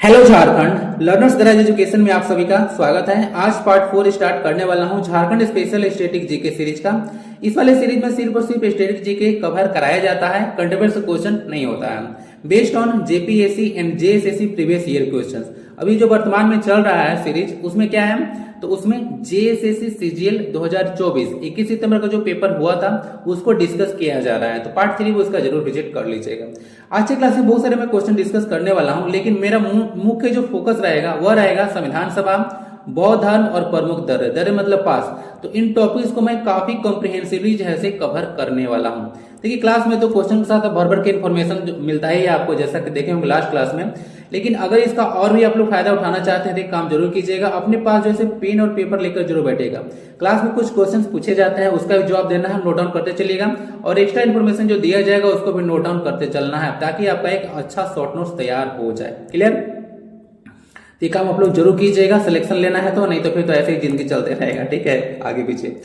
Hello Jharkhand learners दराज education में आप सभी का स्वागत है। आज पार्ट 4 स्टार्ट करने वाला हूं Jharkhand special static GK series का। इस वाले सीरीज में सिर्फ और सिर्फ स्टैटिक जीके कवर कराया जाता है, कंट्रोवर्सी क्वेश्चन नहीं होता है। Based on JPSC and JSSC previous year questions. अभी जो वर्तमान में चल रहा है सीरीज, उसमें क्या है तो उसमें जेएसएससी सीजीएल 2024 21 सितंबर का जो पेपर हुआ था उसको डिस्कस किया जा रहा है। तो पार्ट 3 उसका जरूर विजिट कर लीजिएगा। आज की क्लास में बहुत सारे मैं क्वेश्चन डिस्कस करने वाला हूं, लेकिन मेरा मुख्य जो फोकस रहेगा वह रहेगा संविधान सभा, बौद्ध धर्म और प्रमुख दर मतलब पास। तो इन टॉपिक्स को मैं काफी कॉम्प्रिहेंसिवली जो है से कवर करने वाला हूं। देखिए क्लास में तो क्वेश्चन के साथ भर भर के इन्फॉर्मेशन मिलता ही है आपको, जैसा कि देखे होंगे लास्ट क्लास में। लेकिन अगर इसका और भी आप लोग फायदा उठाना चाहते हैं तो एक काम जरूर कीजिएगा, अपने पास जैसे पेन और पेपर लेकर जरूर बैठेगा। क्लास में कुछ क्वेश्चंस पूछे जाते हैं, उसका भी जवाब देना है, नोट डाउन करते चलिएगा। और एक्स्ट्रा इन्फॉर्मेशन जो दिया जाएगा उसको भी नोट डाउन करते चलना है, ताकि आपका एक अच्छा शॉर्ट नोट्स तैयार हो जाए। क्लियर? ये काम आप लोग जरूर कीजिएगा। सिलेक्शन लेना है तो, नहीं तो फिर तो ऐसे ही जिंदगी चलते रहेगा। ठीक है, आगे पीछे।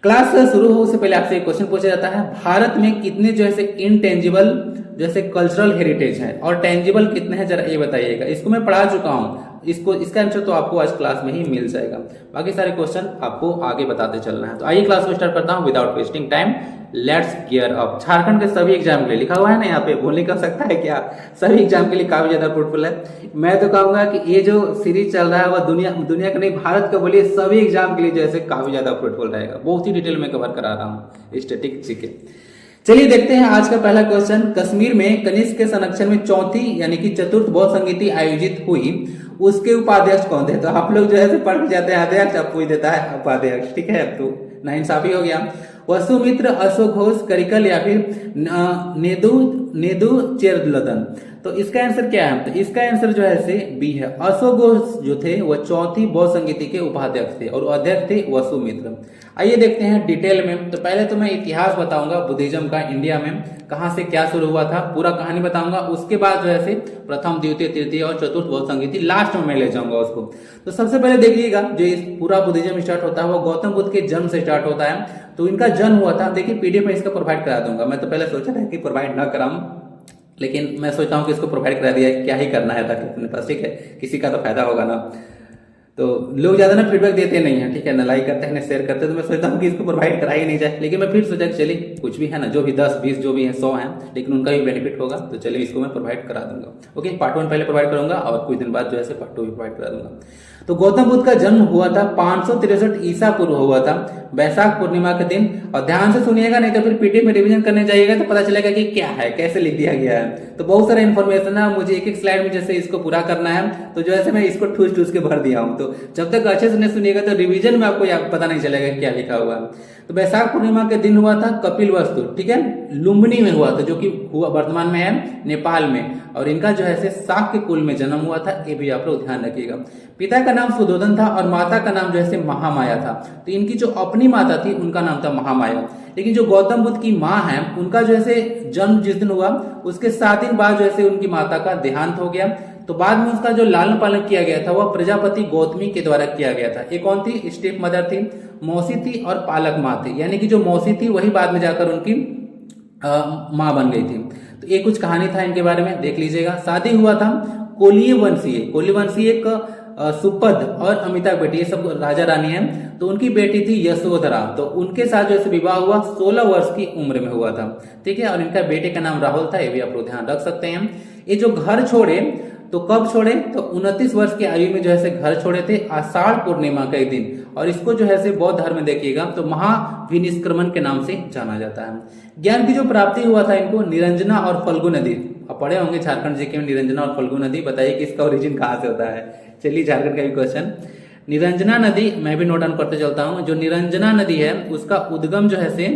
क्लास शुरू हो उससे पहले आपसे एक क्वेश्चन पूछा जाता है, भारत में कितने जो है इनटेंजिबल जैसे कल्चरल हेरिटेज है और टेंजिबल कितने हैं, जरा ये बताइएगा। इसको मैं पढ़ा चुका हूं, इसका आंसर तो आपको आज क्लास में ही मिल जाएगा। बाकी सारे क्वेश्चन आपको आगे बताते चलना है। तो आइए क्लास को स्टार्ट करता हूं without wasting time. Let's gear up. Jharkhand के सभी एग्जाम के लिए लिखा हुआ है ना यहाँ पे, भूल नहीं कर सकता है क्या? सभी एग्जाम के लिए काफी ज्यादा फ्रूटफुल है। मैं तो कहूंगा कि ये जो सीरीज चल रहा है वह दुनिया का नहीं, भारत का बोलिए सभी एग्जाम के लिए जैसे काफी ज्यादा फ्रूटफुल रहेगा। बहुत ही डिटेल में कवर करा रहा हूँ स्टैटिक जीके। चलिए देखते हैं आज का पहला क्वेश्चन। कश्मीर में कनिष्क के संरक्षण में चौथी यानी कि चतुर्थ बौद्ध संगीति आयोजित हुई, उसके उपाध्यक्ष कौन थे? तो आप लोग जो है पढ़ के जाते हैं अध्यक्ष, आप पूछ देता है उपाध्यक्ष। ठीक है, तो नाइंसाफी हो गया। वसुमित्र, अशोक घोष, करिकल या फिर नेदु चेरलदन। तो इसका आंसर क्या है? तो इसका आंसर जो है से बी है। अशोक घोष जो थे वह चौथी बौद्ध संगीति के उपाध्यक्ष थे और अध्यक्ष थे वसुमित्र। आइए देखते हैं डिटेल में। तो पहले तो मैं इतिहास बताऊंगा बुद्धिज्म का, इंडिया में कहां से क्या शुरू हुआ था, पूरा कहानी बताऊंगा। उसके बाद जो है से प्रथम, द्वितीय, तृतीय और चतुर्थ बौद्ध संगीति लास्ट में मैं ले जाऊंगा उसको। तो सबसे पहले देखिएगा, जो इस पूरा बुद्धिज्म स्टार्ट होता है वो गौतम बुद्ध के जन्म से स्टार्ट होता है। तो इनका जन्म हुआ था, देखिए पीडीएफ में इसका प्रोवाइड करा दूंगा। मैं तो पहले सोचा था कि प्रोवाइड ना कराऊं, लेकिन मैं सोचता हूँ कि इसको प्रोवाइड करा दिया, क्या ही करना है ताकि अपने पास। ठीक है, किसी का तो फायदा होगा ना। तो लोग ज्यादा ना फीडबैक देते नहीं है, ठीक है, ना लाइक करते हैं ना शेयर करते हैं। तो मैं सोचता हूँ कि इसको प्रोवाइड करा ही नहीं जाए, लेकिन मैं फिर सोचा कि चलिए कुछ भी है ना, जो भी 10 20 जो भी है 100 है, लेकिन उनका भी बेनिफिट होगा। तो चलिए इसको मैं प्रोवाइड करा दूंगा। ओके, पार्ट 1 पहले प्रोवाइड करूंगा और कुछ दिन बाद जो है पार्ट 2 भी प्रोवाइड करा दूंगा। तो गौतम बुद्ध का जन्म हुआ था 563 ईसा पूर्व हुआ था, वैशाख पूर्णिमा के दिन। और ध्यान से सुनिएगा, नहीं तो फिर पीडीएफ में रिवीजन करने जाइएगा तो पता चलेगा कि क्या है, कैसे लिख दिया गया है। तो बहुत सारा इन्फॉर्मेशन है, मुझे एक एक स्लाइड में जैसे इसको पूरा करना है, तो जो है मैं इसको ठूस ठूस के भर दिया हूं। तो जब तक अच्छे से नहीं सुनिएगा तो रिवीजन में आपको पता नहीं चलेगा क्या लिखा हुआ है। तो वैशाख पूर्णिमा के दिन हुआ था कपिल वस्तु, ठीक है, लुम्बिनी में हुआ था, जो कि हुआ वर्तमान में है नेपाल में। और इनका जो है शाक्य कुल में जन्म हुआ था, ये भी आप लोग ध्यान रखिएगा। पिता का नाम सुधोधन था और माता का नाम जो है महामाया था। तो इनकी जो अपनी माता थी उनका नाम था महामाया, लेकिन जो गौतम बुद्ध की माँ है उनका जो है जन्म जिस दिन हुआ उसके 7 दिन बाद जो है उनकी माता का देहांत हो गया। तो बाद में उसका जो लालन पालन किया गया था वह प्रजापति गौतमी के द्वारा किया गया था। ये कौन थी? स्टेप मदर थी, मौसी थी और पालक माँ थी। यानी कि जो मौसी थी वही बाद में जाकर उनकी माँ बन गई थी। तो ये कुछ कहानी था इनके बारे में, देख लीजिएगा। शादी हुआ था कोलीय वंशीय एक सुपद और अमिता बेटी, ये सब राजा रानी है। तो उनकी बेटी थी यशोधरा, तो उनके साथ जो विवाह हुआ 16 वर्ष की उम्र में हुआ था। ठीक है, और इनका बेटे का नाम राहुल था, ये भी आप लोग ध्यान रख सकते हैं। ये जो घर छोड़े तो कब छोड़े? तो 29 वर्ष की आयु में जो है घर छोड़े थे, आषाढ़ पूर्णिमा का एक दिन। और इसको जो है बौद्ध धर्म में देखिएगा तो महाविनिष्क्रमण के नाम से जाना जाता है। ज्ञान की जो प्राप्ति हुआ था इनको निरंजना और फल्गु नदी, आप पढ़े होंगे झारखंड जीके में, निरंजना और फल्गु नदी। बताइए कि इसका ओरिजिन कहाँ से होता है? चलिए झारखंड का भी क्वेश्चन। निरंजना नदी मैं भी नोट डाउन करते चलता हूँ। जो निरंजना नदी है उसका उद्गम जो है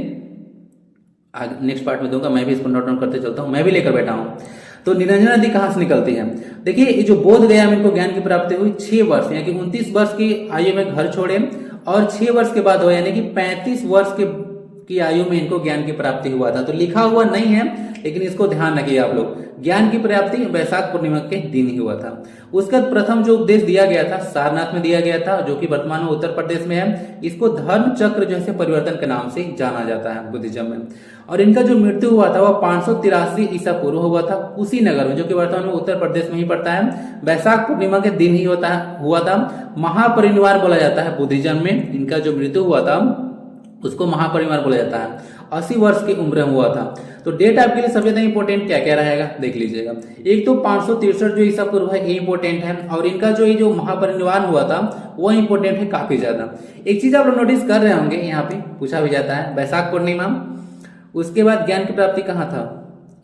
नेक्स्ट पार्ट में दूंगा, मैं भी इसको नोट डाउन करते चलता हूँ, मैं भी लेकर बैठा हूँ। तो निरंजना नदी कहां से निकलती है? देखिए ये जो बोध गया में इनको ज्ञान की प्राप्ति हुई 6 वर्ष यानी कि 29 वर्ष की आयु में घर छोड़े और 6 वर्ष के बाद हुआ, यानी कि 35 वर्ष की आयु में इनको ज्ञान की प्राप्ति हुआ था। तो लिखा हुआ नहीं है, लेकिन इसको ध्यान रखिए आप लोग, ज्ञान की प्राप्ति वैशाख पूर्णिमा के दिन ही हुआ था। उसका प्रथम जो उपदेश दिया गया था सारनाथ में दिया गया था, जो कि वर्तमान में उत्तर प्रदेश में है। इसको धर्म चक्र जो है परिवर्तन के नाम से जाना जाता है बुद्धिज्म में। और इनका जो मृत्यु हुआ था वह 583 ईसा पूर्व हुआ था कुशीनगर में, जो कि वर्तमान में उत्तर प्रदेश में ही पड़ता है। वैशाख पूर्णिमा के दिन ही हुआ था। महापरिनिर्वाण बोला जाता है बुद्धिज्म में। इनका जो मृत्यु हुआ था उसको महापरिनिर्वाण बोला जाता है। 80 वर्ष की उम्र में हुआ था। तो डेट आपके लिए सबसे ज्यादा इंपॉर्टेंट क्या क्या रहेगा देख लीजिएगा। एक तो 563 जो ईसा पूर्व है ये इंपॉर्टेंट है, और इनका जो ये जो महापरिनिर्वाण हुआ था वो इंपॉर्टेंट है काफी ज्यादा। एक चीज आप लोग नोटिस कर रहे होंगे, यहाँ पे पूछा भी जाता है वैशाख पूर्णिमा, उसके बाद ज्ञान की प्राप्ति कहाँ था,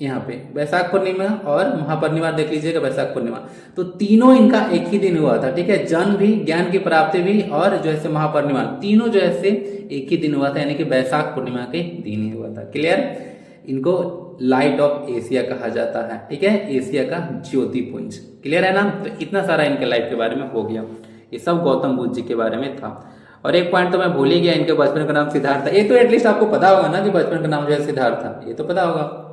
यहाँ पे वैशाख पूर्णिमा और महापरिनिर्वाण देख लीजिएगा वैशाख पूर्णिमा। तो तीनों इनका एक ही दिन हुआ था, ठीक है। जन्म भी, ज्ञान की प्राप्ति भी और जो है महापरिनिर्वाण, तीनों जो है एक ही दिन हुआ था, यानी कि वैशाख पूर्णिमा के दिन ही हुआ था। क्लियर। इनको लाइट ऑफ एशिया कहा जाता है, ठीक है, एशिया का ज्योतिपुंज। क्लियर है ना। तो इतना सारा इनके लाइफ के बारे में हो गया। ये सब गौतम बुद्ध जी के बारे में था। और एक पॉइंट तो मैं भूल ही गया, इनके बचपन का नाम सिद्धार्थ था। ये तो एटलीस्ट आपको पता होगा ना कि बचपन का नाम जो है सिद्धार्थ था, ये तो पता होगा।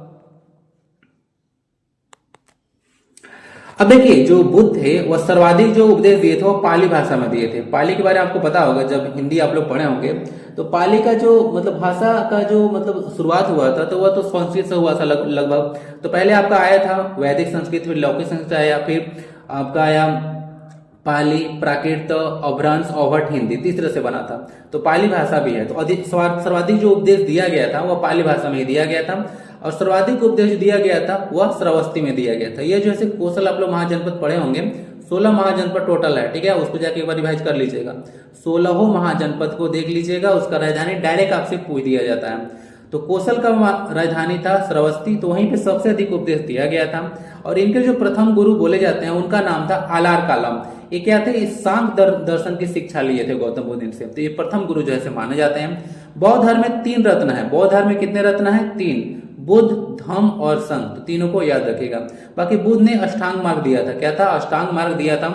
अब देखिए जो बुद्ध थे वह सर्वाधिक जो उपदेश दिए थे वो पाली भाषा में दिए थे। पाली के बारे में आपको पता होगा, जब हिंदी आप लोग पढ़े होंगे तो पाली का जो मतलब भाषा का जो मतलब शुरुआत हुआ था तो वह तो संस्कृत से हुआ था लगभग। तो पहले आपका आया था वैदिक संस्कृत, फिर लौकिक संस्कृत आया, फिर आपका आया पाली, प्राकृत, अभ्रंश, अवहट, हिंदी, तीसरे से बना था। तो पाली भाषा भी है। तो सर्वाधिक जो उपदेश दिया गया था वह पाली भाषा में ही दिया गया था, और सर्वाधिक उपदेश दिया गया था वह श्रावस्ती में दिया गया था। यह जो है कौशल आप लोग महाजनपद पढ़े होंगे, 16 महाजनपद टोटल है, ठीक है। उसको जाके एक बार रिवाइज कर लीजिएगा। 16 महाजनपद को देख लीजिएगा, उसका राजधानी डायरेक्ट आपसे पूछ दिया जाता है। तो कौशल का राजधानी था श्रावस्ती, तो वहीं पे सबसे अधिक उपदेश दिया गया था। और इनके जो प्रथम गुरु बोले जाते हैं उनका नाम था आलार कालम। ये क्या थे, सांख्य दर्शन की शिक्षा लिए थे गौतम बुद्ध इनसे। तो ये प्रथम गुरु जो है माने जाते हैं। बौद्ध धर्म में 3 रत्न है। बौद्ध धर्म में कितने रत्न है? 3, बुद्ध, धम्म और संघ। तो तीनों को याद रखेगा। बाकी बुद्ध ने अष्टांग मार्ग दिया था। क्या था? अष्टांग मार्ग दिया था।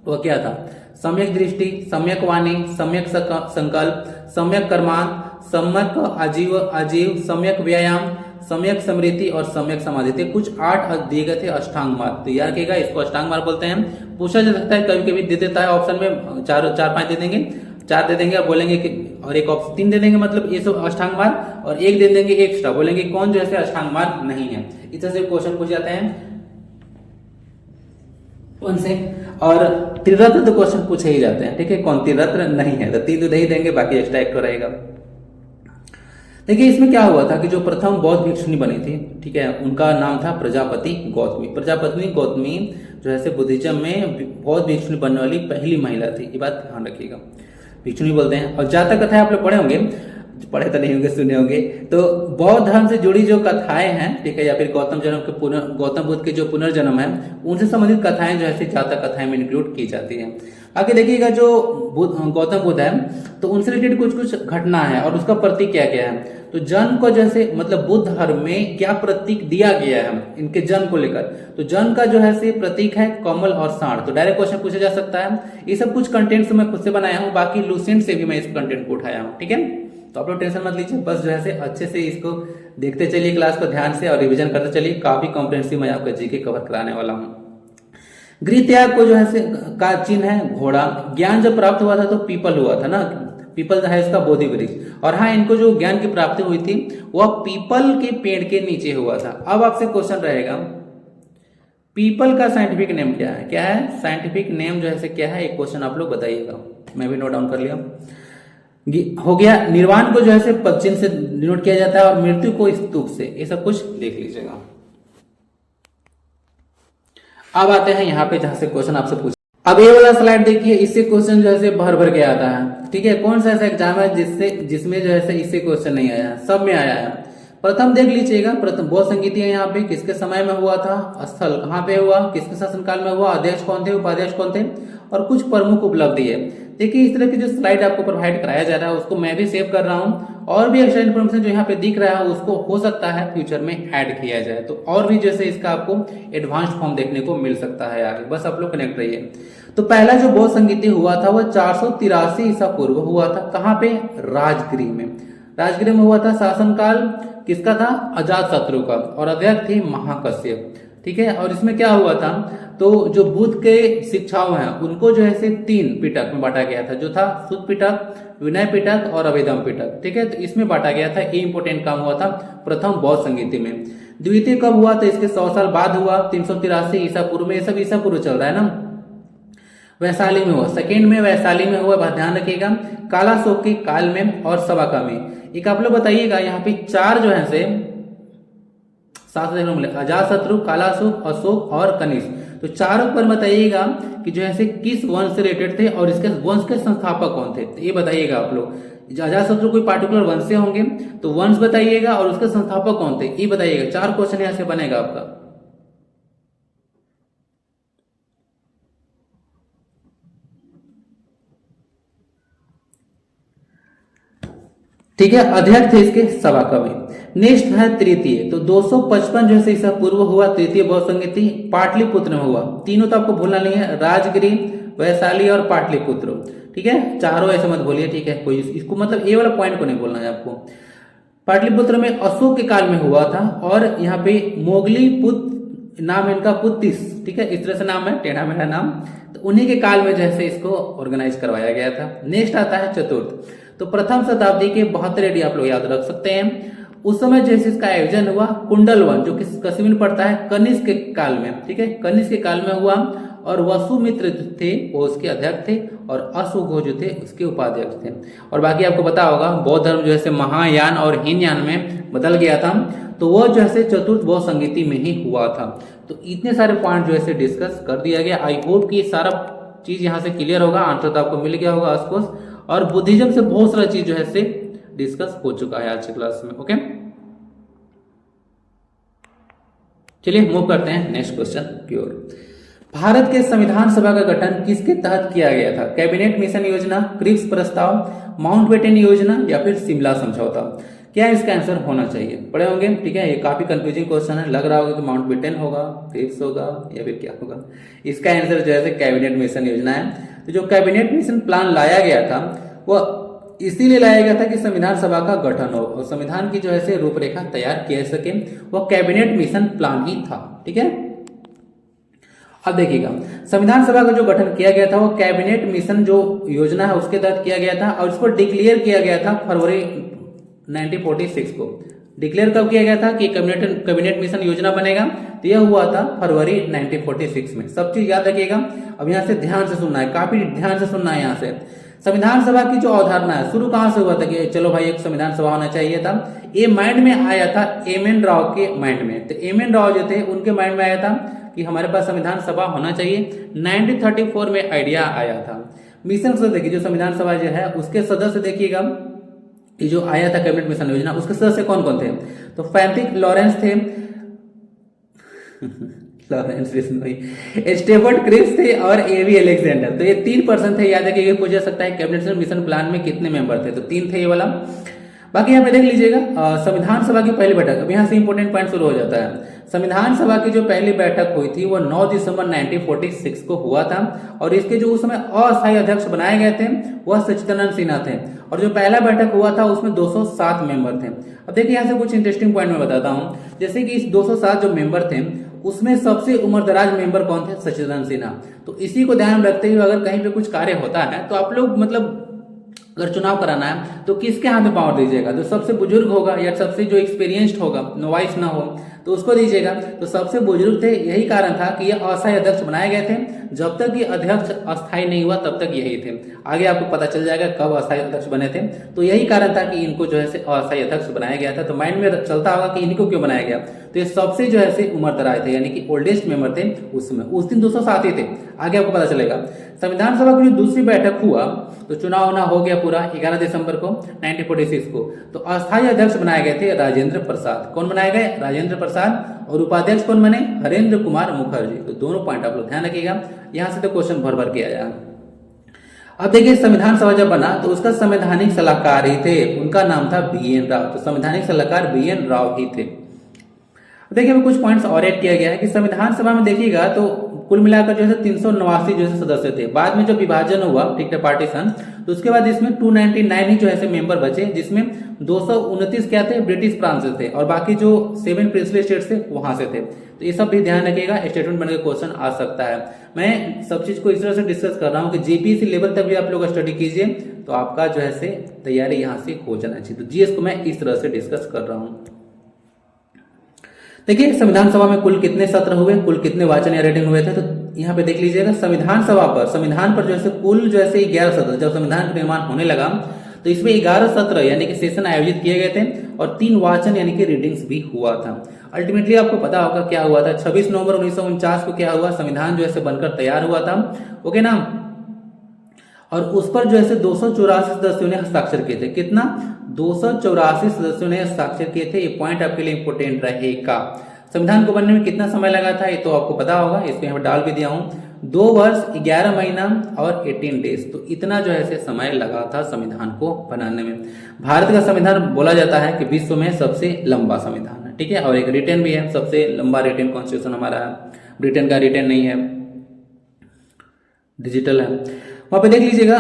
वो क्या था? सम्यक दृष्टि, सम्यक वाणी, सम्यक संकल्प, सम्यक कर्मांत, सम्यक आजीव, सम्यक व्यायाम, सम्यक स्मृति और सम्यक समाधि। कुछ 8 दिए गए थे अष्टांग मार्ग। तो याद रखिएगा, इसको अष्टांग मार्ग बोलते हैं। पूछा जा सकता है, कभी कभी दे देता है ऑप्शन में, 4-5 दे देंगे, 4 दे देंगे, आप बोलेंगे कि और एक ऑप्शन 3 दे देंगे, मतलब ये सब अष्टांग मार्ग, और एक दे देंगे एक्स्ट्रा, बोलेंगे कौन जो है अष्टांग मार्ग नहीं है। इस तरह से क्वेश्चन पूछ जाते हैं उनसे। और त्रिरत्न तो क्वेश्चन पूछे ही जाते हैं, ठीक है। कौन त्रिरत्न नहीं है, तो 3 तो ही देंगे, बाकी एक्स्ट्रा एक रहेगा। देखिए इसमें क्या हुआ था कि जो प्रथम बौद्ध भिक्षुणी बनी थी, ठीक है, उनका नाम था प्रजापति गौतमी। प्रजापति गौतमी जो है बुद्धिज्म में बौद्ध भिक्षुणी बनने वाली पहली महिला थी। ये बात ध्यान रखिएगा, भिक्षुणी बोलते हैं। और जातक कथाएं आप लोग पढ़े होंगे, पढ़े तो नहीं होंगे, सुने होंगे। तो बौद्ध धर्म से जुड़ी जो कथाएं हैं, ठीक है, या फिर गौतम बुद्ध के जो पुनर्जन्म है उनसे संबंधित कथाएं जो है जातक कथाएं में इंक्लूड की जाती है। आगे देखिएगा जो गौतम बुद्ध है तो उनसे रिलेटेड कुछ घटना है और उसका प्रतीक क्या क्या है। तो जन्म को जैसे मतलब बुद्ध धर्म में क्या प्रतीक दिया गया है इनके जन्म को लेकर, तो जन्म का जो है प्रतीक है कमल और सांड। तो डायरेक्ट क्वेश्चन पूछा जा सकता है। ये सब कुछ कंटेंट मैं खुद से बनाया हूँ, बाकी लूसेंट से भी मैं इस कंटेंट को उठाया हूँ, ठीक है। तो आप लोग टेंशन मत लीजिए, बस जो है अच्छे से इसको देखते चलिए क्लास को ध्यान से, और रिवीजन करते चलिए। काफी कॉम्प्रिहेंसिव मैं आपका जीके कवर कराने वाला हूँ। गृह त्याग को जो है का चिन्ह है घोड़ा। ज्ञान जब प्राप्त हुआ था तो पीपल हुआ था ना, पीपल है इसका बोधि वृक्ष। और हाँ, इनको जो ज्ञान की प्राप्ति हुई थी वह पीपल के पेड़ के नीचे हुआ था। अब आपसे क्वेश्चन रहेगा, पीपल का साइंटिफिक नेम क्या है? क्या है साइंटिफिक नेम जो है क्या है? एक क्वेश्चन आप लोग बताइएगा, मैं भी नोट डाउन कर लिया। हो गया। निर्वाण को जो है पद चिन्ह से डिनोट किया जाता है, और मृत्यु को स्तूप से। ये सब कुछ देख लीजिएगा। अब आते हैं यहाँ पे जहां से क्वेश्चन आपसे पूछ। अब ये वाला स्लाइड देखिए, इससे क्वेश्चन जो है भर भर के आता है, ठीक है। कौन सा ऐसा एग्जाम है जिसमें जो है इससे क्वेश्चन नहीं आया है? सब में आया है। प्रथम देख लीजिएगा, प्रथम बौद्ध संगीति है यहाँ पे, किसके समय में हुआ था, स्थल कहाँ पे हुआ, किसके शासनकाल में हुआ, अध्यक्ष कौन थे, उपाध्यक्ष कौन थे, और कुछ प्रमुख उपलब्धि है। देखिए इस तरह की जो स्लाइड आपको प्रोवाइड कराया जा रहा है उसको मैं भी सेव कर रहा हूँ, और भी एक्स्ट्रा इन्फॉर्मेशन जो यहाँ पे दिख रहा है उसको हो सकता है फ्यूचर में ऐड किया जाए, तो और भी जैसे इसका आपको एडवांस फॉर्म देखने को मिल सकता है आगे। बस आप लोग कनेक्ट रहिए। तो पहला जो बौद्ध संगीति हुआ था वह 483 ईसा पूर्व हुआ था। कहाँ पे? राजगृह में। राजगृह में हुआ था। शासनकाल किसका था? अजात शत्रु का, और अध्यक्ष थे महाकश्यप। ठीक है, और इसमें क्या हुआ था, तो जो बुद्ध के शिक्षाओं हैं उनको जो है से 3 पिटक में बांटा गया था, जो था सुत पिटक, विनय पिटक और अभेदम पिटक। ठीक है, तो इसमें बांटा गया था। ये इंपोर्टेंट काम हुआ था प्रथम बौद्ध संगीति में। द्वितीय कब हुआ? तो इसके 100 साल बाद हुआ, 383 ईसा पूर्व में। ये सब ईसा पूर्व चल रहा है ना। वैशाली में हुआ, सेकेंड में वैशाली में हुआ, ध्यान रखिएगा। कालाशोक के काल में और सवाका में। एक आप लोग बताइएगा, यहाँ पे 4 जो है से 7 देखने मिले, अजातशत्रु, कालाशोक, अशोक और कनिष्क। तो चारों पर बताइएगा कि जो है से किस वंश से रिलेटेड थे और इसके वंश के संस्थापक कौन थे, तो ये बताइएगा आप लोग। अजातशत्रु कोई पार्टिकुलर वंश से होंगे तो वंश बताइएगा, और उसके संस्थापक कौन थे ये बताइएगा। 4 क्वेश्चन यहाँ से बनेगा आपका। ठीक है, अध्यक्ष थे इसके सवाका में। नेक्स्ट है तृतीय, तो 255 जो है ईसा पूर्व हुआ तृतीय बौद्ध संगीति, पाटलिपुत्र में हुआ। तीनों तो आपको भूलना नहीं है, राजगिरी, वैशाली और पाटलिपुत्र। ठीक है, चारों ऐसे मत बोलिए। ठीक है, कोई इसको मतलब ए वाला पॉइंट को नहीं बोलना है आपको। पाटलिपुत्र में अशोक के काल में हुआ था, और यहाँ पे मोगली पुत्र नाम इनका पुत्तिस। ठीक है, इस तरह से नाम है, टेढ़ा मेढ़ा नाम। तो उन्हीं के काल में जैसे इसको ऑर्गेनाइज करवाया गया था। नेक्स्ट आता है चतुर्थ, तो प्रथम शताब्दी के 72 AD आप लोग याद रख सकते हैं। उस समय जैसे इसका आयोजन हुआ कुंडलवन, जो कि कश्मीर में पड़ता है, कनिष्क के काल में। ठीक है, कनिष्क के काल में हुआ, और वसुमित्र थे वो उसके अध्यक्ष थे, और अशोक जो थे उसके उपाध्यक्ष थे। और बाकी आपको पता होगा बौद्ध धर्म जो है महायान और हीनयान में बदल गया था, तो वो जो है चतुर्थ बौद्ध संगीति में ही हुआ था। तो इतने सारे पॉइंट जो है डिस्कस कर दिया गया। आई होप कि सारा चीज यहाँ से क्लियर होगा, आंसर तो आपको मिल गया होगा ऑफकोर्स। और बुद्धिज्म से बहुत सारा चीज जो है से डिस्कस हो चुका है आज की क्लास में। ओके, चलिए मूव करते हैं नेक्स्ट क्वेश्चन की ओर। भारत के संविधान सभा का गठन किसके तहत किया गया था? कैबिनेट मिशन योजना, क्रिप्स प्रस्ताव, माउंटबेटन योजना या फिर शिमला समझौता? क्या इसका आंसर होना चाहिए? पढ़े होंगे। ठीक है, ये काफी कंफ्यूजिंग क्वेश्चन है, लग रहा होगा कि माउंटबेटन होगा, क्रिप्स होगा या फिर क्या होगा। इसका आंसर जो है कैबिनेट मिशन योजना है। तो जो कैबिनेट मिशन प्लान लाया गया था वो इसीलिए लाया गया था कि संविधान सभा का गठन हो और संविधान की जो है रूपरेखा तैयार किया सके, वो कैबिनेट मिशन प्लान ही था। ठीक है, अब देखिएगा, संविधान सभा का जो गठन किया गया था वो कैबिनेट मिशन जो योजना है उसके तहत किया गया था, और इसको डिक्लेयर किया गया था फरवरी 1946 को। डिक्लेयर कब किया गया था कि कैबिनेट मिशन योजना बनेगा, तो यह हुआ था फरवरी 1946 में। सब चीज याद रखिएगा। अब यहाँ से ध्यान से सुनना है, काफी ध्यान से सुनना है। यहाँ से संविधान सभा की जो अवधारणा है शुरू कहां से हुआ था कि चलो भाई एक संविधान सभा होना चाहिए था, ये माइंड में आया था एम.एन. राव के माइंड में। तो एम.एन. राव जो थे उनके माइंड में आया था कि हमारे पास संविधान सभा होना चाहिए। 1934 में आइडिया आया था। मिशन से देखिए, जो संविधान सभा जो है उसके सदस्य देखिएगा, ये जो आया था कैबिनेट मिशन योजना, उसके सदस्य कौन कौन थे? तो फ्रैंकलिन लॉरेंस थे, लॉरेंस बिश्नोई, स्टेफर्ड क्रिप्स थे और एवी अलेक्जेंडर। तो ये 3 पर्सन थे। याद रखिएगा, पूछ सकता है कैबिनेट मिशन प्लान में कितने मेंबर थे, तो 3 थे ये वाला। बाकी यहाँ पे देख लीजिएगा, संविधान सभा की पहली बैठक, अब यहाँ से इंपोर्टेंट पॉइंट शुरू हो जाता है। संविधान सभा की जो पहली बैठक हुई थी वो 9 दिसंबर 1946 को हुआ था, और इसके जो उस समय अस्थायी अध्यक्ष बनाए गए थे वह सच्चिदानंद सिन्हा थे, और जो पहला बैठक हुआ था उसमें 207 मेंबर थे। अब देखिए यहाँ से कुछ इंटरेस्टिंग पॉइंट मैं बताता हूँ। जैसे कि इस 207 जो मेंबर थे उसमें सबसे उम्रदराज मेंबर कौन थे? सच्चिदानंद सिन्हा। तो इसी को ध्यान में रखते हुए अगर कहीं पे कुछ कार्य होता है तो आप लोग मतलब अगर चुनाव कराना है तो किसके हाथ में पावर दीजिएगा? जो सबसे बुजुर्ग होगा या सबसे जो एक्सपीरियंस्ड होगा, नोवाइस ना हो, तो उसको दीजिएगा। तो सबसे बुजुर्ग थे, यही कारण था कि ये अस्थायी अध्यक्ष बनाए गए थे। जब तक ये अध्यक्ष अस्थायी नहीं हुआ तब तक यही थे। आगे आपको पता चल जाएगा कब अस्थायी अध्यक्ष बने थे। तो यही कारण था कि इनको जो है अस्थायी अध्यक्ष बनाया गया था। तो माइंड में चलता होगा कि इनको क्यों बनाया गया, तो ये सबसे जो है उम्रदराज थे, यानी कि ओल्डेस्ट मेंबर थे उसमें। उस दिन 207 ही थे, आगे आपको पता चलेगा। संविधान सभा की जो दूसरी बैठक हुआ तो चुनाव होना हो गया पूरा 11 दिसंबर को 1946 को। तो अस्थायी अध्यक्ष बनाए गए थे राजेंद्र प्रसाद। कौन बनाए गए? राजेंद्र प्रसाद। और उपाध्यक्ष कौन बने? हरेंद्र कुमार मुखर्जी। तो दोनों पॉइंट आप लोग ध्यान रखिएगा, यहां से तो क्वेश्चन भर भर के आया। अब देखिए, संविधान सभा जब बना तो उसका संवैधानिक सलाहकार ही थे, उनका नाम था बी.एन. राव। तो संवैधानिक सलाहकार बी.एन. राव ही थे। देखिए कुछ पॉइंट्स और ऐड किया गया है कि संविधान सभा में देखिएगा तो कुल मिलाकर जो है 389 जो है सदस्य थे। बाद में जब विभाजन हुआ, ठीक है, पार्टीशन, तो उसके बाद इसमें 299 ही जो है मेंबर बचे, जिसमें 229 क्या थे, ब्रिटिश फ्रांस से थे, और बाकी जो 7 प्रिंसली स्टेट्स थे वहां से थे। तो ये सब भी ध्यान रखिएगा, स्टेटमेंट बनकर क्वेश्चन आ सकता है। मैं सब चीज को इस तरह से डिस्कस कर रहा हूँ कि जेपीएससी लेवल तक भी आप लोग स्टडी कीजिए तो आपका जो है तैयारी यहाँ से हो जाना चाहिए। तो जीएस को मैं इस तरह से डिस्कस कर रहा हूँ। देखिए संविधान सभा में कुल कितने सत्र हुए, कुल कितने वाचन या रीडिंग हुए थे, तो यहाँ पे देख लीजिएगा संविधान सभा पर, संविधान पर जो है कुल जो है 11 सत्र, जब संविधान का निर्माण होने लगा तो इसमें 11 सत्र यानी कि सेशन आयोजित किए गए थे और 3 वाचन यानी कि रीडिंग्स भी हुआ था। अल्टीमेटली आपको पता होगा क्या हुआ था। 26 नवंबर 1949 को क्या हुआ, संविधान जो है बनकर तैयार हुआ था, ओके ना, और उस पर जो है 284 सदस्यों ने हस्ताक्षर किए थे। कितना, 284 सदस्यों ने हस्ताक्षर किए थे। ये पॉइंट आपके लिए इंपोर्टेंट रहेगा। संविधान को बनने में कितना समय लगा था ये तो आपको पता होगा, इसमें यहाँ डाल भी दिया हूं, 2 वर्ष 11 महीना और 18 डेज। तो इतना जो है समय लगा था संविधान को बनाने में। भारत का संविधान बोला जाता है कि विश्व में सबसे लंबा संविधान है, ठीक है, और एक रिटन भी है, सबसे लंबा रिटन कॉन्स्टिट्यूशन हमारा है। ब्रिटेन का रिटन नहीं है, डिजिटल है। वहां पे देख लीजिएगा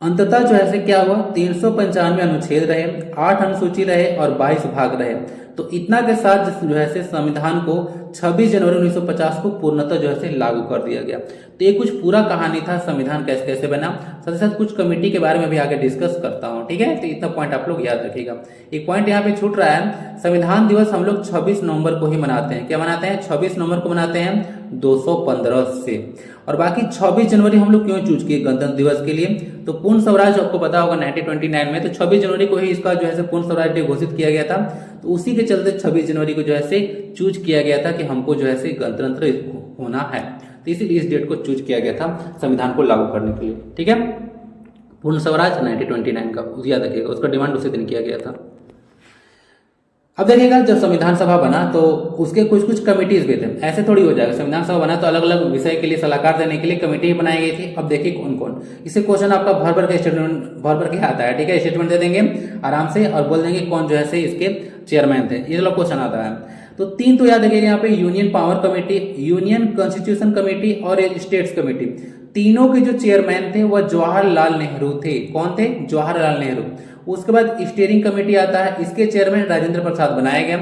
अंततः जो है क्या हुआ, 395 अनुच्छेद रहे, 8 अनुसूची रहे और 22 भाग रहे। तो इतना के साथ जो है संविधान को 26 जनवरी 1950 को पूर्णतः जो है लागू कर दिया गया। तो ये कुछ पूरा कहानी था संविधान कैसे कैसे बना, साथ ही साथ कुछ कमेटी के बारे में भी आगे डिस्कस करता हूँ, ठीक है। तो इतना पॉइंट आप लोग याद रखिएगा। एक पॉइंट यहाँ पे छूट रहा है, संविधान दिवस हम लोग 26 नवंबर को ही मनाते हैं। क्या मनाते हैं, 26 नवंबर को मनाते हैं 215 से, और बाकी 26 जनवरी हम लोग क्यों चूज किए गणतंत्र दिवस के लिए, तो पूर्ण स्वराज आपको पता होगा 1929 में, तो 26 जनवरी को ही इसका जो है पूर्ण स्वराज डे घोषित किया गया था। तो उसी के चलते 26 जनवरी को जो है चूज किया गया था कि हमको जो है गणतंत्र होना है, तो इसीलिए इस डेट को चूज किया गया था संविधान को लागू करने के लिए, ठीक है। पूर्ण स्वराज 1929 का याद रखिएगा, उसका डिमांड उसी दिन किया गया था। अब देखिएगा जब संविधान सभा बना तो उसके कुछ कुछ कमिटीज भी थे। ऐसे थोड़ी हो जाएगा, संविधान सभा बना तो अलग अलग विषय के लिए सलाहकार देने के लिए कमेटी बनाई गई थी। अब देखिए कौन कौन, इससे क्वेश्चन आपका भर भर के स्टेटमेंट भर भर के आता है, ठीक है। स्टेटमेंट दे देंगे आराम से और बोल देंगे कौन जो है इसके चेयरमैन थे, ये लोग क्वेश्चन आता है। तो 3 तो याद रखिएगा यहाँ पे, union power committee, union constitution committee और स्टेट्स कमेटी। तीनों के जो चेयरमैन थे वह जवाहरलाल नेहरू थे। कौन थे, जवाहरलाल नेहरू। उसके बाद स्टीयरिंग कमेटी आता है, इसके चेयरमैन राजेंद्र प्रसाद बनाए गए।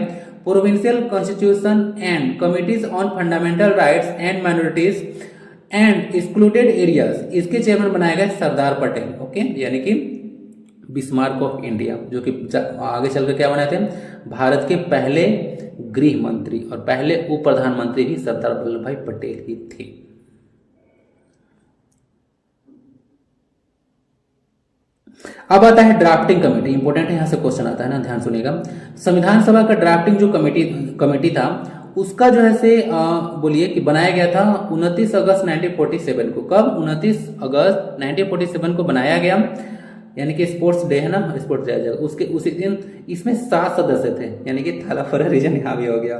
Provincial constitution and committees on fundamental rights and minorities and excluded areas, इसके चेयरमैन बनाए गए सरदार पटेल, ओके, यानी कि बिस्मार्क ऑफ इंडिया, जो कि आगे चलकर क्या बनाए थे, भारत के पहले गृह मंत्री और पहले उप प्रधानमंत्री भी सरदार वल्लभ भाई पटेल ही थे। अब आता है ड्राफ्टिंग कमेटी, इंपोर्टेंट है, यहां से क्वेश्चन आता है ना, ध्यान सुनिएगा। संविधान सभा का ड्राफ्टिंग जो कमेटी था उसका जो है बोलिए कि बनाया गया था 29 अगस्त 1947 को। कब, 29 अगस्त 1947 को बनाया गया, यानी कि स्पोर्ट्स डे है ना, स्पोर्ट्स डे उसके उसी दिन। इसमें 7 सदस्य थे, यानी कि थाला फरा रीजन यहाँ भी हो गया।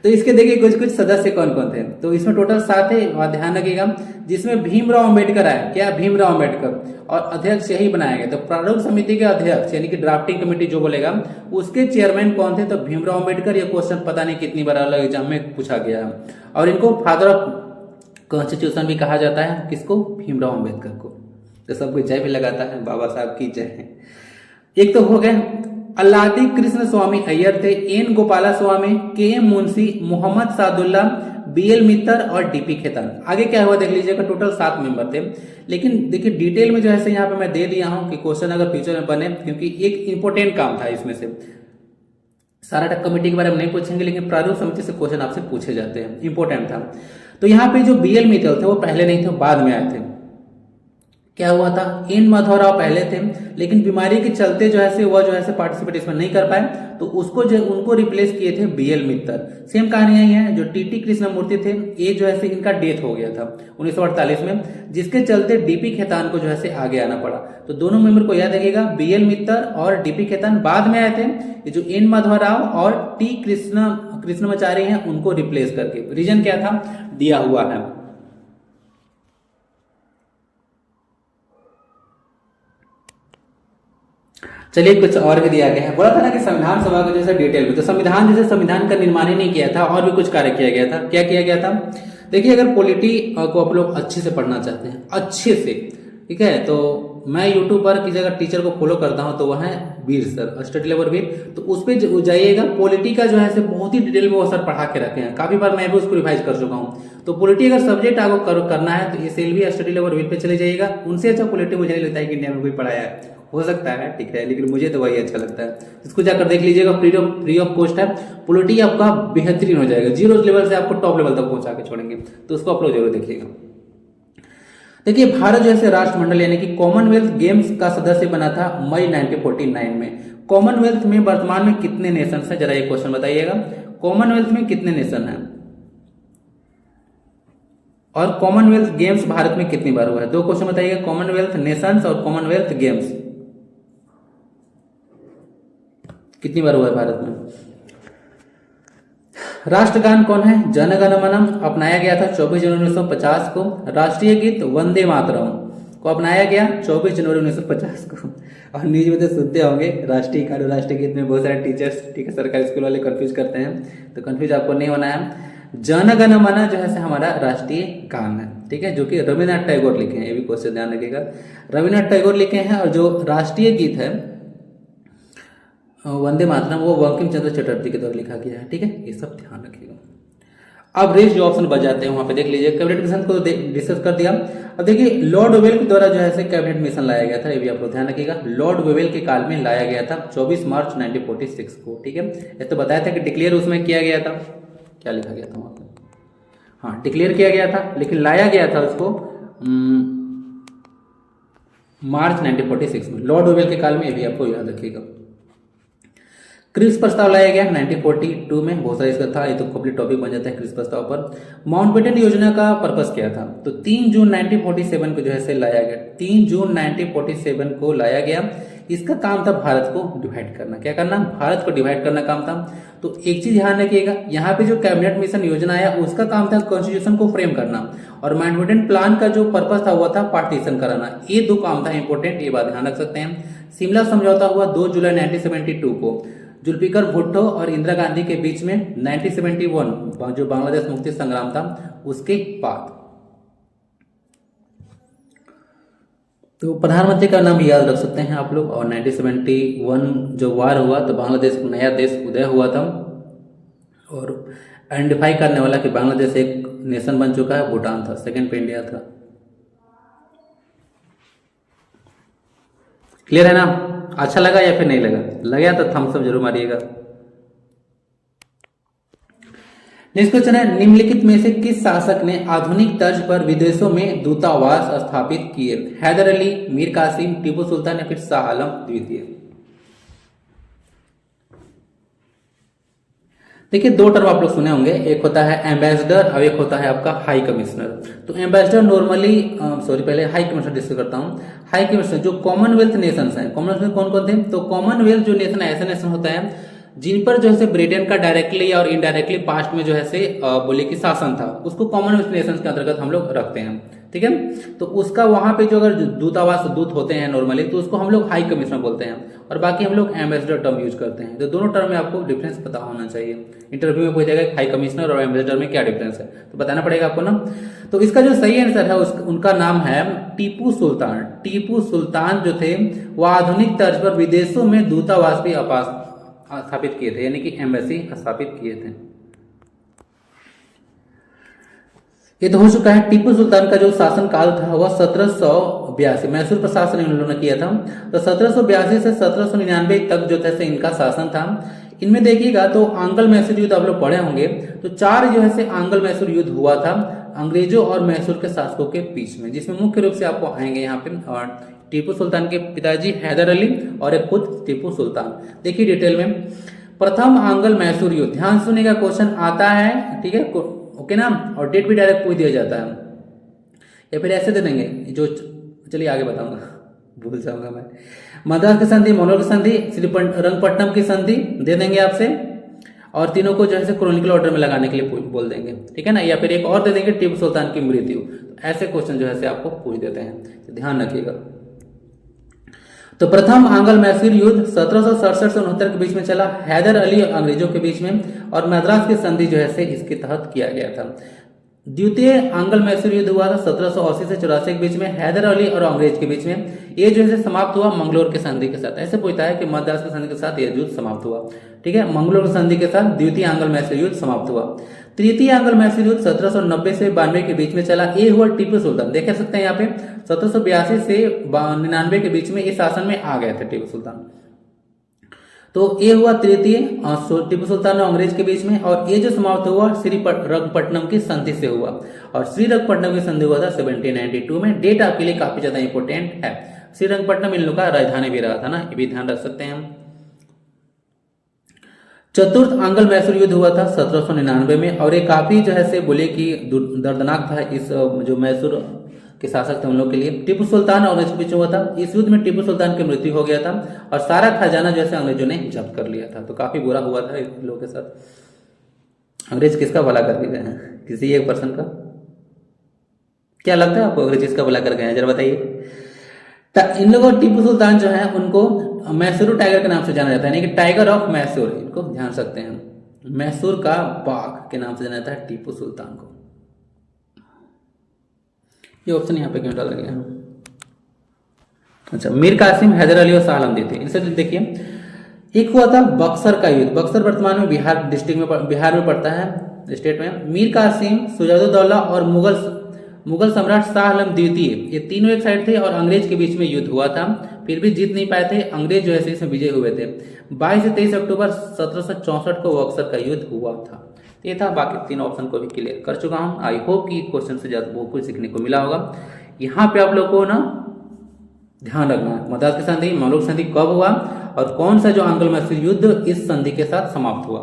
तो इसके देखिए कुछ कुछ सदस्य कौन कौन थे, तो इसमें टोटल 7 है, और ध्यान रखिएगा, जिसमें भीमराव अंबेडकर आए, क्या, भीमराव अंबेडकर, और अध्यक्ष यही बनाया गया। तो प्रारूप समिति के अध्यक्ष यानी कि ड्राफ्टिंग कमेटी जो बोलेगा उसके चेयरमैन कौन थे, तो भीमराव अंबेडकर। ये क्वेश्चन पता नहीं कितनी बार अलग एग्जाम में पूछा गया है, और इनको फादर ऑफ कॉन्स्टिट्यूशन भी कहा जाता है, किसको, भीमराव अंबेडकर को। तो सबको जय भी लगाता है, बाबा साहब की जय। एक तो हो गए। अल्लादी कृष्ण स्वामी अय्यर थे, एन गोपाला स्वामी, के एम मुंशी, मोहम्मद सादुल्ला, बीएल मित्तर और डीपी खेतान। आगे क्या हुआ देख लीजिएगा, टोटल 7 मेंबर थे। लेकिन देखिए डिटेल में जो है यहाँ पे मैं दे दिया हूं कि क्वेश्चन अगर फ्यूचर में बने, क्योंकि एक इंपॉर्टेंट काम था इसमें से। सारा कमेटी के बारे में नहीं पूछेंगे, लेकिन प्रारूप समिति से क्वेश्चन आपसे पूछे जाते हैं, इंपॉर्टेंट था। तो यहाँ पे जो बीएल मित्तल थे वो पहले नहीं थे, बाद में आए थे। क्या हुआ था, एन माधवराव पहले थे, लेकिन बीमारी के चलते जो है वह जो है पार्टिसिपेट इसमें नहीं कर पाए, तो उसको जो उनको रिप्लेस किए थे बीएल मित्तर। सेम कहानी यही है, जो टीटी कृष्णमूर्ति थे, ये जो है इनका डेथ हो गया था 1948 में, जिसके चलते डीपी खेतान को जो है आगे आना पड़ा। तो दोनों मेंबर को याद रखिएगा, बीएल मित्तर और डीपी खेतान बाद में आए थे। ये जो एन माधवराव और टी कृष्णमाचारी हैं उनको रिप्लेस करके। रीजन क्या था, दिया हुआ है। चलिए कुछ और भी दिया गया है। बोला था ना कि संविधान सभा का जैसे डिटेल में, तो संविधान जैसे संविधान का निर्माण ही नहीं किया था, और भी कुछ कार्य किया गया था। क्या किया गया था? देखिए, अगर पॉलिटी को आप लोग अच्छे से पढ़ना चाहते हैं, अच्छे से, ठीक है, तो मैं यूट्यूब पर किसी अगर टीचर को फॉलो करता हूं तो वह है वीर सर, स्टडी लेवल वीर, तो उस पर जाइएगा। पॉलिटी का जो है बहुत ही डिटेल में वो सर पढ़ा के रखे हैं, काफी बार मैं भी उसको रिवाइज कर चुका हूं। तो पॉलिटी अगर सब्जेक्ट आपको करना है तो इस एलवी स्टडी लेवल वीर पे चले जाइएगा। उनसे अच्छा पॉलिटी मुझे नहीं लगता है कि इंडिया में कोई पढ़ाया है, हो सकता है, ठीक है, लेकिन मुझे तो वही अच्छा लगता है। इसको जाकर देख लीजिएगा, फ्री ऑफ कॉस्ट है। पॉलिटी आपका बेहतरीन हो जाएगा, जीरो लेवल से आपको टॉप लेवल तक पहुंचा के छोड़ेंगे, तो उसको आप लोग जरूर देखिएगा। देखिए, भारत जैसे राष्ट्रमंडल यानी कि कॉमनवेल्थ गेम्स का सदस्य बना था मई 1949 में। कॉमनवेल्थ में वर्तमान में कितने नेशन हैं, जरा एक क्वेश्चन बताइएगा। कॉमनवेल्थ में कितने नेशन हैं और कॉमनवेल्थ गेम्स भारत में कितनी बार हुआ है? 2 क्वेश्चन बताइएगा, कॉमनवेल्थ नेशंस और कॉमनवेल्थ गेम्स कितनी बार हुआ है भारत में? राष्ट्रगान कौन है? जन गण मन अपनाया गया था 24 जनवरी 1950 को। राष्ट्रीय गीत वंदे मातरम को अपनाया गया 24 जनवरी 1950 को। और न्यूज में तो सुनते होंगे राष्ट्रीय गान, राष्ट्रीय गीत में बहुत सारे टीचर्स, ठीक है, सरकारी स्कूल वाले कंफ्यूज करते हैं, तो कंफ्यूज आपको नहीं होना है। जन गण मन जो है हमारा राष्ट्रीय गान है, ठीक है, जो कि रविन्द्रनाथ टैगोर लिखे हैं, ये भी क्वेश्चन ध्यान रखिएगा, रविन्द्रनाथ टैगोर लिखे हैं। और जो राष्ट्रीय गीत है वंदे मातरम, वो बंकिम चंद्र चटर्जी के द्वारा लिखा गया है, ठीक है, ये सब ध्यान रखिएगा। अब रेस जो ऑप्शन बच जाते हैं वहां पे देख लीजिए। कैबिनेट मिशन को डिस्कस कर दिया। अब देखिए, लॉर्ड वेवेल के द्वारा जो है कैबिनेट मिशन लाया गया था, ये भी आप लोग ध्यान रखिएगा। लॉर्ड वेवेल के काल में लाया गया था 24 मार्च 1946 को, ठीक है। ये तो बताया था कि डिक्लेयर उसमें किया गया था, क्या लिखा गया था वहां पे? हाँ, डिक्लेयर किया गया था, लेकिन लाया गया था उसको मार्च 1946 में, लॉर्ड वेवेल के काल में, ये भी आपको याद रखिएगा। क्रिप्स प्रस्ताव लाया गया 1942 में, बहुत सारा इसका था, ये तो कंप्लीट टॉपिक बन जाता है क्रिप्स प्रस्ताव पर। माउंटबेटन योजना का पर्पस क्या था? तो 3 जून 1947 को जो है लाया गया, 3 जून 1947 को लाया गया। इसका काम था भारत को डिवाइड करना। क्या करना? भारत को डिवाइड करना काम था। तो एक चीज ध्यान रखिएगा, यहाँ पे जो कैबिनेट मिशन योजना आया उसका काम था कॉन्स्टिट्यूशन को फ्रेम करना, और माउंटबेटन प्लान का जो पर्पस था वो था पार्टीशन कराना। ये 2 काम था इंपॉर्टेंट, ये बात ध्यान रख सकते हैं। शिमला समझौता हुआ 2 जुलाई 1972 को, जुल्फिकर भुट्टो और इंदिरा गांधी के बीच में 1971 जो बांग्लादेश मुक्ति संग्राम था उसके बाद। तो प्रधानमंत्री का नाम याद रख सकते हैं आप लोग। और 1971 जो वार हुआ तो बांग्लादेश को नया देश उदय हुआ था, और आइडेंटिफाई करने वाला कि बांग्लादेश एक नेशन बन चुका है, भूटान था, सेकंड पे इंडिया था। क्लियर है ना? अच्छा लगा या फिर नहीं लगा? लगा तो थम्स अप जरूर मारिएगा। नेक्स्ट क्वेश्चन है, निम्नलिखित में से किस शासक ने आधुनिक तर्ज पर विदेशों में दूतावास स्थापित किए? हैदर अली, मीर कासिम, टीपू सुल्तान या फिर शाह आलम द्वितीय? देखिए, 2 टर्म आप लोग सुने होंगे, एक होता है एम्बेसडर और एक होता है आपका हाई कमिश्नर। तो एम्बेसडर नॉर्मली पहले हाई कमिश्नर डिस्कस करता हूँ। हाई कमिश्नर जो कॉमनवेल्थ नेशंस हैं, कॉमनवेल्थ कौन कौन थे? तो कॉमनवेल्थ जो नेशन ऐसा नेशन होता है जिन पर जो है ब्रिटेन का डायरेक्टली और इनडायरेक्टली पास्ट में जो है बोले कि शासन था, उसको कॉमनवेल्थ नेशंस के अंतर्गत हम लोग रखते हैं, ठीक है। तो उसका वहां पे जो अगर दूतावास दूत होते हैं नॉर्मली, तो उसको हम लोग हाई कमिश्नर बोलते हैं, और बाकी हम लोग एम्बेसडर टर्म यूज करते हैं। तो दोनों टर्म में आपको डिफरेंस पता होना चाहिए। इंटरव्यू में पूछेगा हाई कमिश्नर और एम्बेसडर में क्या डिफरेंस है, तो बताना पड़ेगा आपको ना। तो इसका जो सही आंसर है उनका नाम है टीपू सुल्तान। टीपू सुल्तान जो थे वो आधुनिक तर्ज पर विदेशों में दूतावास भी स्थापित किए थे, यानी कि एम्बेसी स्थापित किए थे। ये तो हो चुका है। टीपू सुल्तान का जो शासन काल था वह 1782, मैसूर प्रशासन इन्होंने किया था। तो 1782 से 1799 तक जो थे इनका शासन था। इनमें देखिएगा तो आंग्ल मैसूर युद्ध आप लोग पढ़े होंगे, तो 4 जो है आंग्ल मैसूर युद्ध हुआ था अंग्रेजों और मैसूर के शासकों के बीच में, जिसमें मुख्य रूप से आपको आएंगे यहाँ पे और टीपू सुल्तान के पिताजी हैदर अली और एक खुद टीपू सुल्तान। देखिए डिटेल में, प्रथम आंग्ल मैसूर युद्ध, ध्यान सुनिएगा, क्वेश्चन आता है, ठीक है, ओके ना, और डेट भी डायरेक्ट पूछ दिया जाता है, या फिर ऐसे दे देंगे जो, चलिए आगे बताऊंगा, भूल जाऊंगा मैं। मद्रास की संधि, मनोर की संधि, रंगपट्टनम की संधि दे देंगे आपसे, और तीनों को जो है क्रोनिकल ऑर्डर में लगाने के लिए बोल देंगे, ठीक है ना, या फिर एक और दे देंगे टीपू सुल्तान की मृत्यु। ऐसे क्वेश्चन जो है आपको पूछ देते हैं, तो ध्यान रखिएगा। तो प्रथम आंग्ल मैसूर युद्ध 1767 से 69 के बीच में चला, हैदर अली और अंग्रेजों के बीच में, और मद्रास की संधि जो है से इसके तहत किया गया था। द्वितीय आंग्ल मैसूर युद्ध हुआ था 1780 से 84 के बीच में, हैदर अली और अंग्रेज के बीच में। ये जो है समाप्त हुआ मंगलोर के संधि के साथ। ऐसे पूछता है कि मद्रास की संधि के साथ यह युद्ध समाप्त हुआ। ठीक है, मंगलोर की संधि के साथ द्वितीय आंग्ल मैसूर युद्ध समाप्त हुआ। तृतीय आंग्ल मैसूर युद्ध 1790 से 92 के बीच में चला। ये हुआ टीपू सुल्तान, देख सकते हैं यहाँ पे 1782 से 99 के बीच में इस शासन में आ गए थे टीपू सुल्तान। तो ये हुआ तृतीय टीपू सुल्तान और अंग्रेज के बीच में, और ये जो समाप्त हुआ श्रीरंगपट्टनम की संधि से हुआ, और श्रीरंगपट्टनम की संधि हुआ था 1792 में। डेट आपके लिए काफी ज्यादा इंपॉर्टेंट है। श्रीरंगपट्टनम इन लोगों का राजधानी भी रहा था ना, ये भी ध्यान रख सकते हैं हम। चतुर्थ आंग्ल मैसूर युद्ध हुआ था 1799 में, और ये काफी जो है से बोले कि दर्दनाक था इस जो मैसूर के शासक थे उन लोग के लिए। टीपू सुल्तान और अंग्रेज के बीच हुआ था। इस युद्ध में टीपू सुल्तान की मृत्यु हो गया था, और सारा खजाना जैसे अंग्रेजों ने जब्त कर लिया था। तो काफी बुरा हुआ था इन लोगों के साथ। अंग्रेज किसका भला कर भी गए हैं? किसी एक पर्सन का? क्या लगता है आपको अंग्रेज किसका भला कर गए हैं, जरा बताइए। इन लोगों टीपू सुल्तान जो है उनको मैसूर टाइगर के नाम से जाना जाता है, यानी कि टाइगर ऑफ मैसूर, इनको ध्यान सकते हैं। मैसूर का बाघ के नाम से जाना जाता है टीपू सुल्तान को। ये ऑप्शन यहाँ पे क्यों डाला गया? अच्छा, मीर कासिम, हैदर अली और शाह आलम थे। इनसे देखिए, एक हुआ था बक्सर का युद्ध। बक्सर वर्तमान में बिहार डिस्ट्रिक्ट में, बिहार में पड़ता है, स्टेट में। मीर कासिम, सुजाउद्दौला और मुगल सम्राट शाह आलम द्वितीय, ये तीनों एक साइड थे, और अंग्रेज के बीच में युद्ध हुआ था। फिर भी जीत नहीं पाए थे, अंग्रेज जो है इसमें विजय हुए थे। 22 से 23 अक्टूबर 1764 को बक्सर का युद्ध हुआ था। ये था, बाकी तीन ऑप्शन को भी क्लियर कर चुका हूं। आई होप कि क्वेश्चन से ज्यादा बहुत कुछ सीखने को मिला होगा। यहाँ पे आप लोग को ना ध्यान रखना है, मद्रास की संधि, मंगलोर संधि कब हुआ, और कौन सा जो आंग्ल मैसूर युद्ध इस संधि के साथ समाप्त हुआ,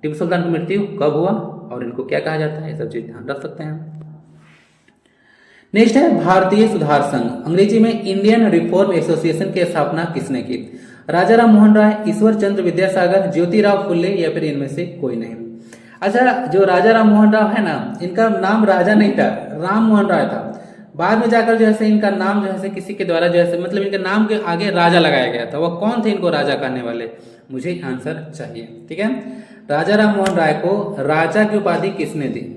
टीपू सुल्तान की मृत्यु कब हुआ, और इनको क्या कहा जाता है, ये सब चीज ध्यान रख सकते हैं। नेक्स्ट है भारतीय सुधार संघ, अंग्रेजी में इंडियन रिफॉर्म एसोसिएशन की स्थापना किसने की? राजा राम मोहन राय, ईश्वर चंद्र विद्यासागर, ज्योतिराव फुले, या फिर इनमें से कोई नहीं। अच्छा, जो राजा राम मोहन राय है ना, इनका नाम राजा नहीं था, राम मोहन राय था। बाद में जाकर जो है इनका नाम जो है किसी के द्वारा जो है मतलब इनके नाम के आगे राजा लगाया गया था। वह कौन थे इनको राजा करने वाले? मुझे आंसर चाहिए। ठीक है, राजा राम मोहन राय को राजा की उपाधि किसने दी?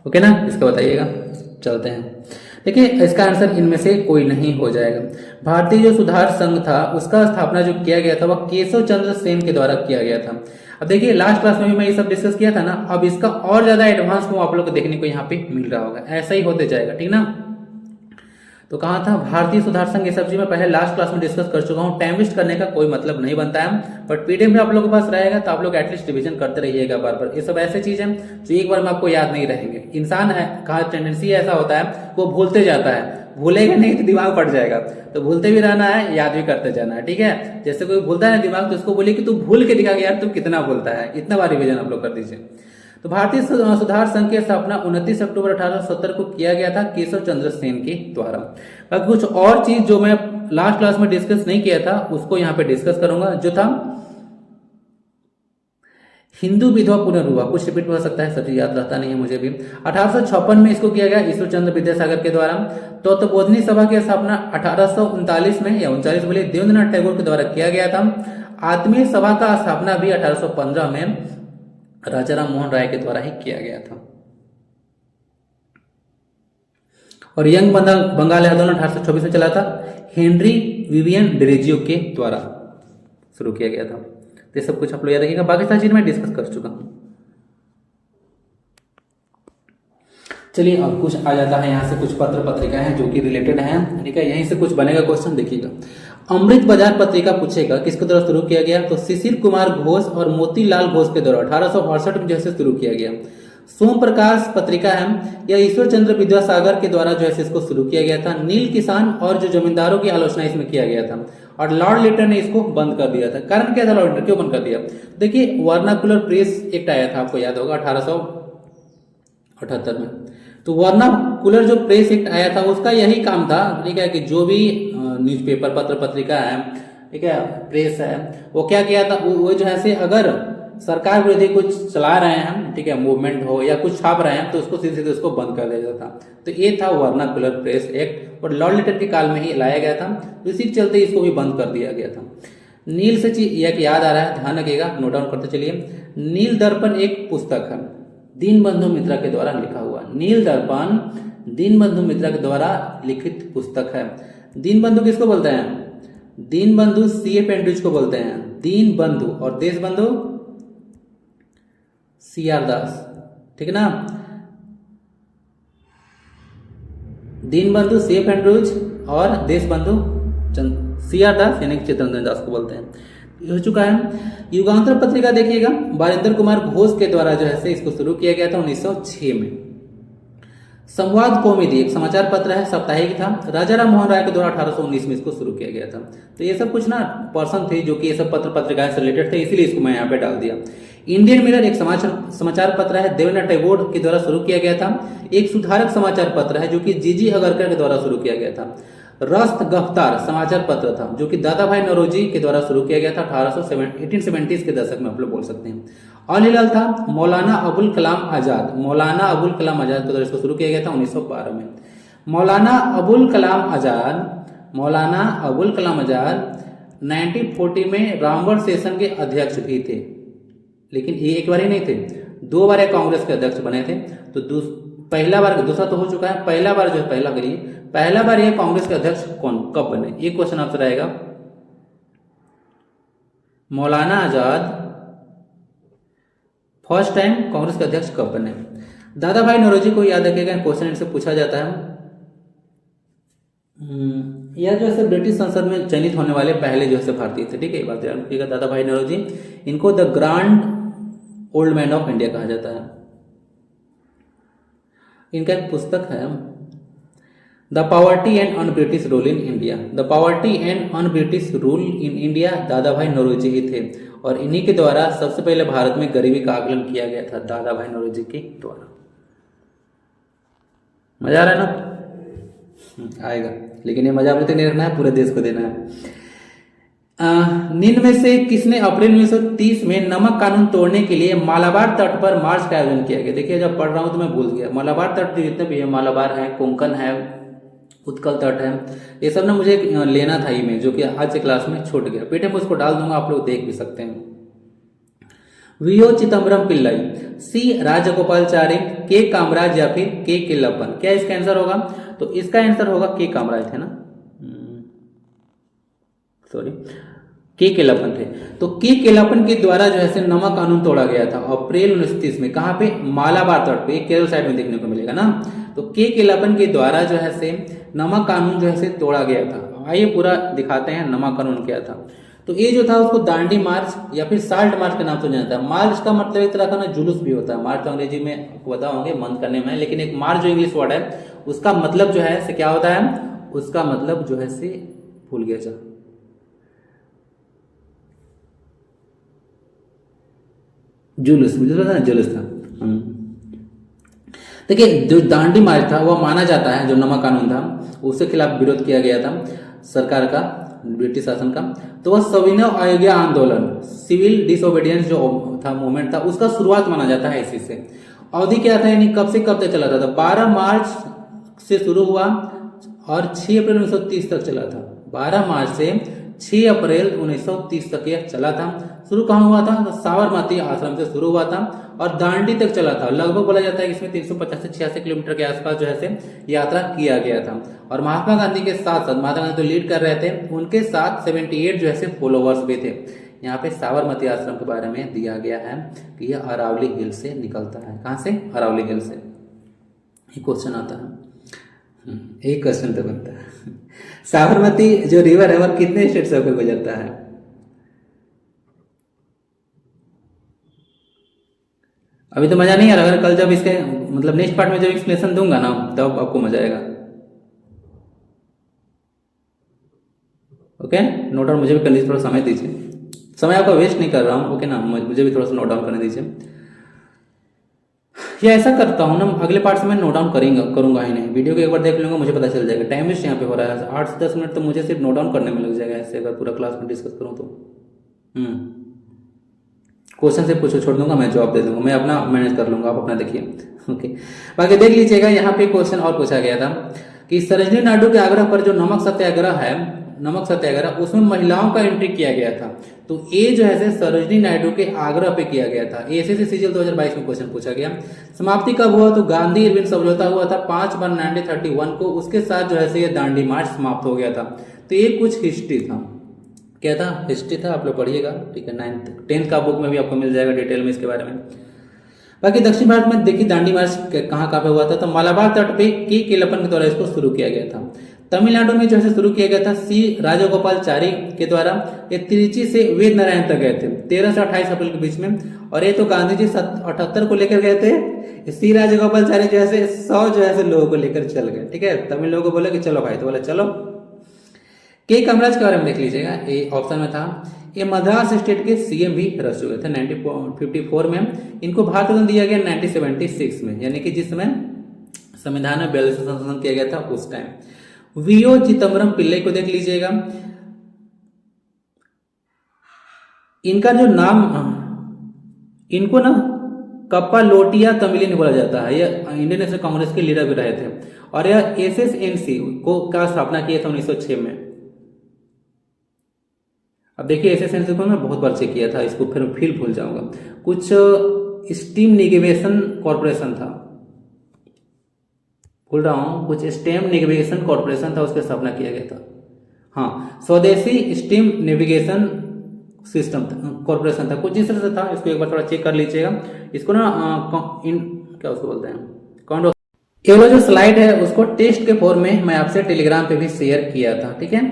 ओके ना, इसका बताइएगा। चलते हैं, देखिए इसका आंसर इनमें से कोई नहीं हो जाएगा। भारतीय जो सुधार संघ था उसका स्थापना जो किया गया था वह केशव चंद्र सेन के द्वारा किया गया था। अब देखिए लास्ट क्लास में भी मैं ये सब डिस्कस किया था ना, अब इसका और ज्यादा एडवांस में आप लोग को देखने को यहाँ पे मिल रहा होगा, ऐसा ही होते जाएगा। ठीक ना, तो कहा था भारतीय सुधार संघ, ये सब चीज मैं पहले लास्ट क्लास में डिस्कस कर चुका हूँ। टाइम वेस्ट करने का कोई मतलब नहीं बनता है, बट पीडीएफ में आप लोगों के पास रहेगा तो आप लोग एटलीस्ट रिवीजन करते रहिएगा बार बार। ये सब ऐसे चीज है जो एक बार में आपको याद नहीं रहेंगे। इंसान है, कहा टेंडेंसी ऐसा होता है, वो भूलते जाता है, भूलेगा नहीं तो दिमाग फट जाएगा। तो भूलते भी रहना है, याद भी करते जाना है। ठीक है, जैसे कोई भूलता है दिमाग, तो उसको बोलिए कि तू भूल के दिखा यार, तू कितना भूलता है, इतना बार रिवीजन आप लोग कर दीजिए। तो भारतीय सुधार संघ की स्थापना 29 अक्टूबर 1870 को किया गया था केशव चंद्र सेन के द्वारा। बाकी कुछ और चीज जो मैं लास्ट क्लास में डिस्कस नहीं किया था उसको यहाँ पे डिस्कस करूंगा, जो था हिंदू विधवा पुनर्विवाह। कुछ रिपीट हो सकता है, सब चीज याद रहता नहीं है मुझे भी। 1856 में इसको किया गया ईश्वर चंद्र विद्यासागर के द्वारा। तत्वबोधिनी सभा की स्थापना 1839 में या 39 बोले देवेंद्रनाथ टैगोर के द्वारा किया गया था। आत्मीय सभा का स्थापना भी 1815 में राजा राम मोहन राय के द्वारा ही किया गया था। और यंग बंगाल आंदोलन 1826 में चला था, हेनरी विवियन डिरेजियो के द्वारा शुरू किया गया था। तो सब कुछ आप लोग याद रखिएगा, बाकी सारी चीज मैं डिस्कस कर चुका हूं। चलिए अब कुछ आ जाता है, यहाँ से कुछ पत्र पत्रिका है जो कि रिलेटेड है। ठीक है, यहीं से कुछ बनेगा क्वेश्चन, देखिएगा। अमृत बाजार पत्रिका पूछेगा किसके द्वारा शुरू किया गया, तो शिशिर कुमार घोष और मोतीलाल घोष के द्वारा 1868 में जैसे शुरू किया गया। सोम प्रकाश पत्रिका है, यह ईश्वर चंद्र विद्यासागर के द्वारा जो है इसको शुरू किया गया था। नील किसान और जो जमींदारों की आलोचना इसमें किया गया था, और लॉर्ड लिटर ने इसको बंद कर दिया था। कारण क्या था, लॉर्ड लिटर क्यों बंद कर दिया? देखिए वर्नाकुलर प्रेस एक्ट आया था, आपको याद होगा 1878 में। तो वर्नाकुलर जो प्रेस एक्ट आया था उसका यही काम था, ठीक है, कि जो भी न्यूज़पेपर पत्र पत्रिका है, ठीक है, प्रेस है, वो क्या किया था, वो जो है से अगर सरकार विरोधी कुछ चला रहे हैं, ठीक है, मूवमेंट हो या कुछ छाप रहे हैं, तो उसको सीधे सीधे उसको बंद कर दिया जाता। तो ये था वर्नाकुलर प्रेस एक्ट और लॉर्ड लिटन के काल में ही लाया गया था, तो इसी के चलते इसको भी बंद कर दिया गया था। नील से एक याद आ रहा है, ध्यान रखिएगा, नोट डाउन करते चलिए। नील दर्पण एक पुस्तक है, दीनबंधु मित्रा के द्वारा लिखा हुआ। नील दर्पण दीनबंधु मित्रा के द्वारा लिखित पुस्तक है। दीनबंधु किसको बोलते हैं? दीनबंधु C.A. पेंड्रिज को बोलते हैं दीनबंधु, और देशबंधु C.R. दास, ठीक है ना। दीनबंधु C.A. पेंड्रिज और देशबंधु C.R. दास यानी चित्तरंजन दास को बोलते हैं। हो चुका है। युगांतर पत्रिका देखिएगा, बारिंदर कुमार घोष के द्वारा जो है इसको शुरू किया गया था 1906 में। संवाद कौमुदी एक समाचार पत्र है, साप्ताहिक था। राजा राम मोहन राय के द्वारा 1819 में इसको शुरू किया गया था। तो ये सब कुछ ना पर्सन थे जो कि ये सब पत्र पत्रिकाएं से रिलेटेड थे, इसीलिए इसको मैं यहाँ पे डाल दिया। इंडियन मिरर एक समाचार पत्र है, देवेंद्र टैगोर के द्वारा शुरू किया गया था। एक सुधारक समाचार पत्र है जो कि जीजी अगरकर के द्वारा शुरू किया गया था। रस्त गफ्तार समाचार पत्र था जो कि दादा भाई नौरोजी के द्वारा शुरू किया गया था 1870 के दशक में, आप लोग बोल सकते हैं। ऑल हिलाल था मौलाना अबुल कलाम आजाद, मौलाना अबुल कलाम आजाद के द्वारा इसको शुरू किया गया था 1912 में। मौलाना अबुल कलाम आजाद 1940 में रामगढ़ सेशन के अध्यक्ष भी थे, लेकिन ये एक बार ही नहीं थे, 2 बार कांग्रेस के अध्यक्ष बने थे। तो पहला बार, दूसरा तो हो चुका है, पहला बार जो पहला करिए, पहला बार ये कांग्रेस के अध्यक्छ कब बने? ये क्वेश्चन आपसे रहेगा। मौलाना आजाद फर्स्ट टाइम कांग्रेस के अध्यक्ष कब बने? दादा भाई नौरोजी को याद रखिएगा, क्वेश्चन इनसे पूछा जाता है। यह जो है ब्रिटिश संसद में चयनित होने वाले पहले जो है भारतीय थे, ठीक है, बात ध्यान रखिएगा। दादा भाई नौरोजी, इनको the grand old man of India कहा जाता है। इनका एक पुस्तक है the poverty and un British rule in India. The poverty and un British rule in India दादा भाई नौरोजी ही थे, और इन्हीं के द्वारा सबसे पहले भारत में गरीबी का आकलन किया गया था, दादा भाई नौरोजी के द्वारा। मजा आ रहा है ना? आएगा, लेकिन ये मजा मुझे नहीं रखना है, पूरे देश को देना है। निम्न में से किसने अप्रैल 1930 में नमक कानून तोड़ने के लिए मालाबार तट पर मार्च का आयोजन किया गया? देखिए, जब पढ़ रहा हूं तो मैं भूल गया। मालाबार तट जितने भी है, मालाबार है, कोंकण है, उत्कल तट है, ये सब ना मुझे लेना था इमेज, जो कि आज के क्लास में छूट गया। पीछे मैं उसको डाल दूंगा, आप लोग देख भी सकते हैं। वीओ चिदम्बरम पिल्लाई, सी राजगोपालचारी, के कामराज या फिर के किल्लप्पन? क्या इसका आंसर होगा? तो इसका आंसर होगा के कामराज थे ना, सॉरी, के किल्लप्पन थे। तो के किल्लप्पन के द्वारा जो है नमक कानून तोड़ा गया था अप्रैल 1930 में। कहां पे? मालाबार तट पे, केरल साइड में देखने को मिलेगा ना। तो के किल्लप्पन के द्वारा जो है नमक कानून जो है तोड़ा गया था। आइए पूरा दिखाते हैं नमक कानून क्या था। तो ये जो था उसको दांडी मार्च या फिर साल्ट मार्च के नाम से जाना जाता है। मार्च का मतलब एक तरह का ना जुलूस भी होता है। मार्च तो अंग्रेजी में आपको बताओगे मंद करने में, लेकिन एक मार्च जो इंग्लिश वर्ड है उसका मतलब जो है क्या होता है? उसका मतलब जो है भूल गया जा, जुलूस, जुलूस था। देखिए, जो दांडी मार्च था वह माना जाता है, जो नमक कानून था उसके खिलाफ विरोध किया गया था सरकार का, ब्रिटिश शासन का। तो वह सविनय अवज्ञा आंदोलन, सिविल डिसोबीडियंस जो था मूवमेंट था, उसका शुरुआत माना जाता है इसी से। अवधि क्या था, यानी कब से कब तक चला था? 12 मार्च से शुरू हुआ और 6 अप्रैल 1930 तक चला था। 12 मार्च से 6 अप्रैल 1930 तक यह चला था। शुरू कहाँ हुआ था? तो साबरमती आश्रम से शुरू हुआ था और दांडी तक चला था। लगभग बोला जाता है कि इसमें 350 से 86 किलोमीटर के आसपास जो है यात्रा किया गया था। और महात्मा गांधी के साथ साथ, महात्मा गांधी तो लीड कर रहे थे, उनके साथ 78 जो है फॉलोवर्स भी थे। यहाँ पे साबरमती आश्रम के बारे में दिया गया है कि यह अरावली हिल से निकलता है। कहाँ से? अरावली हिल से। ये क्वेश्चन आता है, एक क्वेश्चन तो बनता है। साबरमती जो रिवर है वह कितने स्टेट से होकर गुजरता है? अभी तो मजा नहीं आ रहा, कल जब इसके मतलब नेक्स्ट पार्ट में जब एक्सप्लेनेशन दूंगा ना तब आपको मजा आएगा। ओके, नोट डाउन मुझे भी कर लीजिए, थोड़ा समय दीजिए। समय आपका वेस्ट नहीं कर रहा हूँ, ओके ना, मुझे भी थोड़ा सा नोट डाउन करने दीजिए। या ऐसा करता हूँ ना, अगले पार्ट से मैं नोट डाउन करूंगा ही नहीं, वीडियो को एक बार देख लूंगा, मुझे पता चल जाएगा। टाइम वेस्ट यहाँ पे हो रहा है, 8 से 10 मिनट तो मुझे सिर्फ नोट डाउन करने में लग जाएगा, ऐसे अगर पूरा क्लास में डिस्कस करूँ तो। क्वेश्चन से पूछो छोड़ दूंगा, मैं जवाब दे दूंगा, मैं अपना मैनेज कर लूंगा, आप अपना देखिए। ओके, बाकी देख लीजिएगा, यहाँ पे क्वेश्चन और पूछा गया था कि सरोजिनी नायडू के आग्रह पर जो नमक सत्याग्रह है, नमक सत्याग्रह, उसमें महिलाओं का एंट्री किया गया था। तो ये जो है सरोजिनी नायडू के आग्रह पे किया गया था। एसएससी सीजीएल 2022 में क्वेश्चन पूछा गया। समाप्ति कब हुआ? तो गांधी इरविन समझौता हुआ था 5/1931 को, उसके साथ जो है ये दांडी मार्च समाप्त हो गया था। तो ये कुछ हिस्ट्री था, क्या था? हिस्ट्री था, आप लोग पढ़िएगा, ठीक है। 9th 10th का बुक में भी आपको मिल जाएगा डिटेल में इसके बारे में। बाकी दक्षिण भारत में देखिए दांडी मार्च कहाँ पे हुआ था? तो मालाबार तट पे के लपन के द्वारा इसको शुरू किया गया था। तमिलनाडु में जो है शुरू किया गया था सी राजगोपालचारी के द्वारा। ये त्रिची से वेद नारायण तक गए थे 13 से 28 अप्रैल के बीच में। और ये तो गांधी जी 78 को लेकर गए थे, सी राजगोपालचारी जो है 100 जो है लोगों को लेकर चल गए, ठीक है। तमिल लोगों को बोले कि चलो भाई, तो बोले चलो। के कामराज के बारे में देख लीजिएगा, ये ऑप्शन में था। ये मद्रास स्टेट के सीएम भी रह चुके थे 1954 में। इनको भारत रत्न दिया गया 1976 में, यानी कि जिस समय संविधान में 42 संशोधन किया गया था उस टाइम। वीओ चिदम्बरम पिल्लई को देख लीजिएगा, इनका जो नाम, इनको ना कप्पा लोटिया तमिलियन बोला जाता है। यह इंडियन नेशनल कांग्रेस के लीडर भी रहे थे और यह एसएसएनसी को का स्थापना किया था 1906 में। अब देखिए एसएसएनसी को मैं बहुत बार चेक किया था, इसको फिर भूल जाऊंगा। कुछ स्टीम नेविगेशन कॉर्पोरेशन था, भूल रहा हूं, कुछ स्टीम नेविगेशन कॉर्पोरेशन था, उसकी स्थापना किया गया था। हाँ, स्वदेशी स्टीम नेविगेशन सिस्टम कॉर्पोरेशन था, कुछ इस तरह से था। इसको एक बार थोड़ा चेक कर लीजिएगा। इसको ना क्या उसको बोलते हैं, ये वाला जो स्लाइड है उसको टेस्ट के फॉर्म में मैं आपसे टेलीग्राम पे भी शेयर किया था, ठीक है।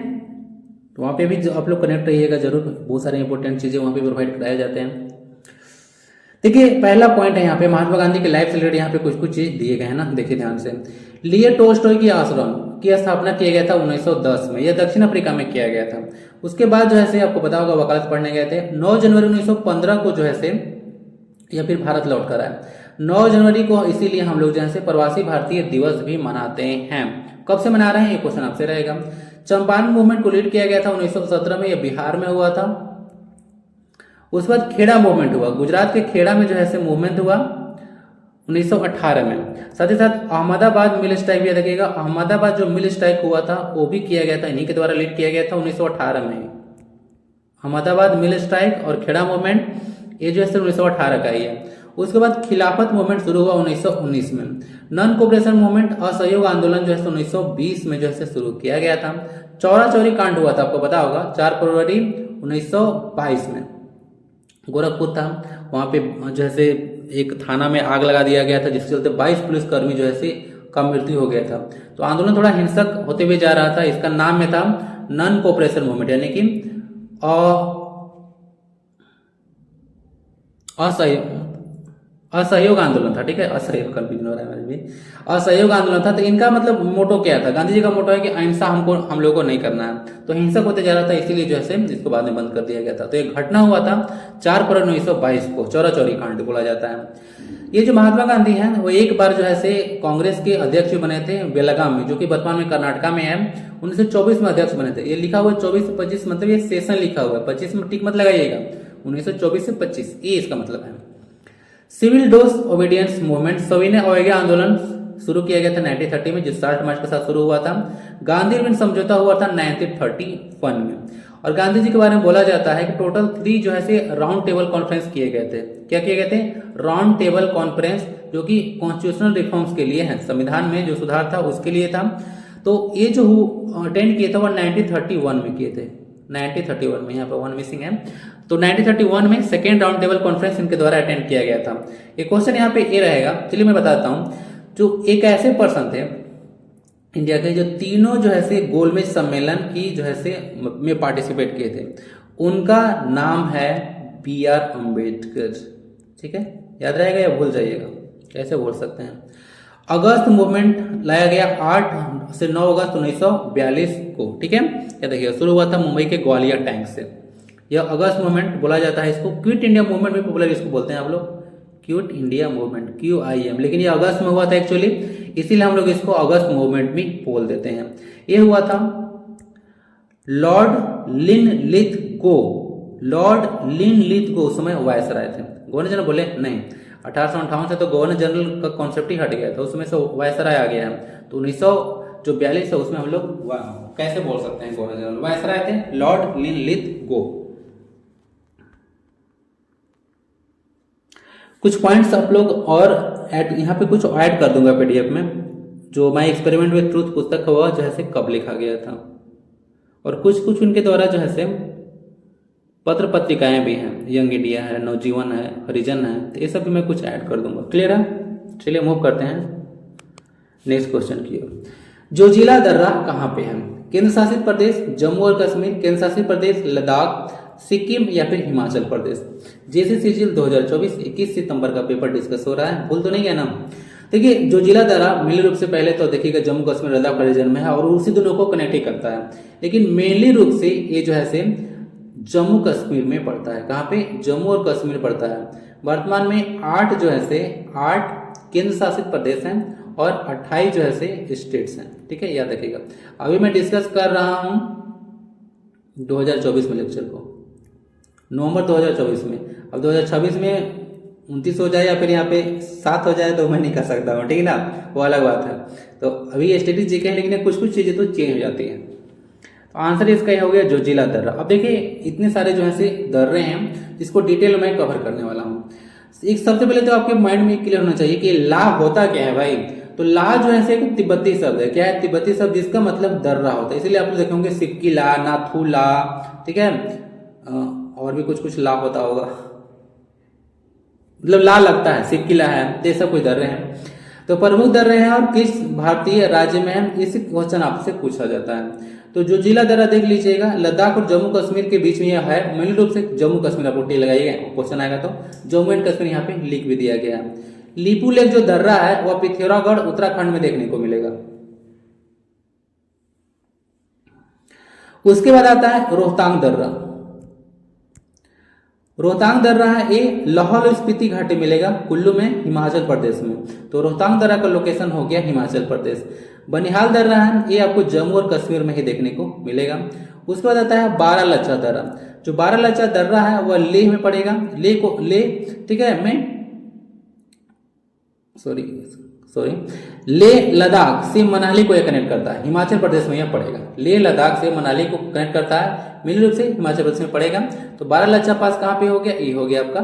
तो वहां पे भी आप लोग कनेक्ट रहिएगा जरूर, बहुत सारे इंपॉर्टेंट चीजें वहां पे प्रोवाइड कराए जाते हैं। देखिए पहला पॉइंट है यहाँ पे महात्मा गांधी के लाइफ से रिलेटेड यहाँ पे कुछ कुछ चीज दिए गए हैं ना, देखिए ध्यान से। लियो टोल्स्टॉय की आश्रम की स्थापना किया गया था 1910 में, यह दक्षिण अफ्रीका में किया गया था। उसके बाद जो है आपको पता होगा वकालत पढ़ने गए थे। 9 जनवरी 1915 को जो है या फिर भारत लौट कर आए। 9 जनवरी को इसीलिए हम लोग जो है प्रवासी भारतीय दिवस भी मनाते हैं। कब से मना रहे हैं ये क्वेश्चन आपसे रहेगा। चंपारण मूवमेंट को लीड किया गया था 1917 में, यह बिहार में हुआ था। उसके बाद खेड़ा मूवमेंट हुआ, गुजरात के खेड़ा में जो है मूवमेंट हुआ 1918 में। साथ ही साथ अहमदाबाद मिल स्ट्राइक भी याद रखिएगा, अहमदाबाद जो मिल स्ट्राइक हुआ था वो भी किया गया था, इन्हीं के द्वारा लीड किया गया था 1918 में। अहमदाबाद मिल स्ट्राइक और खेड़ा मूवमेंट ये जो है 1918 का ही है। उसके बाद खिलाफत मूवमेंट शुरू हुआ 1919 में। नॉन कोऑपरेशन मूवमेंट असहयोग आंदोलन जो है 1920 में जो है शुरू किया गया था। चौरा चौरी कांड हुआ था, आपको पता होगा 4 फरवरी 1922 में, गोरखपुर था। वहां पे जो है एक थाना में आग लगा दिया गया था, जिसके चलते 22 पुलिसकर्मी जो है का मृत्यु हो गया था। तो आंदोलन थोड़ा हिंसक होते हुए जा रहा था। इसका नाम में था नॉन कोऑपरेशन मूवमेंट, यानी कि असहयोग आंदोलन था, ठीक है। असहयोग कंफ्यूजन हो रहा है मेरे भी, असहयोग आंदोलन था। तो इनका मतलब मोटो क्या था? गांधी जी का मोटो है कि अहिंसा हम लोगों को नहीं करना है। तो हिंसक होते जा रहा था, इसीलिए जो है इसको बाद में बंद कर दिया गया था। तो एक घटना हुआ था 4 फरवरी 1922 को, चौरा चौरी कांड बोला जाता है। ये जो महात्मा गांधी हैं वो एक बार जो है कांग्रेस के अध्यक्ष बने थे बेलगाम में, जो कि वर्तमान में कर्नाटका में है। 1924 में अध्यक्ष बने थे। ये लिखा हुआ 24 से 25, मतलब ये सेशन लिखा हुआ है, 25 में टिक मत लगाइएगा, 1924 से 25 ये इसका मतलब है। सिविल डिस ओबीडियंस मूवमेंट, सविनय अवज्ञा आंदोलन शुरू किया गया था 1930 में, जो 60 मार्च के साथ शुरू हुआ था। गांधी इरविन समझौता हुआ था 1931 में। और गांधी जी के बारे में बोला जाता है कि टोटल 3 जो है राउंड टेबल कॉन्फ्रेंस किए गए थे। क्या किए गए थे? राउंड टेबल कॉन्फ्रेंस, जो कि कॉन्स्टिट्यूशनल रिफॉर्म्स के लिए है, संविधान में जो सुधार था उसके लिए था। तो ये जो अटेंड किए थे वो 1931 में किए थे, 1931 में, यहाँ पर 1 मिसिंग है। तो 1931 में सेकेंड राउंड टेबल कॉन्फ्रेंस इनके द्वारा अटेंड किया गया था। ये क्वेश्चन यहाँ पे ये रहेगा, चलिए मैं बताता हूँ। जो एक ऐसे पर्सन थे इंडिया के जो तीनों जो है गोलमेज सम्मेलन की जो है में पार्टिसिपेट किए थे, उनका नाम है BR अम्बेडकर, ठीक है। याद रहेगा या भूल जाइएगा? कैसे भूल सकते हैं। अगस्त मूवमेंट लाया गया 8 से 9 अगस्त 1942 को, ठीक है। क्या देखिए शुरू हुआ था मुंबई के ग्वालियर टैंक से। यह अगस्त मूवमेंट बोला जाता है इसको। क्विट इंडिया मूवमेंट भी पॉपुलर इसको बोलते हैं आप लोग, क्विट इंडिया मूवमेंट, QIM, लेकिन ये अगस्त में हुआ था एक्चुअली, इसीलिए हम लोग इसको अगस्त मूवमेंट भी बोल देते हैं। ये हुआ था लॉर्ड लिनलिथगो लॉर्ड लिन लिथ गो उस समय वायसराय थे। गवर्नर जनरल बोले नहीं, 1858 से तो गवर्नर जनरल का कॉन्सेप्ट ही हट गया था, उसमें से वायसराय आ गया है। तो 1942 है उसमें हम लोग कैसे बोल सकते हैं गवर्नर जनरल, वायसराय थे लॉर्ड लिन लिथ गो। कुछ पॉइंट्स आप लोग और यहाँ पे कुछ ऐड कर दूंगा पीडीएफ में, जो माय एक्सपेरिमेंट विद ट्रूथ पुस्तक हुआ जो है से कब लिखा गया था, और कुछ उनके द्वारा जो है से पत्र पत्रिकाएं भी हैं, यंग इंडिया है, नवजीवन है, हरिजन है, तो ये सब भी मैं कुछ ऐड कर दूंगा। क्लियर है? चलिए मूव करते हैं नेक्स्ट क्वेश्चन की ओर। जोजिला दर्रा कहाँ पे है? केंद्र शासित प्रदेश जम्मू और कश्मीर, केंद्र शासित प्रदेश लद्दाख, सिक्किम या फिर हिमाचल प्रदेश। जेसीसी जिल 2024 21 सितंबर का पेपर डिस्कस हो रहा है, भूल तो नहीं गया ना? देखिए जोजिला दर्रा मेनली रूप से पहले तो देखिएगा जम्मू कश्मीर लद्दाख रीजन में है और उसी दोनों को कनेक्ट ही करता है, लेकिन मेनली रूप से ये जो है से जम्मू कश्मीर में पड़ता है। कहाँ पे? जम्मू और कश्मीर पड़ता है। वर्तमान में 8 जो है से 8 केंद्र शासित प्रदेश हैं और 28 जो है से स्टेट्स हैं। ठीक है, याद रखिएगा। अभी मैं डिस्कस कर रहा हूं 2024 में लेक्चर को, नवंबर 2024 में। अब 2026 में 29 हो जाए या फिर यहाँ पे 7 हो जाए तो मैं नहीं कर सकता हूँ, ठीक है ना, वो अलग बात है। तो अभी स्टेटिक जीके है, लेकिन कुछ चीजें तो चेंज हो जाती हैं। तो आंसर इसका ही हो गया जोजिला दर्रा। अब देखिए इतने सारे जो है से दर्रे हैं जिसको डिटेल में कवर करने वाला हूँ। एक सबसे पहले तो आपके माइंड में क्लियर होना चाहिए कि ला होता क्या है भाई। तो ला जो है एक तिब्बती शब्द है। क्या है? तिब्बती शब्द जिसका मतलब दर्रा होता है, इसलिए आप लोग देखेंगे सिक्की ला, नाथू ला, ठीक है, और भी कुछ ला होता होगा, मतलब ला लगता है, सिक्की ला है, ये सब कुछ दर्रे हैं। तो प्रमुख दर्रे हैं और किस भारतीय राज्य में है, इसी क्वेश्चन आपसे पूछा जाता है। तो जो जिला दर्रा देख लीजिएगा, लद्दाख और जम्मू कश्मीर के बीच में यह है, मेन रूप से जम्मू कश्मीर आप लोग लगाइएगा, क्वेश्चन आएगा तो जम्मू एंड कश्मीर यहाँ पे लिख भी दिया गया है। लीपू लेक जो दर्रा है वह पिथौरागढ़ उत्तराखंड में देखने को मिलेगा। उसके बाद आता है रोहतांग दर्रा। रोहतांग दर्रा है ये लाहौल स्पीति घाटी मिलेगा कुल्लू में, हिमाचल प्रदेश में। तो रोहतांग दर्रा का लोकेशन हो गया हिमाचल प्रदेश। बनिहाल दर्रा है ये आपको जम्मू और कश्मीर में ही देखने को मिलेगा। उसके बाद आता है बारालाचा दर्रा। जो बारालाचा दर्रा है वह लेह में पड़ेगा। लेह ठीक है, मैं सॉरी लेह लद्दाख से मनाली को यह कनेक्ट करता है, हिमाचल प्रदेश में यह पड़ेगा। लेह लद्दाख से मनाली को कनेक्ट करता है, मेन रूप से हिमाचल प्रदेश में पड़ेगा। तो बारालाचा पास कहाँ पे हो गया? ये हो गया आपका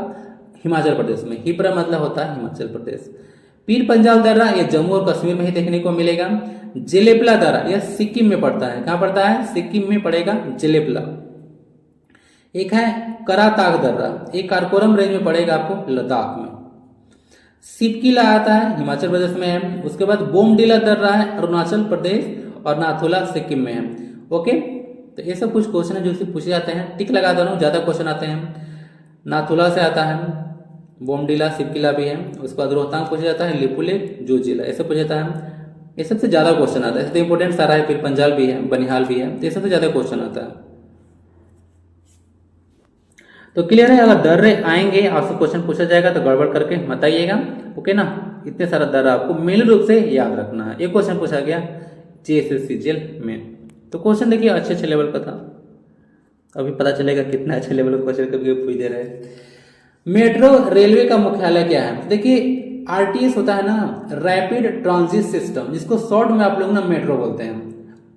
हिमाचल प्रदेश में। हिपरा मतलब होता है हिमाचल प्रदेश। पीर पंजाल दर्रा यह जम्मू और कश्मीर में ही देखने को मिलेगा। जेलेपला दर्रा यह सिक्किम में पड़ता है। कहाँ पड़ता है? सिक्किम में पड़ेगा जेलेपला। एक है कराताग दर्रा, एक कारकोरम रेंज में पड़ेगा आपको लद्दाख में। सिपकिला आता है हिमाचल प्रदेश में है। उसके बाद बोमडिला दर्रा है अरुणाचल प्रदेश और नाथुला सिक्किम में है। ओके, तो ये सब कुछ क्वेश्चन है जो इससे पूछे जाते हैं, टिक लगा दो, ज्यादा क्वेश्चन आते हैं। नाथुला से आता है, बोमडिला सिपकिला भी है। उसके बाद रोहतांग पूछा जाता है, लिपुलेक जोजिला ऐसे पूछा जाता है। ये सबसे ज्यादा क्वेश्चन आता है, इससे इंपोर्टेंट सारा है। फिर पंजाल भी है, बनिहाल भी है, तो ये सबसे ज्यादा क्वेश्चन आता है। तो क्लियर है, अगर दर्रे आएंगे आपसे क्वेश्चन पूछा जाएगा तो गड़बड़ करके मत आइएगा। ओके ना, इतने सारा दर्रा आपको मेन रूप से याद रखना है। एक क्वेश्चन पूछा गया जेएसएससी जेल में, तो क्वेश्चन देखिए अच्छे लेवल का था। अभी पता चलेगा कितना अच्छे लेवल का क्वेश्चन कभी पूछ दे रहे हैं। मेट्रो रेलवे का मुख्यालय क्या है? देखिए आरटीएस होता है ना, रैपिड ट्रांजिट सिस्टम, जिसको शॉर्ट में आप लोग ना मेट्रो बोलते हैं।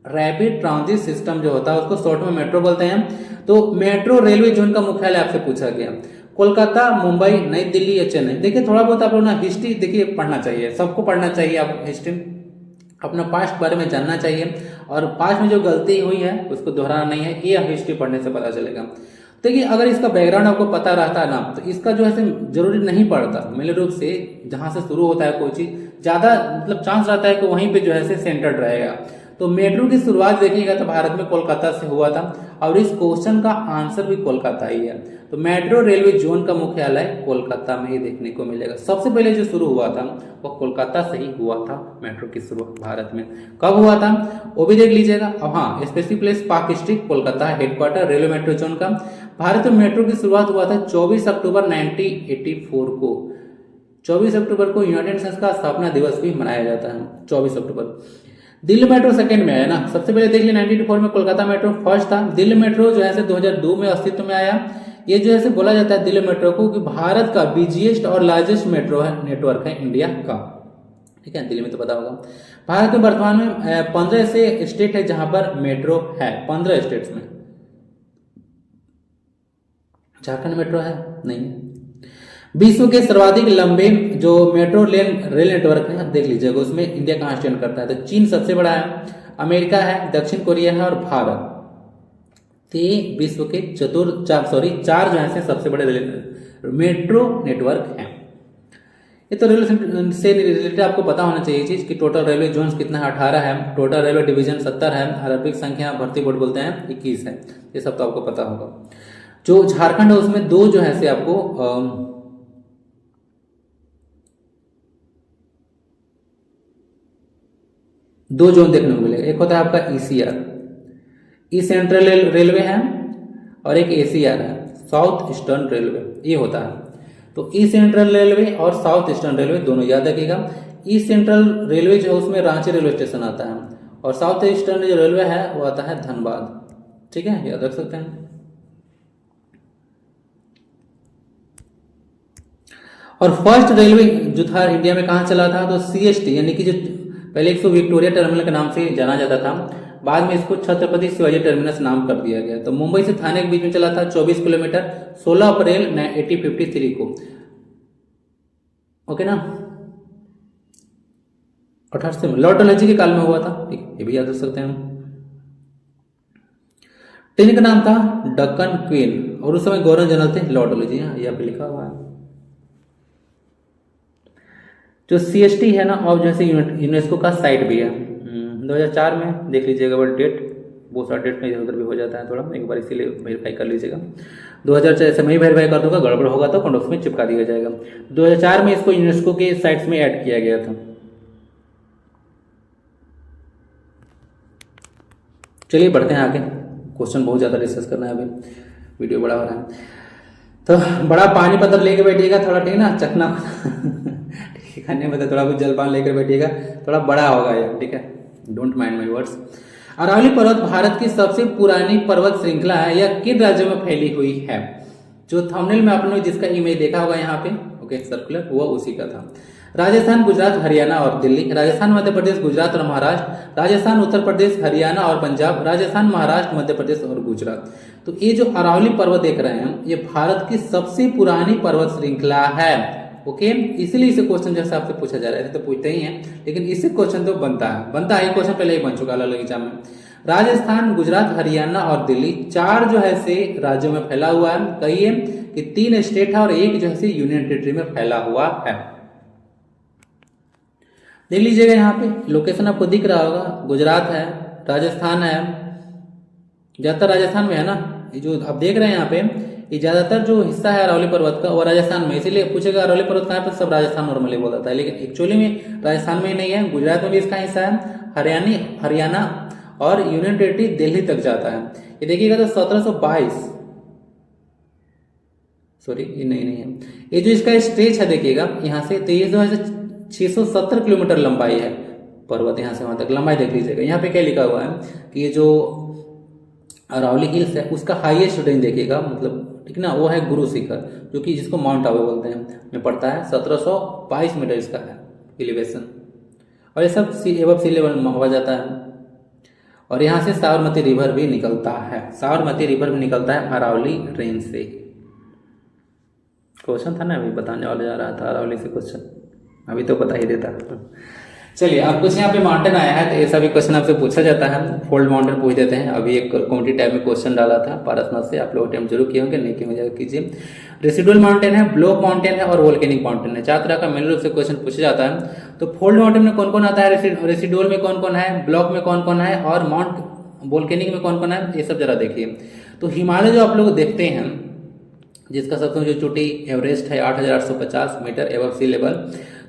रैपिड ट्रांजिट सिस्टम जो होता है उसको शॉर्ट में मेट्रो बोलते हैं। तो मेट्रो रेलवे जोन का मुख्यालय आपसे पूछा गया, कोलकाता, मुंबई, नई दिल्ली या चेन्नई। देखिए थोड़ा बहुत आप लोग ना हिस्ट्री देखिए पढ़ना चाहिए, सबको पढ़ना चाहिए। आप हिस्ट्री अपना पास्ट के बारे में जानना चाहिए, और पास्ट में जो गलती हुई है उसको दोहराना नहीं है, ये हिस्ट्री पढ़ने से पता चलेगा। देखिए अगर इसका बैकग्राउंड आपको पता रहता है ना, तो इसका जो है जरूरी नहीं पड़ता। मेन रूप से जहां से शुरू होता है कोई चीज, ज्यादा मतलब चांस रहता है कि वहीं पे जो है सेंटर्ड रहेगा। तो मेट्रो की शुरुआत देखिएगा तो भारत में कोलकाता से हुआ था, और इस क्वेश्चन का आंसर भी कोलकाता ही है। तो मेट्रो रेलवे जोन का मुख्यालय कोलकाता में ही देखने को मिलेगा। सबसे पहले जो शुरू हुआ था वो कोलकाता से ही हुआ था। मेट्रो की शुरुआत भारत में कब हुआ था वो भी देख लीजिएगा। अब हाँ, specific place park street Kolkata headquarter railway metro zone का। भारत में मेट्रो की शुरुआत हुआ था 24 अक्टूबर 1984 को। 24 अक्टूबर को यूनाइटेड नेशंस का स्थापना दिवस भी मनाया जाता है, 24 अक्टूबर। दिल्ली मेट्रो सेकंड में आया ना, सबसे पहले देख लिया 1984 में कोलकाता मेट्रो फर्स्ट था। दिल्ली मेट्रो जो है 2002 में अस्तित्व में आया। ये जो है बोला जाता है दिल्ली मेट्रो को कि भारत का बिजिएस्ट और लार्जेस्ट मेट्रो है नेटवर्क है इंडिया का। ठीक है, दिल्ली में तो पता होगा। भारत में वर्तमान में 15 ऐसे स्टेट है जहां पर मेट्रो है। 15 स्टेट्स में। झारखंड मेट्रो है नहीं। विश्व के सर्वाधिक लंबे जो मेट्रो रेल नेटवर्क है देख लीजिएगा, उसमें इंडिया कहां स्टैंड करता है। तो चीन सबसे बड़ा है, अमेरिका है, दक्षिण कोरिया है और भारत। तो विश्व के चार जो है सबसे बड़े मेट्रो नेटवर्क हैं। ये तो रेलवे से रिलेटेड आपको पता होना चाहिए चीज कि टोटल रेलवे जोन्स कितना है, 18 है। टोटल रेलवे डिवीजन 70 है। आरक्षित संख्या भर्ती बोर्ड बोलते हैं 21 है। ये सब तो आपको पता होगा। जो झारखंड है उसमें दो जो है से आपको दो जोन देखने को मिलेगा। एक होता है आपका ईसीआर, ईस्ट सेंट्रल रेलवे है, और एक एसीआर है, साउथ ईस्टर्न रेलवे। ये होता है। तो ईस्ट सेंट्रल रेलवे और साउथ ईस्टर्न रेलवे दोनों याद रखिएगा। ईस्ट सेंट्रल रेलवे जो है उसमें रांची रेलवे स्टेशन आता है, और साउथ ईस्टर्न जो रेलवे है वो आता है धनबाद। ठीक है, याद रख सकते हैं। और फर्स्ट रेलवे जो था इंडिया में कहां चला था, तो सीएसटी यानी कि जो पहले इसको विक्टोरिया टर्मिनल के नाम से जाना जाता था, बाद में इसको छत्रपति शिवाजी टर्मिनस नाम कर दिया गया। तो मुंबई से थाने के बीच में चला था 24 किलोमीटर 16 अप्रैल 1853 को। ओके ना, 1800 में लॉर्ड डलहौजी के काल में हुआ था। ठीक, ये भी याद रख सकते हैं। ट्रेन का नाम था डक्कन क्वीन, और उस समय गवर्नर जनरल थे लॉर्ड डलहौजी। यहाँ पे लिखा हुआ है। जो सीएसटी है ना, और जैसे यूनेस्को का साइट भी है। 2004 में देख लीजिएगा, बट डेट बहुत सारा डेट में इधर उधर भी हो जाता है थोड़ा, एक बार इसीलिए वेरीफाई कर लीजिएगा। 2004 ऐसे मैं ही वेरीफाई कर दूंगा, गड़बड़ होगा तो कंडोक्स में चिपका दिया जाएगा। 2004 में इसको यूनेस्को के साइट्स में ऐड किया गया था। चलिए बढ़ते हैं आगे, क्वेश्चन बहुत ज़्यादा डिस्कस करना है, अभी वीडियो बड़ा हो रहा है। तो बड़ा पानी पत्र लेके बैठिएगा थोड़ा, ठीक है ना, चखना खाने में थोड़ा कुछ जलपान लेकर बैठिएगा, थोड़ा बड़ा होगा ये, ठीक है, don't mind my words. Aravali पर्वत भारत की सबसे पुरानी पर्वत श्रृंखला है। यह किन राज्यों में फैली हुई है? जो थंबनेल में आपने जिसका इमेज देखा होगा यहाँ पे, ओके सर्कुलर, वो उसी का था। राजस्थान, गुजरात, हरियाणा और दिल्ली। राजस्थान, मध्य प्रदेश, गुजरात और महाराष्ट्र। राजस्थान, उत्तर प्रदेश, हरियाणा और पंजाब। राजस्थान, महाराष्ट्र, मध्य प्रदेश और गुजरात। तो ये जो अरावली पर्वत देख रहे हैं, ये भारत की सबसे पुरानी पर्वत श्रृंखला है। ओके, इसलिए इसे क्वेश्चन जैसे आपसे पूछा जा रहा है, तो पूछते ही हैं, लेकिन इससे क्वेश्चन तो बनता है। ये क्वेश्चन पहले ही बन चुका अलग एग्जाम में। राजस्थान, गुजरात, हरियाणा और दिल्ली, चार जो है से राज्यों में फैला हुआ है। कहिए कि 3 स्टेट है और एक जो है यूनियन टेरिटरी में फैला हुआ है। देख लीजिएगा यहाँ पे लोकेशन आपको दिख रहा होगा, गुजरात है, राजस्थान है, ज्यादातर राजस्थान में है ना, ये जो आप देख रहे हैं यहाँ पे, ये ज्यादातर जो हिस्सा है अरावली पर्वत का वो राजस्थान में। इसीलिए पूछेगा अरावली पर्वत कहाँ पे, सब राजस्थान नॉर्मली बोल जाता है, लेकिन एक्चुअली में राजस्थान में नहीं है, गुजरात में भी इसका हिस्सा है, हरियाणा और यूनियन टेरिटरी दिल्ली तक जाता है। ये देखिएगा तो 1722, सॉरी ये नहीं है, ये जो इसका स्ट्रेच है देखिएगा यहाँ से, तो ये जो है 670 किलोमीटर लंबाई है पर्वत, यहाँ से वहां तक लंबाई देख लीजिएगा। यहाँ पे क्या लिखा हुआ है कि ये जो अरावली हिल्स है उसका हाईएस्ट रेंज देखिएगा, मतलब ठीक ना, वो है गुरु शिखर, जो कि जिसको माउंट आबू बोलते हैं, में पड़ता है। 1722 मीटर इसका है एलिवेशन, और ये सब एबव सी लेवल में हो जाता है। और यहाँ से साबरमती रिवर भी निकलता है, साबरमती रिवर भी निकलता है अरावली रेंज से। क्वेश्चन था ना, अभी बताने वाला जा रहा था अरावली से क्वेश्चन, अभी तो बता ही देता। चलिए, आप कुछ यहाँ पे माउंटेन आया है तो ऐसा भी क्वेश्चन आपसे पूछा जाता है, फोल्ड माउंटेन पूछ देते हैं। अभी एक कॉम्पिटिटिव टाइप में क्वेश्चन डाला था पारसनाथ से, आप लोग अटेम्प्ट जरूर किए होंगे, नहीं किए होंगे कीजिए। रेसिडुअल माउंटेन है, ब्लॉक माउंटेन है और वोल्केनिक माउंटेन है, 4 तरह का मेन रूप से क्वेश्चन पूछा जाता है। तो फोल्ड माउंटेन में कौन कौन आता है, रेसिडुअल में कौन कौन है, ब्लॉक में कौन कौन है और माउंट वोल्केनिक में कौन कौन है, ये सब जरा देखिए। तो हिमालय जो आप लोग देखते हैं, जिसका सबसे ऊंची चोटी एवरेस्ट है 8850 मीटर एबव सी लेवल,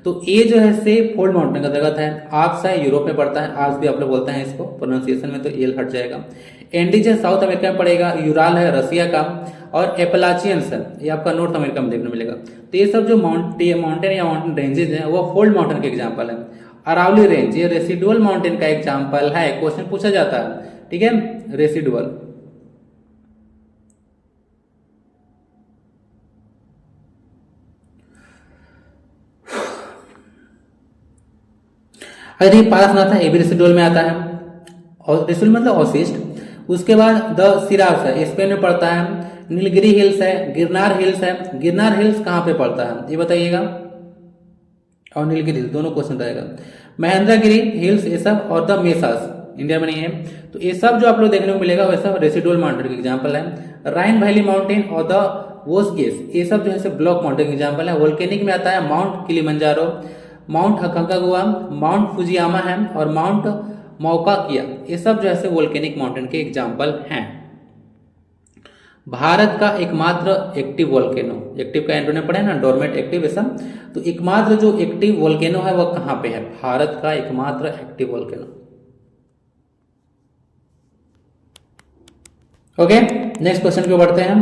तो ये जो है से फोल्ड माउंटेन का जगह है। आल्प्स है, यूरोप में पड़ता है, आल्प्स भी आप लोग बोलते हैं इसको, प्रोनाउंसिएशन में तो एल हट जाएगा। एंडीज है, साउथ अमेरिका में पड़ेगा, यूराल है रसिया का, और एपलाचियंस है, ये आपका नॉर्थ अमेरिका में देखने मिलेगा। तो ये सब जो माउंटेन या माउंटेन रेंजेस हैं वो फोल्ड माउंटेन के एग्जाम्पल है। अरावली रेंज ये रेसिडुअल माउंटेन का एग्जाम्पल है, क्वेश्चन पूछा जाता है, ठीक है, रेसिडुअल। अगर ये पारसनाथ है, ये भी रेसिडुअल में आता है, और रेसिडुअल मतलब ऑसिस्ट। उसके बाद द सिरास है, स्पेन में पड़ता है। नीलगिरी हिल्स है, गिरनार हिल्स है, गिरनार हिल्स कहाँ पे पड़ता है ये बताइएगा, और नीलगिरी हिल्स दोनों क्वेश्चन रहेगा। महेंद्रगिरी हिल्स ये सब, और द मेसास इंडिया में नहीं है। तो ये सब जो आप लोग देखने को मिलेगा वह सब रेसिडुअल माउंटेन के एग्जाम्पल है। राइन वैली माउंटेन और द वोस्गेस ये सब जो है ब्लॉक माउंटेन के एग्जाम्पल है। वोल्केनिक में आता है mount Kilimanjaro, mount अकांकागुआ, mount Fujiyama है, और माउंट मौका किया, ये सब जो है वोल्केनिक माउंटेन के एग्जाम्पल हैं। भारत का एकमात्र एक्टिव वोल्केनो, एक्टिव का एंटोनिम पढ़े ना, डोरमेट, एक्टिव, ये सब। तो एकमात्र जो एक्टिव वोल्केनो है वह कहां पे है, भारत का एकमात्र active volcano. Okay, next question पे बढ़ते हैं।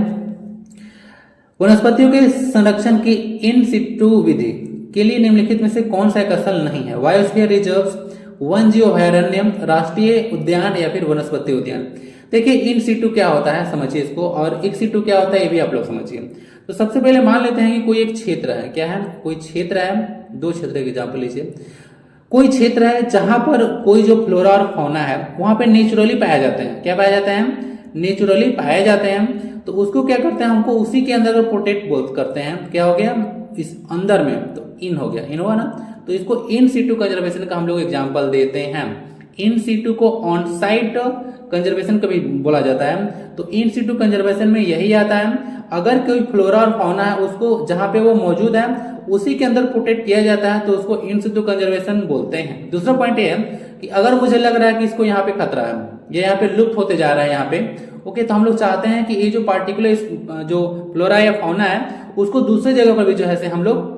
वनस्पतियों के संरक्षण की इन सिटू विधि के लिए निम्नलिखित में से कौन सा एक असल नहीं है। बायोस्फीयर रिजर्व्स, वन जीव अभयारण्य, राष्ट्रीय उद्यान या फिर वनस्पति उद्यान। देखिए इन सिटू क्या होता है समझिए इसको, और एक सिटू क्या होता है ये भी आप लोग समझिए। तो सबसे पहले मान लेते हैं कि कोई एक क्षेत्र है, क्या है, कोई क्षेत्र है, दो क्षेत्र के एग्जाम्पल लीजिए। कोई क्षेत्र है जहां पर कोई जो फ्लोरा और फौना है वहां पे नेचुरली पाया जाते हैं, क्या पाया जाते हैं, नेचुरली पाए जाते हैं। तो उसको क्या करते हैं, हमको उसी के अंदर प्रोटेक्ट बोल करते हैं, क्या हो गया इस अंदर में, तो इन हो गया, इन हुआ ना। तो इसको इन सीटू कंजर्वेशन का हम लोग एग्जांपल देते हैं। इन सीटू को ऑन साइट कंजर्वेशन कभी बोला जाता है। तो इन सीटू कंजर्वेशन में यही आता है, अगर कोई फ्लोरा और फौना है उसको जहां पे वो मौजूद है उसी के अंदर प्रोटेक्ट किया जाता है, तो उसको इन सीटू कंजर्वेशन बोलते हैं। दूसरा पॉइंट ये है कि अगर मुझे लग रहा है कि इसको यहाँ पे खतरा है, ये यहाँ पे लुप्त होते जा रहा है यहाँ पे, ओके, तो हम लोग चाहते हैं कि ये जो पार्टिकुलर जो फ्लोरा या फौना है उसको दूसरे जगह पर भी जो है हम लोग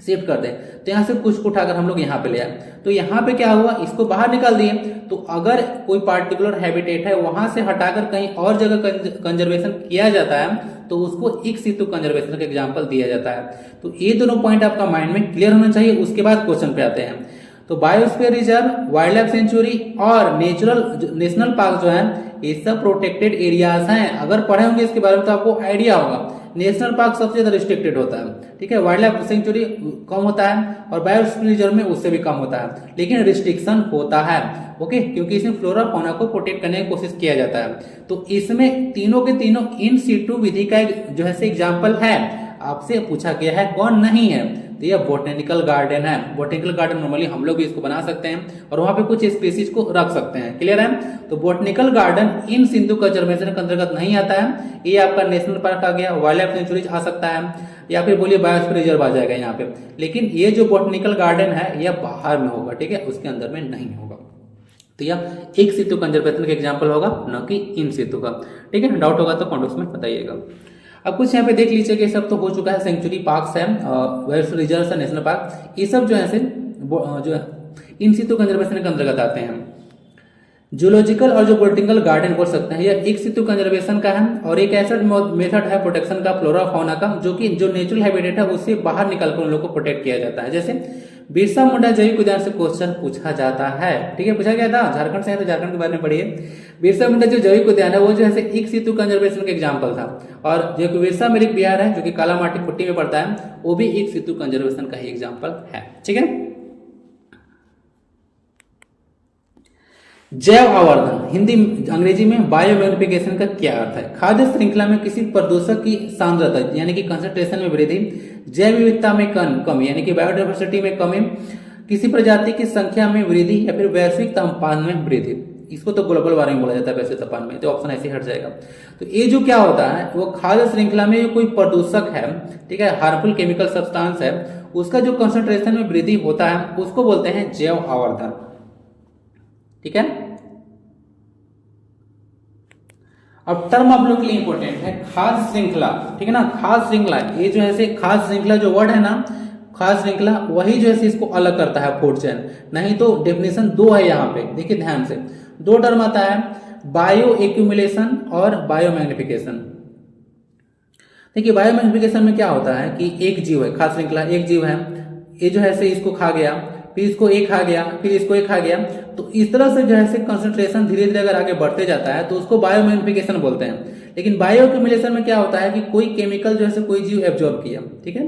शिफ्ट कर दें। तो यहाँ से कुछ को उठाकर हम लोग यहाँ पे ले आए, तो यहाँ पे क्या हुआ, इसको बाहर निकाल दिए। तो अगर कोई पार्टिकुलर हैबिटेट है वहां से हटाकर कहीं और जगह कंजर्वेशन किया जाता है तो उसको इक सितु कंजर्वेशन का एग्जांपल दिया जाता है। तो ये दोनों पॉइंट आपका माइंड में क्लियर होना चाहिए। उसके बाद क्वेश्चन पे आते हैं। तो biosphere reserve, wild life sanctuary और नेशनल पार्क जो है ये सब प्रोटेक्टेड एरियाज हैं। अगर पढ़े होंगे इसके बारे में तो आपको आइडिया होगा। नेशनल पार्क सबसे ज्यादा रिस्ट्रिक्टेड होता है, ठीक है, वाइल्ड लाइफ सेंचुरी कम होता है और बायोस्फीयर रिजर्व में उससे भी कम होता है, लेकिन रिस्ट्रिक्शन होता है, ओके, क्योंकि इसमें फ्लोरा फौना को प्रोटेक्ट करने की कोशिश किया जाता है। तो इसमें तीनों के तीनों इन सीटू विधि का जो है एग्जाम्पल है। आपसे पूछा गया है कौन नहीं है, तो यह बोटेनिकल गार्डन है। बोटेनिकल गार्डन नॉर्मली हम लोग भी इसको बना सकते हैं और वहां पे कुछ स्पीसीज को रख सकते हैं, क्लियर है। तो बोटेनिकल गार्डन इन सिंधु कंजर्वेशन के अंतर्गत नहीं आता है। ये आपका नेशनल पार्क आ गया, वाइल्ड लाइफ सेंचुरी आ सकता है, या फिर बोलिए बायोस्फीयर रिजर्व आ जाएगा यहाँ पे। लेकिन ये जो बोटेनिकल गार्डन है यह बाहर में होगा, ठीक है, उसके अंदर में नहीं होगा। तो यह एक सितु कंजर्वेशन का एग्जाम्पल होगा, न कि इन सितु का, ठीक है। डाउट होगा तो कमेंट्स में बताइएगा। अब कुछ यहाँ पे देख लीजिए कि सब तो हो चुका है, सेंचुरी पार्क्स है, बायोस्फीयर रिजर्व है, नेशनल पार्क, ये सब जो है जो इन सितु कंजर्वेशन के अंतर्गत आते हैं। जूलॉजिकल और जो बोटेनिकल गार्डन बोल सकते हैं, यह एक सितु कंजर्वेशन का है और एक ऐसा मेथड है प्रोटेक्शन का फ्लोरा फौना का, जो कि जो नेचुरल हैबिटेट है उससे बाहर निकलकर उन लोगों को प्रोटेक्ट किया जाता है। जैसे बिरसा मुंडा जैविक उद्यान से क्वेश्चन पूछा जाता है, ठीक है, पूछा गया था, झारखंड से है तो झारखंड के बारे में पढ़िए। बिरसा मुंडा जो जैविक उद्यान है वो जो है एक सितु कंजर्वेशन का एग्जाम्पल था, और जो बिरसा मिरिक बिहार है जो कि कालामाटी पुट्टी में पड़ता है वो भी एक सितु कंजर्वेशन का ही एग्जाम्पल है, ठीक है। जैव आवर्धन, हिंदी अंग्रेजी में बायोमैग्निफिकेशन का क्या अर्थ है। खाद्य श्रृंखला में किसी प्रदूषक की सांद्रता यानी कि कंसंट्रेशन में वृद्धि, जैव विविधता में कमी यानी कि बायोडाइवर्सिटी में कमी, किसी प्रजाति की संख्या में वृद्धि या फिर वैश्विक तापमान में वृद्धि। इसको तो ग्लोबल वार्मिंग बोला जाता है वैश्विक तापमान में, तो ऑप्शन ऐसे हट जाएगा। तो ये जो क्या होता है वो खाद्य श्रृंखला में कोई प्रदूषक है, ठीक है, हार्मफुल केमिकल सब्सटेंस है, उसका जो कंसंट्रेशन में वृद्धि होता है उसको बोलते हैं जैव आवर्धन, ठीक है। अब टर्म आप लोग के लिए इंपॉर्टेंट है खाद्य श्रृंखला, ठीक है ना। खाद्य श्रृंखला, ये जो है खाद्य श्रृंखला जो वर्ड है ना, खाद्य श्रृंखला, वही जो है इसको अलग करता है फूड चेन। नहीं तो डेफिनेशन दो है यहाँ पे, देखिए ध्यान से, दो टर्म आता है, बायो एक्यूमुलेशन और बायो मैग्निफिकेशन। देखिए बायो मैग्निफिकेशन में क्या होता है कि एक जीव है, खाद्य श्रृंखला एक जीव है, ये जो है इसको खा गया, फिर इसको एक खा गया, फिर इसको एक खा गया, तो इस तरह से जो है कंसंट्रेशन धीरे धीरे अगर आगे बढ़ते जाता है तो उसको बायोमैग्निफिकेशन बोलते हैं। लेकिन बायो एक्यूमुलेशन में क्या होता है कि कोई केमिकल जो है कोई जीव एब्जॉर्ब किया, ठीक है,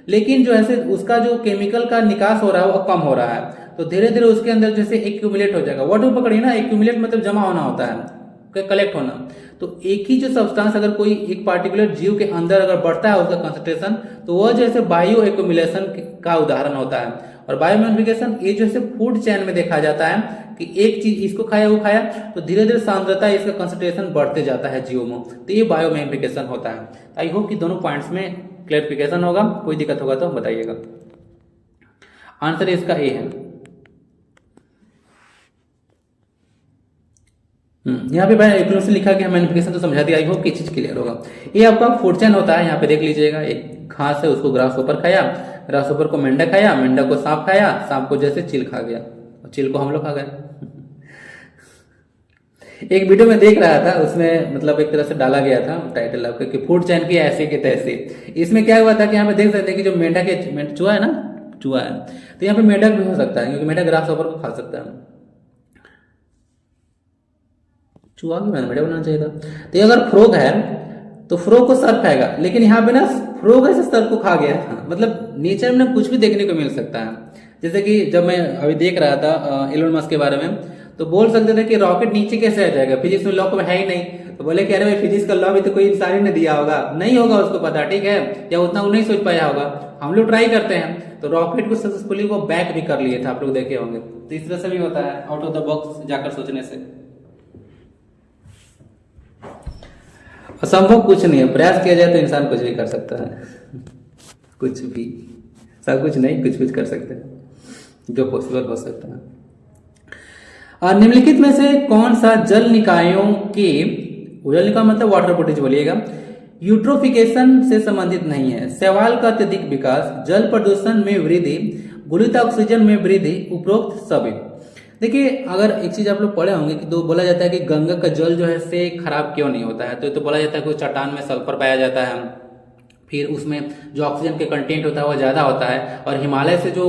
लेकिन जो है उसका जो केमिकल का निकास हो रहा है वो कम हो रहा है, तो धीरे धीरे उसके अंदर जैसे एक्यूमुलेट हो जाएगा। वाटर पकड़िए ना, एक्यूमुलेट मतलब जमा होना होता है, कलेक्ट होना। तो एक ही जो सब्सटेंस अगर कोई एक पार्टिकुलर जीव के अंदर अगर बढ़ता है उसका कंसंट्रेशन, तो वह जैसे बायो एक्यूमुलेशन का उदाहरण होता है। और बायो मैग्निफिकेशन ये जैसे फूड चेन में देखा जाता है कि एक चीज इसको खाया वो खाया तो धीरे धीरे सांद्रता इसका कंसंट्रेशन बढ़ते जाता है जीवों में, तो ये बायो मैग्निफिकेशन होता है। आई होप कि दोनों पॉइंट्स में क्लैरिफिकेशन होगा, कोई दिक्कत होगा तो बताइएगा। आंसर इसका ए है। यहाँ पे मैंने लिखा कि मैग्निफिकेशन तो समझा दिया, आई होप कि चीज क्लियर होगा। ये आपका फूड चेन होता है, यहाँ पे देख लीजिएगा, एक घास है उसको ग्रास ऊपर खाया, ग्रास ऊपर को मेंढक खाया, मेंढक को सांप खाया, सांप को जैसे चील खा गया और चील को हम लोग खा गए। एक वीडियो में देख रहा था, उसमें मतलब एक तरह से डाला गया था टाइटल आपका कि फूड चेन की ऐसे के तैसे। इसमें क्या हुआ था कि यहाँ पे देख सकते हैं कि जो मेंढक है, चूहा है ना, चूहा है, तो यहाँ पे मेंढक भी हो सकता है क्योंकि मेंढक ग्रास ऊपर को खा सकता है। चूहा भी मेंढक बनाना चाहिए था। तो अगर फ्रॉग है तो फ्रॉग को सर्प खाएगा, लेकिन यहाँ पे ना फ्रॉग ऐसे सर्प को खा गया। मतलब नेचर में कुछ भी देखने को मिल सकता है। जैसे कि जब मैं अभी देख रहा था एलोन मस्क के बारे में, तो बोल सकते थे कि रॉकेट नीचे कैसे आ जाएगा, फिजिक्स में लॉ है ही नहीं। तो बोले कि अरे भाई फिजिक्स का लॉ भी तो कोई इंसान ही ने दिया होगा, नहीं होगा उसको पता, ठीक है, या उतना वो नहीं सोच पाया होगा। हम लोग ट्राई करते हैं, तो रॉकेट को सक्सेसफुली वो बैक भी कर लिए थे, आप लोग देखे होंगे। तो इस तरह से भी होता है, आउट ऑफ द बॉक्स जाकर सोचने से। असंभव कुछ नहीं है, प्रयास किया जाए तो इंसान कुछ भी कर सकता है। कुछ भी, सब कुछ नहीं, कुछ कुछ कर सकते हैं जो पॉसिबल हो सकता है। निम्नलिखित में से कौन सा जल निकायों के, जल निकाय मतलब वाटर बॉडीज बोलिएगा, यूट्रोफिकेशन से संबंधित नहीं है? शैवाल का अत्यधिक विकास, जल प्रदूषण में वृद्धि, गुलित ऑक्सीजन में वृद्धि, उपरोक्त सभी। देखिए, अगर एक चीज आप लोग पढ़े होंगे कि तो बोला जाता है कि गंगा का जल जो है से खराब क्यों नहीं होता है, तो बोला जाता है कि चट्टान में सल्फर पाया जाता है, फिर उसमें जो ऑक्सीजन के कंटेंट होता है वो ज्यादा होता है, और हिमालय से जो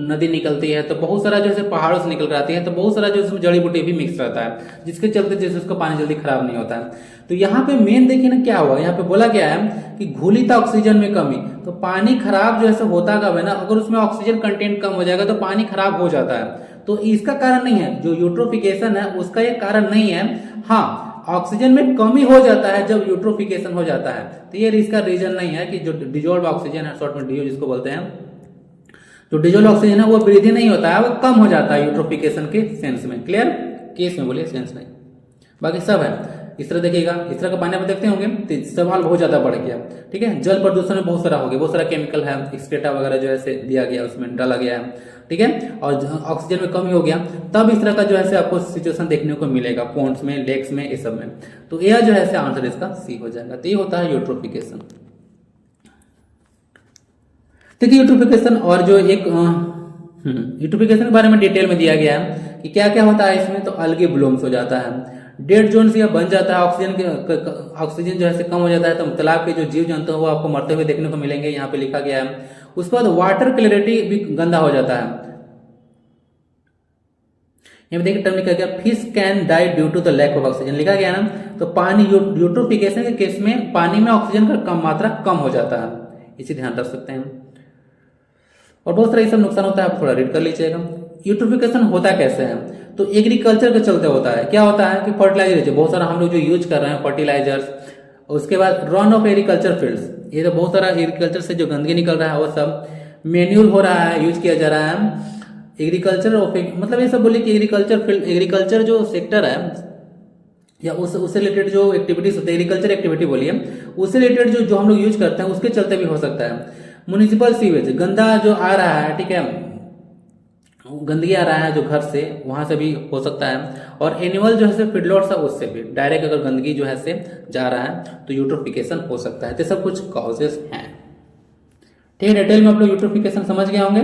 नदी निकलती है तो बहुत सारा जो है पहाड़ों से निकल आती है, तो बहुत सारा जो उसमें जड़ी बूटी भी मिक्स रहता है, जिसके चलते जैसे उसका पानी जल्दी खराब नहीं होता है। तो यहाँ पे मेन देखिए ना क्या हुआ, यहाँ पे बोला गया है कि घुलित ऑक्सीजन में कमी। तो पानी खराब जो है होता कब है ना, अगर उसमें ऑक्सीजन कंटेंट कम हो जाएगा तो पानी खराब हो जाता है। तो इसका कारण नहीं है, जो यूट्रोफिकेशन है उसका ये कारण नहीं है। हाँ, ऑक्सीजन में कमी हो जाता है जब यूट्रोफिकेशन हो जाता है, तो ये इसका रीजन नहीं है कि जो डिजोल्व ऑक्सीजन है, शॉर्ट में डीओ जिसको बोलते हैं, जो डिजोल्व ऑक्सीजन है वो वृद्धि नहीं होता है, वो कम हो जाता है यूट्रोफिकेशन के सेंस में। क्लियर? केस में बोलिए, सेंस नहीं, बाकी सब है। इस तरह देखिएगा, इस तरह का पानी आप देखते होंगे तो सवाल बहुत ज्यादा बढ़ गया। ठीक है, जल प्रदूषण में बहुत सारा हो गया, बहुत सारा केमिकल है, एक्सक्रेटा वगैरह जो है दिया गया, उसमें डाला गया है। ठीक है, और ऑक्सीजन में कमी हो गया, तब इस तरह का जो है आपको सिचुएशन देखने को मिलेगा पॉन्ड्स में, लेक्स में, इस सब में। तो यह जो है आंसर इसका सी हो जाएगा। तो ये होता है यूट्रोफिकेशन। देखिए यूट्रोफिकेशन, और जो एक यूट्रोफिकेशन के बारे में डिटेल में दिया गया है कि क्या क्या होता है इसमें। तो अलगे ब्लूम्स हो जाता है, डेड जोन से बन जाता है, ऑक्सीजन जो है कम हो जाता है, तो तालाब के जो जीव जंतु है वो आपको मरते हुए देखने को मिलेंगे, यहाँ पे लिखा गया है। उसके बाद वाटर क्लैरिटी भी गंदा हो जाता है। यहाँ देखिए टर्म लिखा गया, fish can die due to the lack of oxygen, लिखा गया ना। तो पानी, यूट्रोफिकेशन के केस में पानी में ऑक्सीजन का कम मात्रा कम हो जाता है, इसे ध्यान रख सकते हैं। और बहुत सारा ये सब नुकसान होता है, आप थोड़ा रीड कर लीजिएगा। यूट्रोफिकेशन होता कैसे है? तो एग्रीकल्चर के चलते होता है। क्या होता है कि फर्टिलाइजर, बहुत सारा हम लोग जो यूज कर रहे हैं फर्टिलाइजर्स, उसके बाद रन ऑफ एग्रीकल्चर फील्ड्स, ये तो बहुत सारा एग्रीकल्चर से जो गंदगी निकल रहा है वो सब मैन्यूर हो रहा है, यूज किया जा रहा है। एग्रीकल्चर ऑफ, मतलब ये सब बोलिए कि एग्रीकल्चर फील्ड, एग्रीकल्चर जो सेक्टर है या उससे रिलेटेड जो एक्टिविटीज होते हैं, एग्रीकल्चर एक्टिविटी बोलिए, उससे रिलेटेड जो हम लोग यूज करते हैं उसके चलते भी हो सकता है। म्युनिसिपल सीवेज, गंदा जो आ रहा है, ठीक है, गंदगी आ रहा है जो घर से, वहां से भी हो सकता है। और एनिमल जो है फीडलॉट्स है उससे भी डायरेक्ट अगर गंदगी जो है से जा रहा है तो यूट्रोफिकेशन हो सकता है। तो सब कुछ कॉजेस हैं। ठीक है, डिटेल में आप लोग यूट्रोफिकेशन समझ गए होंगे।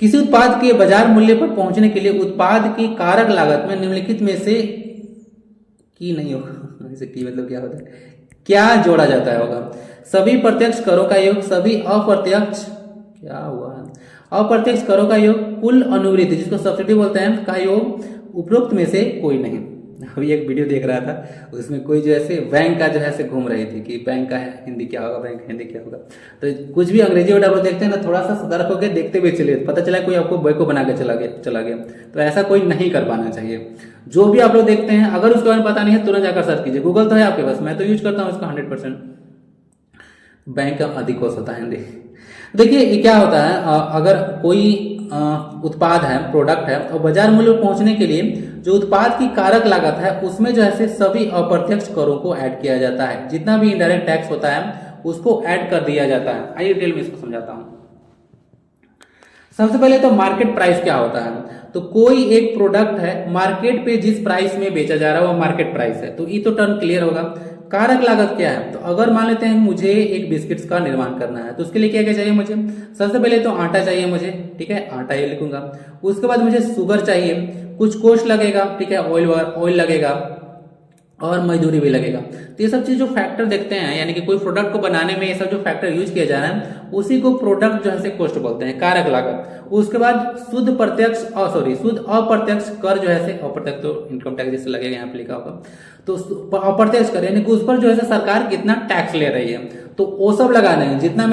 किसी उत्पाद के बाजार मूल्य पर पहुंचने के लिए उत्पाद की कारक लागत में निम्नलिखित में से की नहीं होगा, इसे की मतलब क्या होता है, क्या जोड़ा जाता है होगा? सभी प्रत्यक्ष करों का योग, सभी अप्रत्यक्ष, क्या हुआ है, अप्रत्यक्ष करों का योग, कुल अनुवृत्ति जिसको सब्सिडी बोलते हैं का योग, उपरोक्त में से कोई नहीं। अभी एक वीडियो देख रहा था, उसमें कोई जो ऐसे बैंक का जो है ऐसे घूम रही थी कि बैंक का है हिंदी क्या होगा, बैंक हिंदी क्या होगा। तो कुछ भी अंग्रेजी वर्ड आप लोग देखते हैं ना, थोड़ा सा सतर्क होकर देखते हुए चलिए, पता चला कोई आपको बेवकूफ बना के चला गया। तो ऐसा कोई नहीं कर पाना चाहिए। जो भी आप लोग देखते हैं, अगर उसके बारे में पता नहीं है तुरंत जाकर सर्च कीजिए, गूगल तो है आपके पास, मैं तो यूज करता हूँ उसका 100%। बैंक का अधिकोष होता है हिंदी। देखिए ये क्या होता है, अगर कोई उत्पाद है, प्रोडक्ट है, और बाजार मूल्य पर पहुंचने के लिए जो उत्पाद की कारक लागत है उसमें जो है सभी अप्रत्यक्ष करों को ऐड किया जाता है। जितना भी इनडायरेक्ट टैक्स होता है उसको ऐड कर दिया जाता है। आइए डिटेल में इसको समझाता हूं। सबसे पहले तो मार्केट प्राइस क्या होता है। तो कोई एक प्रोडक्ट है, मार्केट पे जिस प्राइस में बेचा जा रहा है वो मार्केट प्राइस है। तो ये तो टर्म क्लियर होगा। कारक लागत क्या है, तो अगर मान लेते हैं मुझे एक बिस्किट्स का निर्माण करना है, तो उसके लिए क्या क्या चाहिए मुझे। सबसे पहले तो आटा चाहिए मुझे, ठीक है, आटा ये लिखूंगा। उसके बाद मुझे शुगर चाहिए, कुछ कोस्ट लगेगा, ठीक है, ऑयल लगेगा और मजदूरी भी लगेगा। तो ये सब चीज जो फैक्टर देखते हैं, यानी कि कोई प्रोडक्ट को बनाने में ये सब जो फैक्टर यूज किया जा रहा है उसी को प्रोडक्ट जो है कोस्ट बोलते हैं, कारक लागत। उसके बाद शुद्ध अप्रत्यक्ष कर जो है, अप्रत्यक्ष तो इनकम टैक्स जैसे लगेगा, यहाँ पे लिखा होगा। तो अप्रत्यक्ष कर यानी कि उस पर जो है सरकार कितना टैक्स ले रही है, तो वो सब लगाने हैं। जितना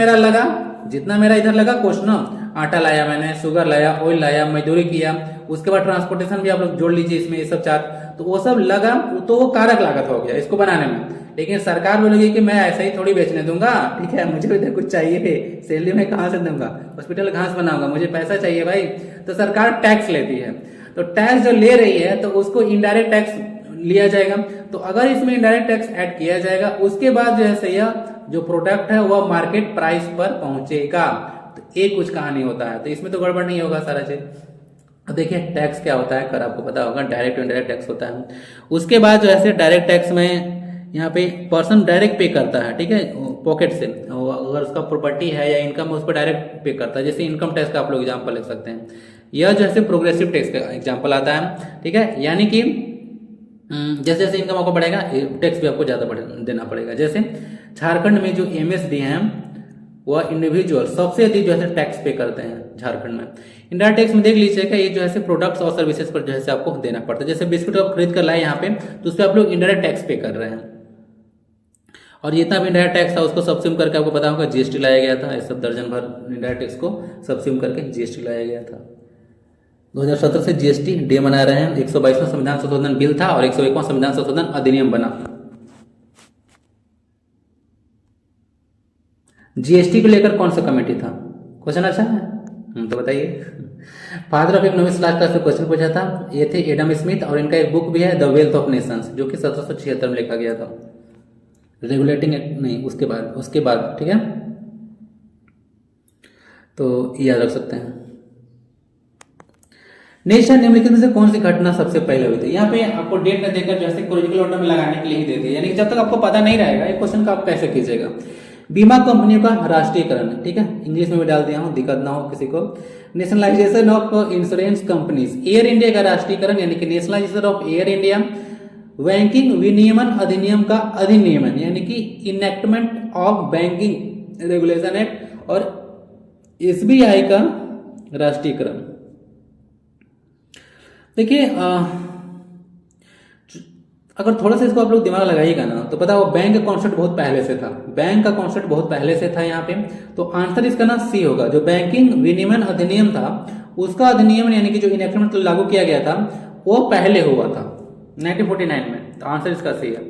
मेरा इधर लगा कोस्ट ना, आटा लाया मैंने, शुगर लाया, ऑयल लाया, मजदूरी किया, उसके बाद ट्रांसपोर्टेशन भी आप लोग जोड़ लीजिए इसमें, ये सब चार्ज, तो वो सब लगा, तो वो कारक लागत हो गया इसको बनाने में। लेकिन सरकार बोलेगी कि मैं ऐसा ही थोड़ी बेचने दूंगा, ठीक है, मुझे इधर कुछ चाहिए, सैलरी मैं कहाँ से दूंगा, हॉस्पिटल कहाँ से बनाऊंगा, मुझे पैसा चाहिए भाई। तो सरकार टैक्स लेती है। तो टैक्स जो ले रही है तो उसको इनडायरेक्ट टैक्स लिया जाएगा। तो अगर इसमें इनडायरेक्ट टैक्स ऐड किया जाएगा, उसके बाद जो है यह जो प्रोडक्ट है वह मार्केट प्राइस पर पहुंचेगा। तो ये कुछ कहानी होता है, तो इसमें तो गड़बड़ नहीं होगा सारा चीज। तो देखिए टैक्स क्या होता है, कर आपको पता होगा, डायरेक्ट इनडायरेक्ट टैक्स होता है। उसके बाद जो है डायरेक्ट टैक्स में यहाँ पे पर्सन डायरेक्ट पे करता है, ठीक है, पॉकेट से। अगर उसका प्रॉपर्टी है या इनकम उस पर डायरेक्ट पे करता है। जैसे इनकम टैक्स का आप लोग एग्जाम्पल लिख सकते हैं। यह जो है प्रोग्रेसिव टैक्स का एग्जाम्पल आता है, ठीक है, यानी कि जैसे जैसे इनकम आपको बढ़ेगा टैक्स भी आपको ज्यादा देना पड़ेगा। जैसे झारखंड में जो एमएसडी हैं वह इंडिविजुअल सबसे अधिक जो है टैक्स पे करते हैं झारखंड में। इंडायरेक्ट टैक्स में देख लीजिएगा, ये जो है प्रोडक्ट्स और सर्विसेज पर जो है आपको देना पड़ता है। जैसे बिस्कुट आप खरीद कर लाए यहाँ पे, तो उस पर आप लोग इंडायरेक्ट टैक्स पे कर रहे हैं। और जितना भी इंडायरेक्ट टैक्स था उसको सबसिम करके आपको पता होगा जीएसटी लाया गया था। इस सब दर्जन भर इंडायरेक्ट टैक्स को सबसिम करके जीएसटी लाया गया था। 2017 से जीएसटी डे मना रहे हैं। 122वां संविधान संशोधन बिल था और 101वां संविधान संशोधन अधिनियम बना। जीएसटी को लेकर कौन सा कमेटी था, क्वेश्चन अच्छा है, तो बताइए। Father of economics last class में क्वेश्चन पूछा था, ये थे एडम स्मिथ, और इनका एक बुक भी है द वेल्थ ऑफ नेशंस, जो कि 1776 में लिखा गया था। रेगुलेटिंग एक्ट नहीं, उसके बाद ठीक है, तो याद रख सकते हैं। नेक्स्ट है, निम्नलिखित में से कौन सी घटना सबसे पहले हुई थी। यहाँ पे आपको डेट न देकर जैसे क्रोनिकल ऑर्डर में लगाने के लिए ही देती है, यानी कि जब तक आपको पता नहीं रहेगा ये क्वेश्चन का आप कैसे कीजिएगा। बीमा कंपनियों का राष्ट्रीयकरण, ठीक है, इंग्लिश में भी डाल दिया हूं, दिक्कत ना हो किसी को। Nationalisation of insurance companies, air India का राष्ट्रीयकरण यानी कि nationalisation of air India. Banking विनियमन अधिनियम का अधिनियमन यानी कि enactment of banking regulation act. और एसबीआई का राष्ट्रीयकरण। देखिए अगर थोड़ा सा इसको आप लोग दिमाग लगाइएगा ना, तो पता हो बैंक का कॉन्सेप्ट बहुत पहले से था, बैंक का कॉन्सेप्ट बहुत पहले से था यहाँ पे। तो आंसर इसका ना सी होगा। जो बैंकिंग विनियमन अधिनियम था उसका अधिनियम यानी कि जो इनेक्टमेंट लागू किया गया था वो पहले हुआ था 1949 में। तो आंसर इसका सी है।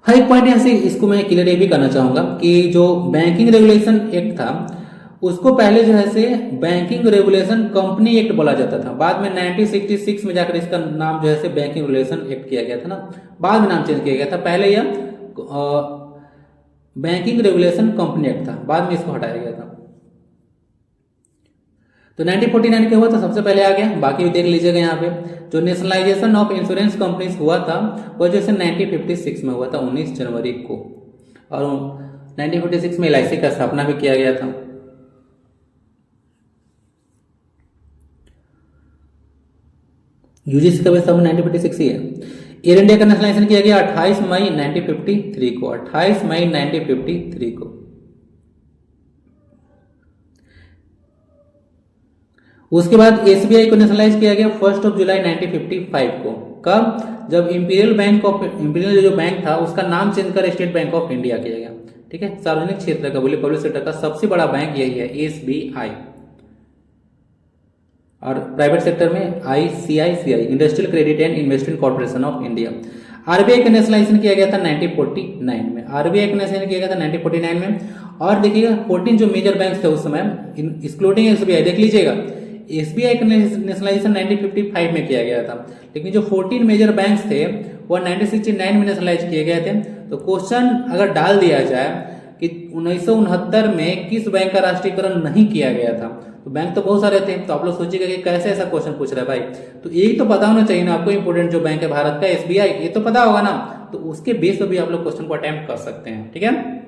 हर एक पॉइंट यहाँ से इसको मैं क्लियर ये भी करना चाहूंगा कि जो बैंकिंग रेगुलेशन एक्ट था उसको पहले जो है से बैंकिंग रेगुलेशन कंपनी एक्ट बोला जाता था। बाद में 1966 में जाकर इसका नाम जो है से बैंकिंग रेगुलेशन एक्ट किया गया था ना, बाद में नाम चेंज किया गया था। पहले यह बैंकिंग रेगुलेशन कंपनी एक्ट था, बाद में इसको हटाया गया था। तो 1949 के हुआ था सबसे पहले आ गया। बाकी भी देख लीजिएगा यहाँ पे जो नेशनलाइजेशन ऑफ इंश्योरेंस कंपनीज हुआ था वो जैसे 1956 में हुआ था 19 जनवरी को। और 1956 में LIC का स्थापना भी किया गया था। यूजीसी का भी स्थापना 1956 ही है। एयर इंडिया का नेशनलाइजेशन किया गया 28 मई 1953 को, 28 मई 1953 को। उसके बाद एसबीआई को नेशनलाइज किया गया 1 जुलाई 1955 को। कब? जब इंपीरियल जो बैंक था उसका नाम चेंज कर स्टेट बैंक ऑफ इंडिया किया गया। ठीक है, सार्वजनिक क्षेत्र का बोले पब्लिक सेक्टर का सबसे बड़ा बैंक यही है, एसबीआई। और प्राइवेट सेक्टर में ICICI, industrial credit and investment corporation of India. RBI का नेशनलाइजेशन किया गया था 1949 में। आरबीआई का नेशनलाइजेशन किया गया था 1949 में। और देखिएगा 14 जो मेजर बैंक थे उस समय इंक्लूडिंग एसबीआई, देख लीजिएगा एसबीआई का नेशनलाइजेशन 1955 में किया गया था, लेकिन जो 14 मेजर बैंक्स थे वो 1969 में नेशनलाइज किए गए थे। तो क्वेश्चन अगर डाल दिया जाए कि 1969 में किस बैंक का राष्ट्रीयकरण नहीं किया गया था, तो बैंक तो बहुत सारे थे, तो आप लोग सोचिएगा कि कैसे ऐसा क्वेश्चन पूछ रहा है भाई। तो एक तो पता होना चाहिए ना आपको, इंपोर्टेंट जो बैंक है भारत का एसबीआई, ये तो पता होगा ना, तो उसके बेस पर भी आप लोग क्वेश्चन को अटेम्प्ट कर सकते हैं। ठीक है,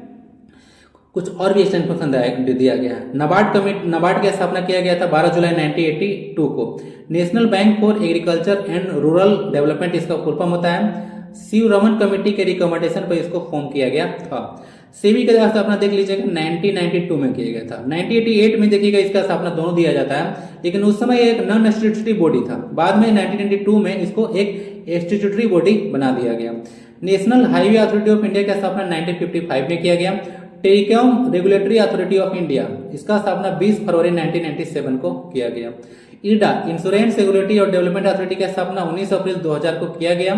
कुछ और भी एक्सटेंशन दिया गया है। नाबार्ड की स्थापना किया गया था 12 जुलाई 1982 को। National bank for agriculture and rural development इसका फुल फॉर्म होता है। शिव रमन कमेटी के रिकमेंडेशन पर इसको फॉर्म किया गया था। सेबी का स्थापना देख लीजिएगा 1992 में किया गया था। 1988 में देखिएगा इसका स्थापना दोनों दिया जाता है, लेकिन उस समय एक नॉन स्टैट्यूटरी बॉडी था। बाद में 1992 में इसको एक स्टैट्यूटरी बॉडी बना दिया गया। National highway authority of India की स्थापना 1955 में किया गया। Telecom regulatory authority of India, इसका स्थापना 20 फरवरी 1997 को किया गया। इरडा, इंश्योरेंस रेगुलेटरी और डेवलपमेंट अथॉरिटी की स्थापना 19 अप्रैल 2000 को किया गया।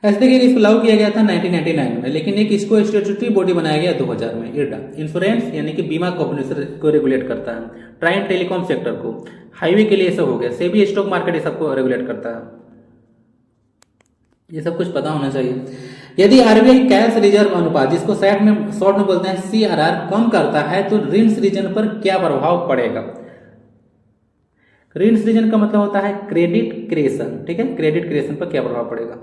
ऐसे देखिए इसको लागू किया गया था 1999 में, लेकिन एक इसको स्टैट्यूटरी बॉडी बनाया गया 2000 में। इरडा इंश्योरेंस यानी कि बीमा कंपनी को रेगुलेट करता है। ट्राइन टेलीकॉम सेक्टर को, हाईवे के लिए सब हो गया। सेबी स्टॉक मार्केट ये सबको रेगुलेट करता है। ये सब कुछ पता होना चाहिए। यदि आरबीआई कैश रिजर्व अनुपात, जिसको शॉर्ट में बोलते हैं सीआरआर, कम करता है तो ऋण सृजन पर क्या प्रभाव पड़ेगा? ऋण सृजन का मतलब होता है क्रेडिट क्रिएशन। ठीक है, क्रेडिट क्रिएशन पर क्या प्रभाव पड़ेगा?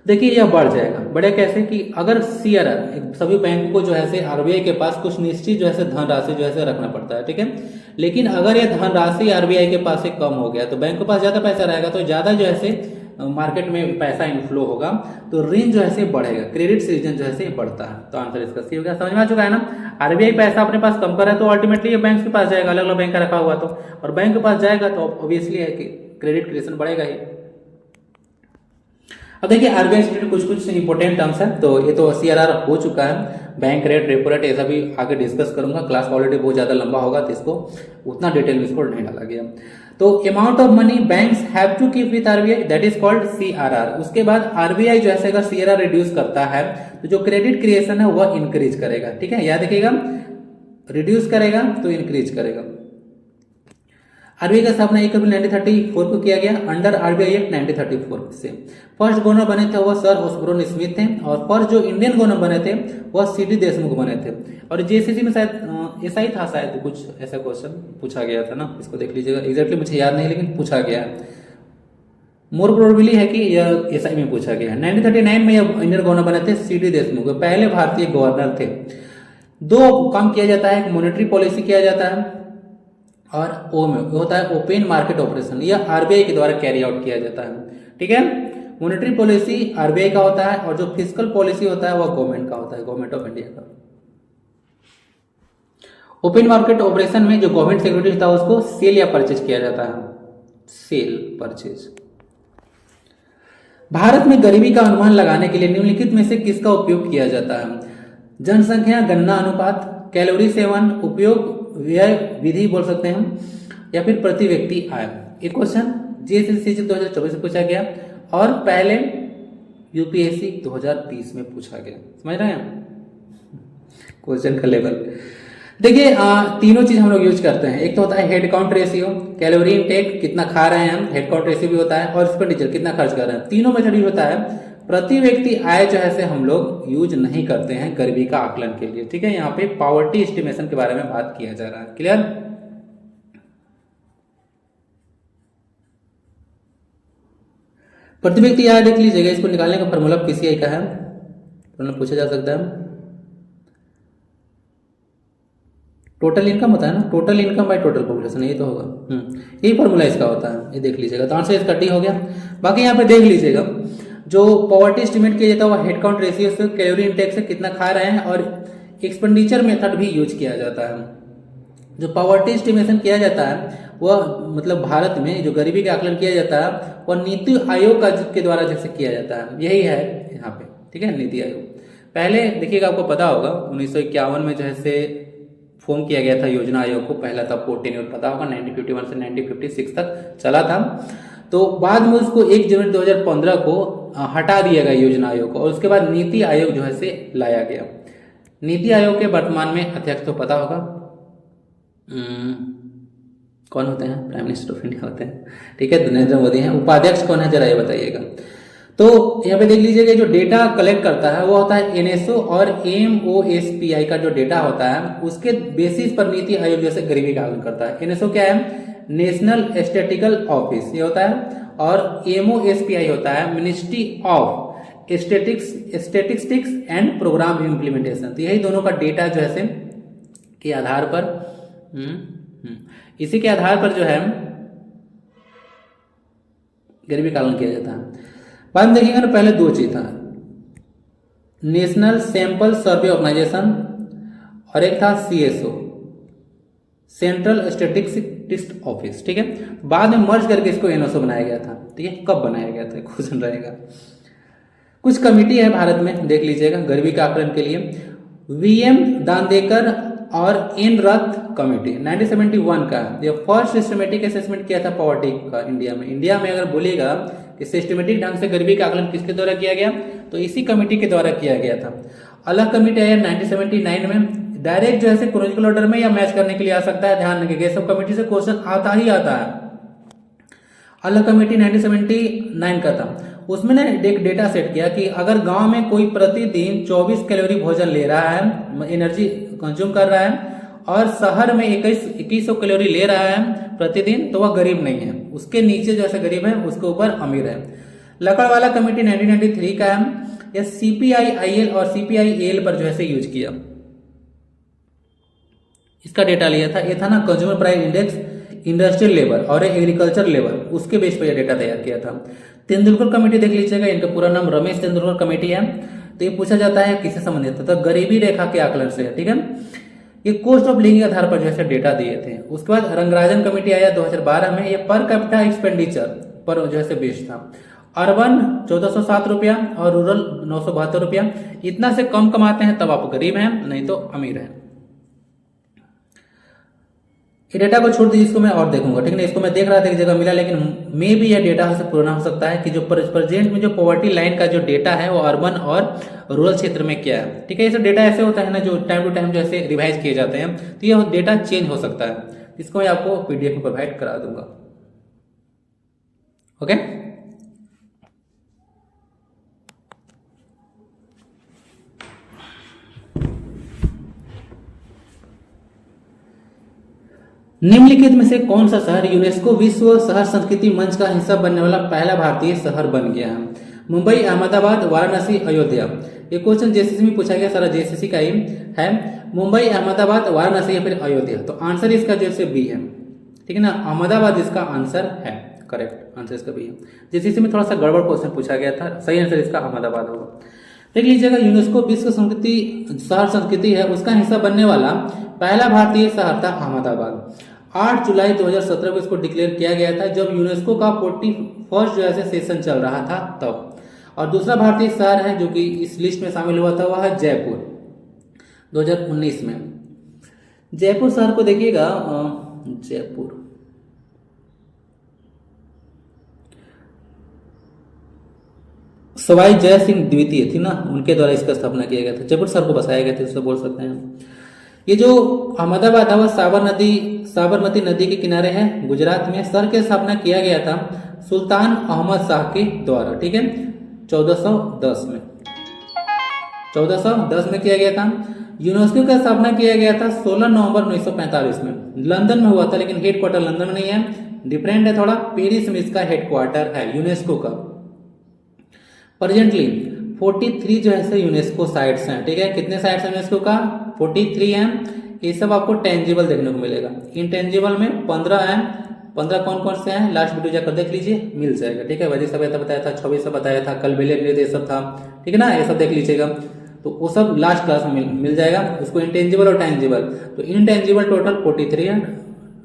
देखिए यह बढ़ जाएगा। बढ़े कैसे कि अगर सीआरआर, सभी बैंकों को जो है आरबीआई के पास कुछ निश्चित जो है धनराशि जो है रखना पड़ता है। ठीक है, लेकिन अगर यह धनराशि आरबीआई के पास से कम हो गया तो बैंक के पास ज्यादा पैसा रहेगा, तो ज्यादा जो है मार्केट में पैसा इनफ्लो होगा, तो ऋण जो है बढ़ेगा, क्रेडिट सृजन जो है बढ़ता है। तो आंसर इसका सी हो गया। समझ में आ चुका है ना? आरबीआई पैसा अपने पास कम कर रहा है तो अल्टीमेटली ये बैंक के पास जाएगा, अलग अलग बैंक का रखा हुआ तो, और बैंक के पास जाएगा तो ऑब्वियसली है कि क्रेडिट क्रिएशन बढ़ेगा ही। अब देखिए आरबीआई से कुछ इंपोर्टेंट टर्म्स है, तो ये तो सीआरआर हो चुका है। बैंक रेट, रेपो रेट, ऐसा भी आगे डिस्कस करूंगा। क्लास ऑलरेडी बहुत ज्यादा लंबा होगा तो इसको उतना डिटेल में इसको नहीं डाला गया। तो amount of money banks have to keep with RBI, that is called CRR. उसके बाद आरबीआई जो है अगर सीआरआर रिड्यूस करता है तो जो क्रेडिट क्रिएशन है वह इंक्रीज करेगा। ठीक है, याद रखिएगा, रिड्यूस करेगा तो इंक्रीज करेगा। आरबीआई का स्थापना 1 अप्रैल 1934 को किया गया अंडर आरबीआई एक्ट 1934 से। फर्स्ट गवर्नर बने थे वह सर ऑस्बोर्न स्मिथ थे, और फर्स्ट जो इंडियन गवर्नर बने थे वह सीडी देशमुख बने थे। और जेसीसी में शायद ऐसा ही था, शायद कुछ ऐसा क्वेश्चन पूछा गया था ना, इसको देख लीजिएगा। एग्जैक्टली मुझे याद नहीं, लेकिन पूछा गया है। मोर प्रोबेबली है कि यह एसआई में पूछा गया है। 1939 में यह इंडियन गवर्नर बने थे सीडी देशमुख, पहले भारतीय गवर्नर थे। दो काम किया जाता है, मॉनेटरी पॉलिसी किया जाता है, और ओ में होता है ओपन मार्केट ऑपरेशन, यह आरबीआई के द्वारा कैरी आउट किया जाता है। ठीक है, मॉनेटरी पॉलिसी आरबीआई का होता है, और जो फिस्कल पॉलिसी होता है वह गवर्नमेंट का होता है, गवर्नमेंट ऑफ इंडिया का। ओपन मार्केट ऑपरेशन में जो गवर्नमेंट सिक्योरिटीज था उसको सेल या परचेज किया जाता है, सेल परचेज। भारत में गरीबी का अनुमान लगाने के लिए निम्नलिखित में से किसका उपयोग किया जाता है? जनसंख्या गणना अनुपात, कैलोरी सेवन, उपयोग व्यय विधि बोल सकते हैं हम, या फिर प्रति व्यक्ति आय। ये क्वेश्चन जेएसएससी 2024 में पूछा गया, और पहले यूपीएससी 2020 में पूछा गया। समझ रहे हैं क्वेश्चन का लेवल? देखिए तीनों चीज हम लोग यूज करते हैं। एक तो होता है head count ratio, calorie intake कितना खा रहे हैं हम, हेड काउंट रेशियो भी होता है, और एक्सपेंडिचर कितना खर्च कर रहे हैं। तीनों मेथड यूज होता है। प्रति व्यक्ति आय जो है से हम लोग यूज नहीं करते हैं गरीबी का आकलन के लिए। ठीक है, यहाँ पे पॉवर्टी एस्टिमेशन के बारे में बात किया जा रहा है। क्लियर? प्रति व्यक्ति आय देख लीजिएगा, इसको निकालने का फॉर्मूला पीसीआई का है, पूछा जा सकता है। टोटल इनकम होता है ना, total income by total population, ये तो होगा। यही फॉर्मूला इसका होता है, ये देख लीजिएगा। तो आंसर इसका डी हो गया। बाकी यहाँ पे देख लीजिएगा, जो पॉवर्टी एस्टिमेट किया जाता है वह हेड काउंट रेशियो से, कैलोरी इनटेक से कितना खा रहे हैं, और एक्सपेंडिचर मेथड भी यूज किया जाता है। जो पॉवर्टी एस्टिमेशन किया जाता है वह मतलब भारत में जो गरीबी का आकलन किया जाता है वह नीति आयोग के द्वारा जैसे किया जाता है, यही है यहाँ पे, ठीक है, नीति आयोग। पहले देखिएगा, आपको पता होगा 1951 में जैसे फॉर्म किया गया था योजना आयोग को, पहला था 14 पता होगा, 1951 से 1956 तक चला था। तो बाद में उसको 1 जनवरी 2015 को हटा दिया गया योजना आयोग को, और उसके बाद नीति आयोग जो है से लाया गया। नीति आयोग के वर्तमान में अध्यक्ष तो पता होगा कौन होते हैं, प्राइम मिनिस्टर ऑफ इंडिया होते हैं, ठीक है, नरेंद्र मोदी हैं। उपाध्यक्ष कौन है जरा ये बताइएगा। तो यहाँ पे देख लीजिएगा, जो डेटा कलेक्ट करता है वो होता है एनएसओ और एमओएसपीआई का जो डेटा होता है उसके बेसिस पर नीति आयोग जैसे गरीबी का आकलन करता है। एनएसओ क्या है, नेशनल स्टैटिस्टिकल ऑफिस ये होता है, और एमओएसपीआई होता है ministry of statistics and programme implementation. तो यही दोनों का डेटा जो है के आधार पर इसी के आधार पर जो है गरीबी का आकलन किया जाता है। बाद में देखिएगा ना, पहले 2 चीज था, नेशनल सैंपल सर्वे ऑर्गेनाइजेशन और एक था सीएसओ, सेंट्रल स्टैटिस्टिक्स ऑफिस, ठीक है। बाद में मर्ज करके इसको एनओसो बनाया गया था। तो ये कब बनाया गया था क्वेश्चन रहेगा। कुछ कमिटी है भारत में, देख लीजिएगा गरीबी का आकलन के लिए, वीएम दांदेकर और एन रथ कमेटी 1971 का ये फर्स्ट सिस्टमेटिक असेसमेंट किया था पॉवर्टी का इंडिया में। इंडिया में अगर बोलेगा कि सिस्टमेटिक ढंग से गरीबी का आकलन किसके द्वारा किया गया, तो इसी कमेटी के द्वारा किया गया था। अलग कमेटी आया 1979 में, डायरेक्ट जो है क्रोनोलॉजिकल ऑर्डर में या मैच करने के लिए आ सकता है, ध्यान रखिएगा सब कमेटी से क्वेश्चन आता ही आता है। अलग कमेटी 1979 का था, उसमें ने एक डेटा सेट किया कि अगर गांव में कोई प्रतिदिन 24 कैलोरी भोजन ले रहा है, एनर्जी कंज्यूम कर रहा है, और शहर में 2100 कैलोरी ले रहा है प्रतिदिन, तो वह गरीब नहीं है, उसके नीचे जैसे गरीब है उसके ऊपर अमीर है। लकड़वाला कमेटी 1993 का है, यह सीपीआईआईएल और सीपीआईएल पर जो है यूज किया, इसका डेटा लिया था। ये था ना consumer price index, industrial labour और एग्रीकल्चर लेबर, उसके बेस पर यह डेटा तैयार किया था। तेंदुलकर कमेटी देख लीजिएगा, इनका पूरा नाम रमेश तेंदुलकर कमेटी है। तो ये पूछा जाता है किससे संबंधित है, तो गरीबी रेखा के आकलन से, ठीक है। ये कॉस्ट ऑफ लिविंग के आधार पर जैसे डेटा दिए थे। उसके बाद रंगराजन कमेटी आया 2012 में, ये पर कैपिटा एक्सपेंडिचर पर जो है बेस्ड था। अर्बन 1407 रुपया और रूरल 972 रुपया। इतना से कम कमाते हैं तब आप गरीब हैं, नहीं तो अमीर हैं। ये डेटा को छोड़ दीजिए, इसको मैं और देखूंगा, ठीक है। इसको मैं देख रहा था एक जगह मिला, लेकिन मे भी यह डेटा से पुराना हो सकता है कि जो प्रेजेंट में जो पॉवर्टी लाइन का जो डेटा है वो अर्बन और रूरल क्षेत्र में क्या है, ठीक है। ये सब डेटा ऐसे होता है ना जो टाइम टू टाइम जैसे रिवाइज किए जाते हैं, तो ये डेटा चेंज हो सकता है। इसको मैं आपको पीडीएफ में प्रोवाइड करा दूंगा, ओके। निम्नलिखित में से कौन सा शहर यूनेस्को विश्व शहर संस्कृति मंच का हिस्सा बनने वाला पहला भारतीय शहर बन गया है? मुंबई, अहमदाबाद, वाराणसी, अयोध्या। ये क्वेश्चन जेसीसी में पूछा गया, सारा जेसीसी का ही है। मुंबई, अहमदाबाद, वाराणसी या फिर अयोध्या। तो आंसर इसका जैसे बी है, ठीक है ना, अहमदाबाद इसका आंसर है, करेक्ट आंसर इसका बी है। जेसीसी में थोड़ा सा गड़बड़ क्वेश्चन पूछा गया था, सही आंसर इसका अहमदाबाद होगा। देख लीजिएगा, यूनेस्को विश्व संस्कृति शहर संस्कृति है, उसका हिस्सा बनने वाला पहला भारतीय शहर था अहमदाबाद। 8 जुलाई 2017 को इसको डिक्लेयर किया गया था, जब यूनेस्को का 41st जो है सेशन चल रहा था तब। और दूसरा भारतीय शहर है जो कि इस लिस्ट में शामिल हुआ था, वह है जयपुर 2019 में। जयपुर शहर को देखिएगा, जयपुर सवाई जय सिंह द्वितीय थी ना, उनके द्वारा इसका स्थापना किया गया था। जयपुर शहर को बसाया गया था, इसको बोल सकते हैं। ये जो अहमदाबाद है वह साबरमती नदी के किनारे है, गुजरात में। शहर की स्थापना किया गया था सुल्तान अहमद शाह के द्वारा, ठीक है, 1410 में। 1410 में किया गया था। यूनेस्को का स्थापना किया गया था 16 नवंबर 1945 में। लंदन में हुआ था, लेकिन हेडक्वार्टर लंदन में नहीं है, डिफरेंट है थोड़ा। पेरिस में इसका हेडक्वार्टर है यूनेस्को का। प्रेजेंटली 43 जो है यूनेस्को साइट्स हैं, ठीक है। कितने साइट्स हैं यूनेस्को का? 43 हैं। ये सब आपको टेंजिबल देखने को मिलेगा। इनटेंजिबल में 15 हैं। 15 कौन कौन से हैं, लास्ट वीडियो जाकर देख लीजिए, मिल जाएगा, ठीक है। वैदिक सभ्यता बताया था, 26 बताया था, कल बेलियर ये सब था, ठीक है ना, ये सब देख लीजिएगा। तो वो सब लास्ट क्लास में मिल जाएगा उसको, इंटेंजिबल और टेंजिबल। तो इनटेंजिबल टोटल 43 है,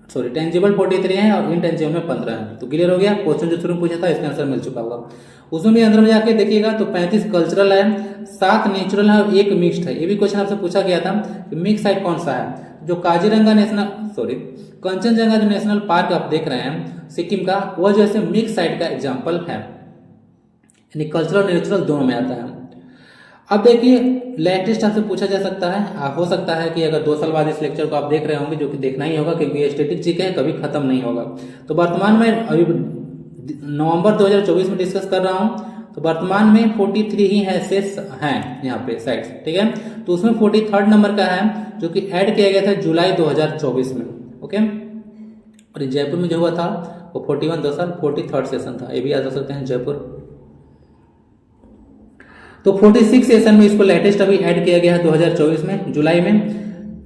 सॉरी टेंजिबल 43 है और इनटेंजिबल में 15 है। तो क्लियर हो गया, क्वेश्चन जो शुरू में पूछा था इसका आंसर मिल चुका होगा। उसमें भी अंदर में जाके देखिएगा तो 35 कल्चरल है, 7 नेचुरल है और 1 मिक्स्ड है। ये भी क्वेश्चन आपसे पूछा गया था कि मिक्स साइट कौन सा है। जो काजीरंगा नेशनल, सॉरी कंचनजंगा जो नेशनल पार्क आप देख रहे हैं सिक्किम का, वह जो है मिक्स साइट का एग्जाम्पल है, यानी कल्चरल और नेचुरल दोनों में आता है। अब देखिए लेटेस्ट आपसे पूछा जा सकता है, हो सकता है कि अगर 2 साल बाद इस लेक्चर को आप देख रहे होंगे, जो कि देखना ही होगा क्योंकि ये स्टैटिक जीके है, कभी खत्म नहीं होगा। तो वर्तमान में अभी नवंबर 2024 में डिस्कस कर रहा हूं, तो वर्तमान में 43 ही है शेष हैं यहाँ पे साइट्स, ठीक है। तो उसमें 43rd नंबर का है जो कि ऐड किया गया था जुलाई 2024 में, ओके। और जयपुर में जो हुआ था वो 41 2 साल 43rd सेशन था, ये भी याद रख सकते हैं जयपुर। तो 46 सेशन में इसको लेटेस्ट अभी ऐड किया गया है 2024 में जुलाई में।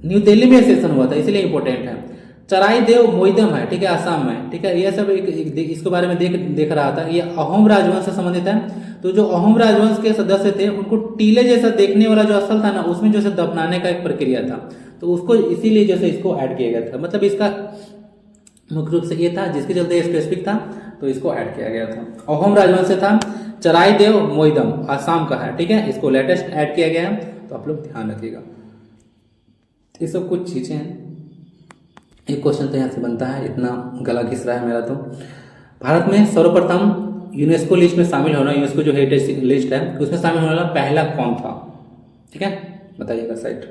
न्यू दिल्ली में सेशन हुआ था इसलिए इंपॉर्टेंट है। चराई देव मोइदम है, ठीक है, आसाम में, ठीक है। ये सब इसके बारे में देख रहा था, ये अहोम राजवंश से संबंधित है। तो जो अहोम राजवंश के सदस्य थे उनको टीले जैसा देखने वाला जो स्थल था ना, उसमें जो है दफनाने का एक प्रक्रिया था, तो उसको इसीलिए जैसे इसको ऐड किया गया था। मतलब इसका मुख्य रूप से ये था जिसके चलते स्पेसिफिक था, तो इसको ऐड किया गया था। अहोम राजवंश से था, चराई देव मोइदम आसाम का है, ठीक है। इसको लेटेस्ट ऐड किया गया है, तो आप लोग ध्यान रखिएगा। ये सब कुछ चीजें हैं। एक क्वेश्चन तो यहाँ से बनता है, इतना गला घिस रहा है मेरा। तो भारत में सर्वप्रथम यूनेस्को लिस्ट में शामिल होना, यूनेस्को जो हेरिटेज लिस्ट है उसमें शामिल होने वाला पहला कौन था, ठीक है, बताइएगा साइट।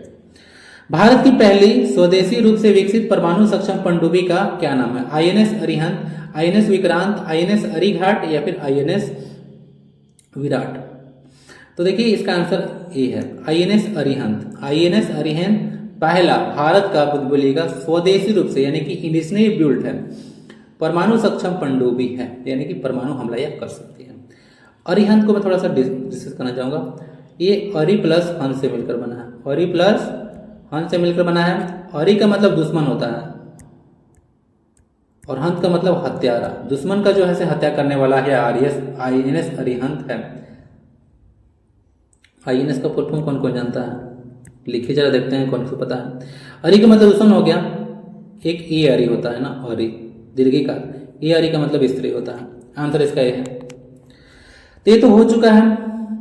भारत की पहली स्वदेशी रूप से विकसित परमाणु सक्षम पनडुब्बी का क्या नाम है? INS Arihant, INS Vikrant, INS Arighat या फिर आईएनएस विराट। तो देखिए इसका आंसर ए है आईएनएस अरिहंत। आईएनएस अरिहंत पहला भारत का बुद्धबली का स्वदेशी रूप से यानी कि इंडिजिनली बिल्ड है परमाणु सक्षम पनडुब्बी है, यानी कि परमाणु हमला यह कर सकती है। अरिहंत को मैं थोड़ा सा डिस्कस करना चाहूंगा। ये अरि प्लस हंस से मिलकर बना है, अरि प्लस हंस से मिलकर बना है। अरि का मतलब दुश्मन होता है और हंत का मतलब हत्यारा, दुश्मन का जो है से हत्या करने वाला है आईएनएस अरिहंत है। आईएनएस का फुल फॉर्म कौन कौन जानता है? लिखिए जरा, देखते हैं कौन को पता है। अरि का मतलब दुश्मन हो गया, एक ए अरि होता है ना, अरि दीर्घी का, ए अरि का मतलब स्त्री होता है। आंसर इसका ये है। तो ये तो हो चुका है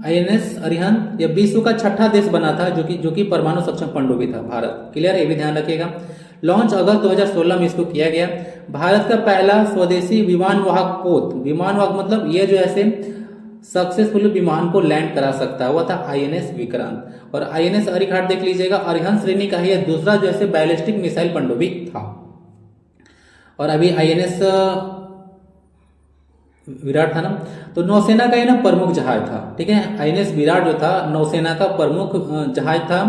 आईएनएस अरिहंत। यह विश्व का 6ठा देश बना था जो कि परमाणु सक्षम पनडुब्बी था, भारत। क्लियर, ये भी ध्यान रखिएगा। लॉन्च अगस्त 2016 में इसको किया गया। भारत का पहला स्वदेशी विमान वाहक पोत, विमान वाहक मतलब ये जो ऐसे सक्सेसफुली विमान को लैंड करा सकता है, वह था आईएनएस विक्रांत। और आईएनएस अरिघाट देख लीजिएगा, अरिहंत श्रेणी का ही दूसरा जो है बैलिस्टिक मिसाइल पनडुब्बी था। और अभी आईएनएस विराट था ना, तो नौसेना का ये ना प्रमुख जहाज था, ठीक है। आईएनएस विराट जो था नौसेना का प्रमुख जहाज था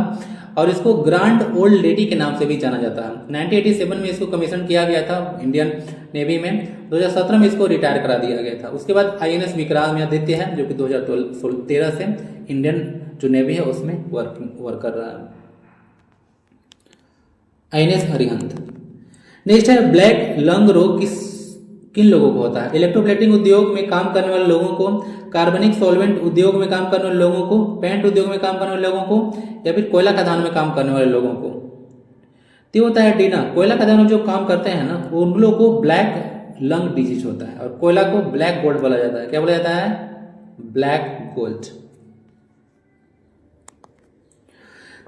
और इसको ग्रांड ओल्ड लेडी के नाम से भी जाना जाता है। 1987 में इसको कमीशन किया गया था इंडियन नेवी में, 2017 में इसको रिटायर करा दिया गया था। उसके बाद आईएनएस विक्रमादित्य है जो कि 2013 से इंडियन जो नेवी है उसमें वर्क कर रहा है। आईएनएस अरिहंत। नेक्स्ट है ब्लैक लंग रोग किन लोगों को होता है? इलेक्ट्रोप्लेटिंग उद्योग में काम करने वाले लोगों को, कार्बनिक सॉल्वेंट उद्योग में काम करने वाले लोगों को, पेंट उद्योग में काम करने वाले लोगों को, या फिर कोयला खदान में काम करने वाले लोगों को। तो होता है डीना, कोयला खदान में जो काम करते हैं ना उन लोगों को ब्लैक लंग डिजीज होता है और कोयला को ब्लैक गोल्ड बोला जाता है। क्या बोला जाता है? Black gold.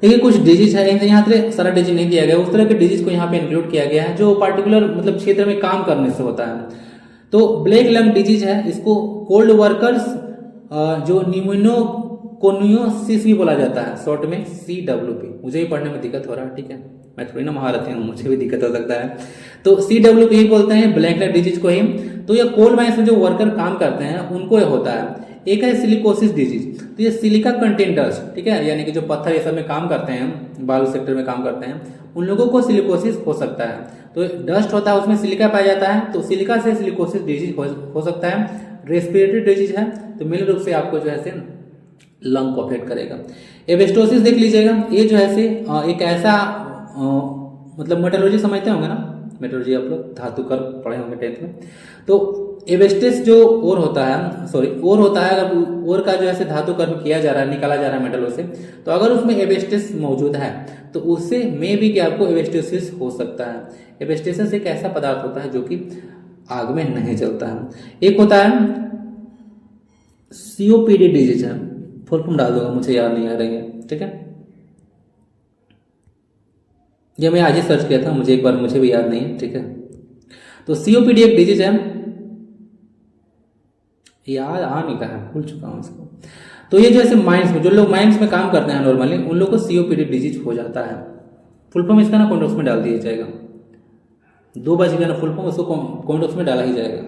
देखिए कुछ डिजीज है, यहाँ पे सारा डिजीज नहीं दिया गया, उस तरह के डिजीज को यहाँ पे इंक्लूड किया गया है जो पार्टिकुलर मतलब क्षेत्र में काम करने से होता है। तो ब्लैक लंग डिजीज है, इसको कोल्ड वर्कर्स जो न्यूमोनियोसिस भी बोला जाता है, शॉर्ट में CWP। मुझे भी पढ़ने में दिक्कत हो रहा है, ठीक है, मैं थोड़ी ना महारथी हूँ, मुझे भी दिक्कत हो सकता है। तो CWP ही बोलते हैं ब्लैक लंग डिजीज को ही। तो ये कोल माइंस में जो वर्कर काम करते हैं उनको ये होता है। एक है सिलिकोसिस डिजीज, तो ये सिलिका कंटेंट डस्ट, ठीक है, यानी कि जो पत्थर ये सब में काम करते हैं, बालू सेक्टर में काम करते हैं, उन लोगों को सिलिकोसिस हो सकता है। तो डस्ट होता है उसमें सिलिका पाया जाता है, तो सिलिका से सिलिकोसिस डिजीज हो सकता है। रेस्पिरेटरी डिजीज है तो मूल रूप से आपको जो है से लंग को अफेक्ट करेगा। एबेस्टोसिस देख लीजिएगा, ये जो है से एक ऐसा मतलब मेटलर्जी समझते होंगे ना, मेटलर्जी आप लोग धातु कर पढ़े होंगे 10th में। तो एवेस्टिस जो ओर होता है, सॉरी ओर होता है, अगर ओर का जो है धातु कर्म किया जा रहा है, निकाला जा रहा है मेटलों से, तो अगर उसमें एवेस्टिस मौजूद है तो उससे में भी क्या आपको एवेस्टिसिस हो सकता है। एवेस्टिसिस एक ऐसा पदार्थ होता है जो कि आग में नहीं जलता है। एक होता है सीओपीडी डिजीज है, फुल फॉर्म डाल दूंगा, मुझे याद नहीं आ रही है, ठीक है, ये मैं आज ही सर्च किया था, मुझे एक बार मुझे भी याद नहीं है, ठीक है। तो सीओपीडी एक डिजीज है, याद आ नहीं रहा है, भूल चुका हूं इसको। तो ये जो ऐसे माइंस में, जो लोग माइंस में काम करते हैं नॉर्मली, उन लोगों को सीओपीडी डिजीज हो जाता है। फुल फॉर्म इसका ना कॉमेंट बॉक्स में डाल दिया जाएगा, 2 बजेगा ना फुल फॉर्म, उसको कॉमेंट बॉक्स में डाला ही जाएगा।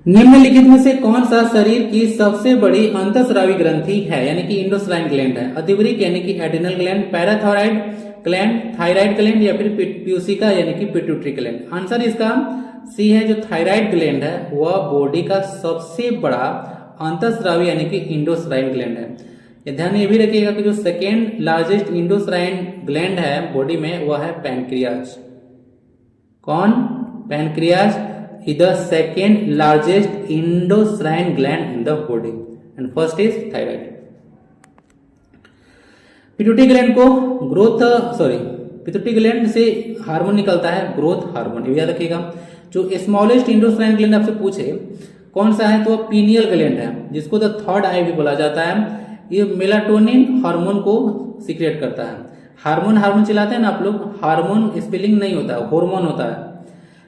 निम्नलिखित में से कौन सा शरीर की सबसे बड़ी अंतःस्रावी ग्रंथि है, यानी कि इंडोस्राइन ग्लैंड है? अधिवृक्क यानी कि adrenal gland, parathyroid gland, thyroid gland, या फिर प्यूसिका यानी कि पिट्यूटरी ग्लैंड? आंसर इसका सी है, जो थायराइड ग्लैंड है वह बॉडी का सबसे बड़ा अंतःस्रावी यानी कि इंडोस्राइन ग्लैंड है। ये ध्यान ये भी रखिएगा कि जो सेकेंड लार्जेस्ट इंडोस्राइन ग्लैंड है बॉडी में वह है पैनक्रियाज। कौन? Pancreas is the second largest endocrine gland in the body and first is thyroid. Pituitary gland को पिट्यूटरी ग्लैंड से हार्मोन निकलता है, ग्रोथ हार्मोन, ये याद रखिएगा। जो स्मॉलेस्ट इंडोक्राइन ग्लैंड आपसे पूछे कौन सा है, तो पीनियल ग्लैंड है, जिसको द थर्ड आई भी बोला जाता है। ये मेलाटोनिन हार्मोन को सीक्रेट करता है। हार्मोन चिल्लाते हैं ना आप लोग, हार्मोन स्पेलिंग नहीं होता है, हार्मोन होता है।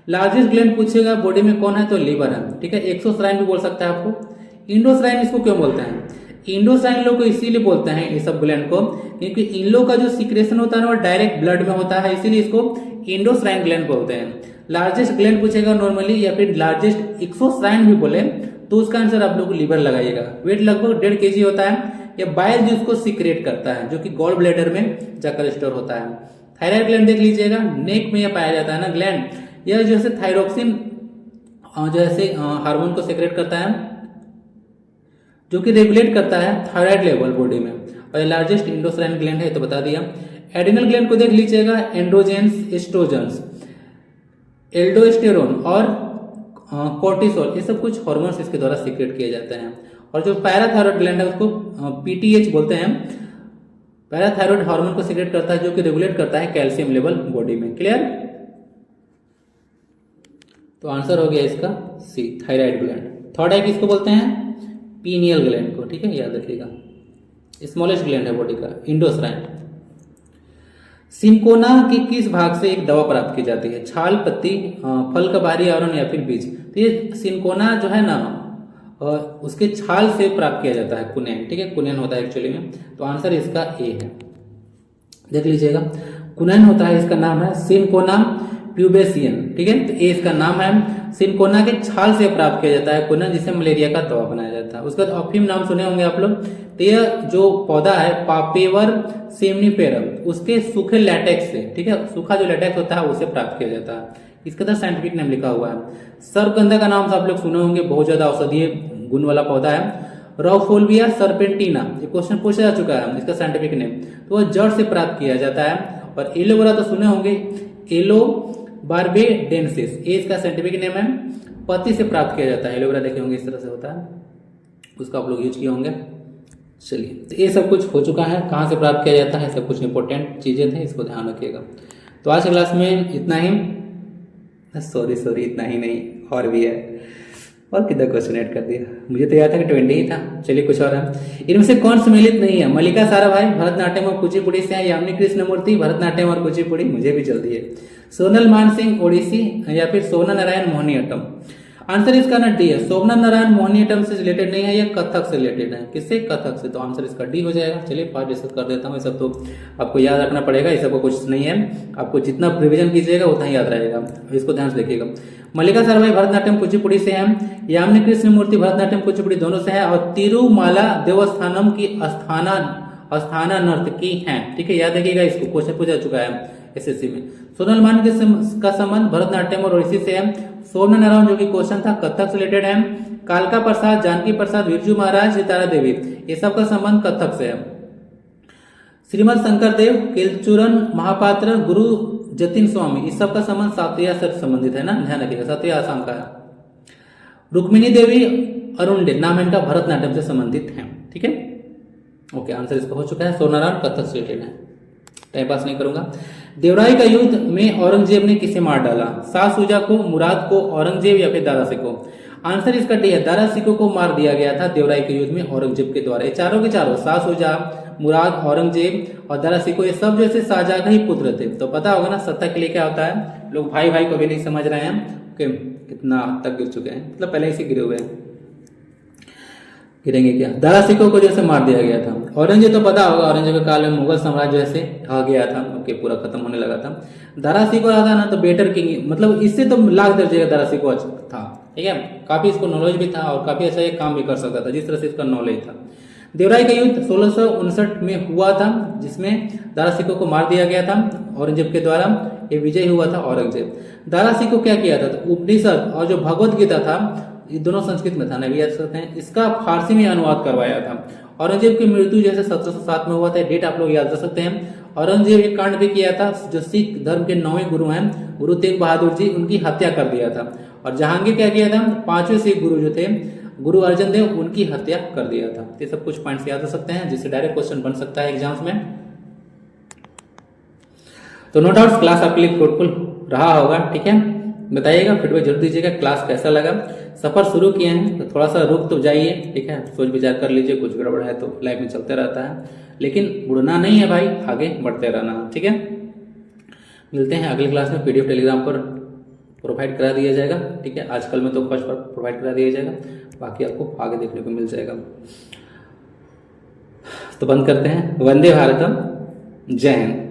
लार्जेस्ट ग्लैंड पूछेगा बॉडी में कौन है, तो लीवर है, ठीक है। एक्सोक्राइन भी बोल सकता है आपको। इंडोक्राइन इसको क्यों बोलते हैं? इंडोक्राइन लोग को इसीलिए बोलते हैं ये सब ग्लैंड को, क्योंकि इन लोग का जो सिक्रेशन होता है वो डायरेक्ट ब्लड में होता है, इसीलिए इसको इंडोक्राइन ग्लैंड बोलते हैं। लार्जेस्ट ग्लैंड पूछेगा नॉर्मली, या फिर लार्जेस्ट एक्सोक्राइन भी बोले, तो उसका आंसर आप लोग लीवर लगाइएगा। वेट लगभग 1.5 kg होता है। यह बाइल जूस को सीक्रेट करता है, जो कि गॉल ब्लैडर में जाकर स्टोर होता है। थायराइड ग्लैंड देख लीजिएगा, नेक में यह पाया जाता है ना ग्लैंड, यह जैसे थायरोक्सिन जैसे हार्मोन को सेक्रेट करता है, जो कि रेगुलेट करता है थायराइड लेवल बॉडी में। और ये लार्जेस्ट इंडोक्राइन ग्लैंड है, तो बता दिया। एड्रिनल ग्लैंड को देख लीजिएगा, एंड्रोजेंस, एस्ट्रोजेंस, एल्डोस्टेरोन और कोर्टिसोल, ये सब कुछ हार्मोन्स इसके द्वारा सीक्रेट किए जाते हैं। और जो पैराथायरॉयड ग्लैंड है उसको पीटीएच बोलते हैं। पैराथायरॉयड हार्मोन को सीक्रेट करता है, जो कि रेगुलेट करता है कैल्शियम लेवल बॉडी में। क्लियर? तो आंसर हो गया इसका सी, थायराइड ग्लैंड। थर्ड आई किसको बोलते हैं? पीनियल ग्लैंड को, ठीक है, याद रखिएगा। स्मॉलेस्ट ग्लैंड है बॉडी का, इंडोक्राइन। सिंकोना के किस भाग से एक दवा प्राप्त की जाती है? छाल, पत्ती, फल का बाहरी आवरण या फिर बीज? तो ये सिंकोना जो है ना, उसके छाल से प्राप्त किया जाता है, कुनेन, ठीक है, कुनेन होता है एक्चुअली में। तो आंसर इसका ए है, देख लीजिएगा। कुनेन होता है, इसका नाम है सिंकोना प्यूबेसियन, ठीक है। तो ये इसका नाम है। सिंकोना के छाल से प्राप्त किया जाता है कुनेन, जिससे मलेरिया का दवा बनाया जाता है। उसके बाद अफीम नाम सुने होंगे आप लोग। तो यह जो पौधा है पापेवर सेमनीफेरम, उसके सूखे लैटेक्स से, ठीक है, सूखा जो लैटेक्स होता है उसे प्राप्त किया जाता है। इसका तो साइंटिफिक नेम लिखा हुआ है। सर्पगंधा का नाम आप लोग सुने होंगे, बहुत ज्यादा औषधीय गुण वाला पौधा है। रॉफोल्विया सर्पेंटिना, ये क्वेश्चन पूछा जा चुका है, इसका साइंटिफिक नेम। तो वह जड़ से प्राप्त किया जाता है। और एलोवेरा तो सुने होंगे, एलो बार्बेडेंसिस, ये इसका साइंटिफिक नेम है। पत्ती से प्राप्त किया जाता है, एलोवेरा देखे होंगे इस तरह से होता है, उसका आप लोग यूज किए होंगे। चलिए, तो ये सब कुछ हो चुका है, कहाँ से प्राप्त किया जाता है, सब कुछ इंपॉर्टेंट चीजें थे, इसको ध्यान रखिएगा। तो आज की क्लास में इतना ही, सॉरी इतना ही नहीं, और भी है, और कितना क्वेश्चन ऐड कर दिया, मुझे तो याद था कि 20 ही था। चलिए कुछ और है। इनमें से कौन सम्मिलित नहीं है? मल्लिका साराभाई भरतनाट्यम और कुचिपुड़ी से है, यामिनी कृष्णमूर्ति भरतनाट्यम और कुचिपुड़ी, मुझे भी जल्दी है, सोनल मानसिंह ओडिसी, या फिर सोना नारायण मोहिनीअट्टम। आंसर इसका ना डी है, सोमनाथ नारायण मोहिनीअट्टम से रिलेटेड नहीं है, यह कथक से रिलेटेड है। किससे? कथक से। तो आंसर इसका डी हो जाएगा। चलिए पार्ट डिस्कस कर देता हूँ, ये सब तो आपको याद रखना पड़ेगा, ये सबको कुछ नहीं है, आपको जितना प्रिविजन कीजिएगा उतना ही याद रहेगा, इसको ध्यान से देखिएगा। मल्लिका साराभाई भरतनाट्यम कुचिपुड़ी से है, यामिनी कृष्णमूर्ति भरतनाट्यम कुचिपुड़ी दोनों से है, और तिरुमाला देवस्थानम की अस्थाना नर्तकी है, ठीक है, याद रखिएगा, इसको क्वेश्चन पूछा चुका है एसएससी में। सोनल मान का संबंध भरतनाट्यम और ओडिसी से है। सोमनाथ नारायण जो कि क्वेश्चन था कथक से रिलेटेड है। कालका प्रसाद, जानकी प्रसाद, बिरजू महाराज, सितारा देवी, ये सब का संबंध कथक से है। श्रीमद शंकर देव, केलचूरन महापात्र, गुरु जतिन स्वामी, इस सब का संबंध सातरिया से संबंधित है ना, ध्यान रखिएगा, सातरिया आसाम का है। रुक्मिणी देवी अरुण डे नाम इनका भरतनाट्यम से संबंधित है। ठीक है, ओके, आंसर इसका हो चुका है। सोनाराम कथक से रिलेटेड है, टाइम पास नहीं करूंगा। देवराई का युद्ध में औरंगजेब ने किसे मार डाला? शाह शुजा को, मुराद को, औरंगजेब या फिर दारा सिकों? आंसर इसका डी है, दारा सिकों को मार दिया गया था देवराई के युद्ध में औरंगजेब के द्वारा। ये चारों के चारों, शाह शुजा, मुराद, औरंगजेब और दारा सिकों, ये सब जैसे शाहजहां का ही पुत्र थे। तो पता होगा ना सत्ता के लिए क्या होता है, लोग भाई भाई को भी नहीं समझ रहे हैं। ओके, कितना हद तक गिर चुके हैं, मतलब पहले से गिरे हुए हैं, गिरेंगे क्या? दारा सिकों को जैसे मार दिया गया था। औरंगजेब तो पता होगा, औरंगजेब के काल में मुगल साम्राज्य जैसे ढह गया था, ओके, पूरा खत्म होने लगा था। दारा सिकों था ना तो बेटर किंग, मतलब इससे तो लाख दर्जे का दारा सिकों था। ठीक है, काफी इसको नॉलेज भी था और काफी अच्छा ये काम भी कर सकता था, जिस तरह से इसका नॉलेज था। देवराई का युद्ध 1659 में हुआ था, जिसमें दारा सिकों को मार दिया गया था औरंगजेब के द्वारा। ये विजय हुआ था औरंगजेब। दारा सिकों क्या किया था? तो उपनिषद और जो भगवत गीता था, ये दोनों संस्कृत में था, नहीं याद सकते हैं, इसका फारसी में अनुवाद करवाया था। औरंगजेब की मृत्यु जैसे 1707 में हुआ था, डेट आप लोग याद कर सकते हैं। औरंगजेब एक कांड भी किया था, जो सिख धर्म के 9वें गुरु हैं गुरु तेग बहादुर जी, उनकी हत्या कर दिया था। और जहांगीर क्या किया था? 5वें सिख गुरु जो थे गुरु अर्जन देव, उनकी हत्या कर दिया था। ये सब कुछ पॉइंट्स याद कर सकते हैं, जिससे डायरेक्ट क्वेश्चन बन सकता है एग्जाम्स में। तो नो डाउट क्लास आपके लिए फ्रूटफुल रहा होगा। ठीक है, बताइएगा, फीडबैक जरूर दीजिएगा, क्लास कैसा लगा। सफर शुरू किए हैं तो थोड़ा सा रुक तो जाइए, ठीक है, सोच विचार कर लीजिए, कुछ गड़बड़ है तो लाइफ में चलते रहता है, लेकिन बुढ़ना नहीं है भाई, आगे बढ़ते रहना। ठीक है, मिलते हैं अगली क्लास में। पीडीएफ टेलीग्राम पर प्रोवाइड करा दिया जाएगा। ठीक है, आजकल में तो फर्स्ट पर प्रोवाइड करा दिया जाएगा, बाकी आपको आगे देखने को मिल जाएगा। तो बंद करते हैं। वंदे भारतम, जय हिंद।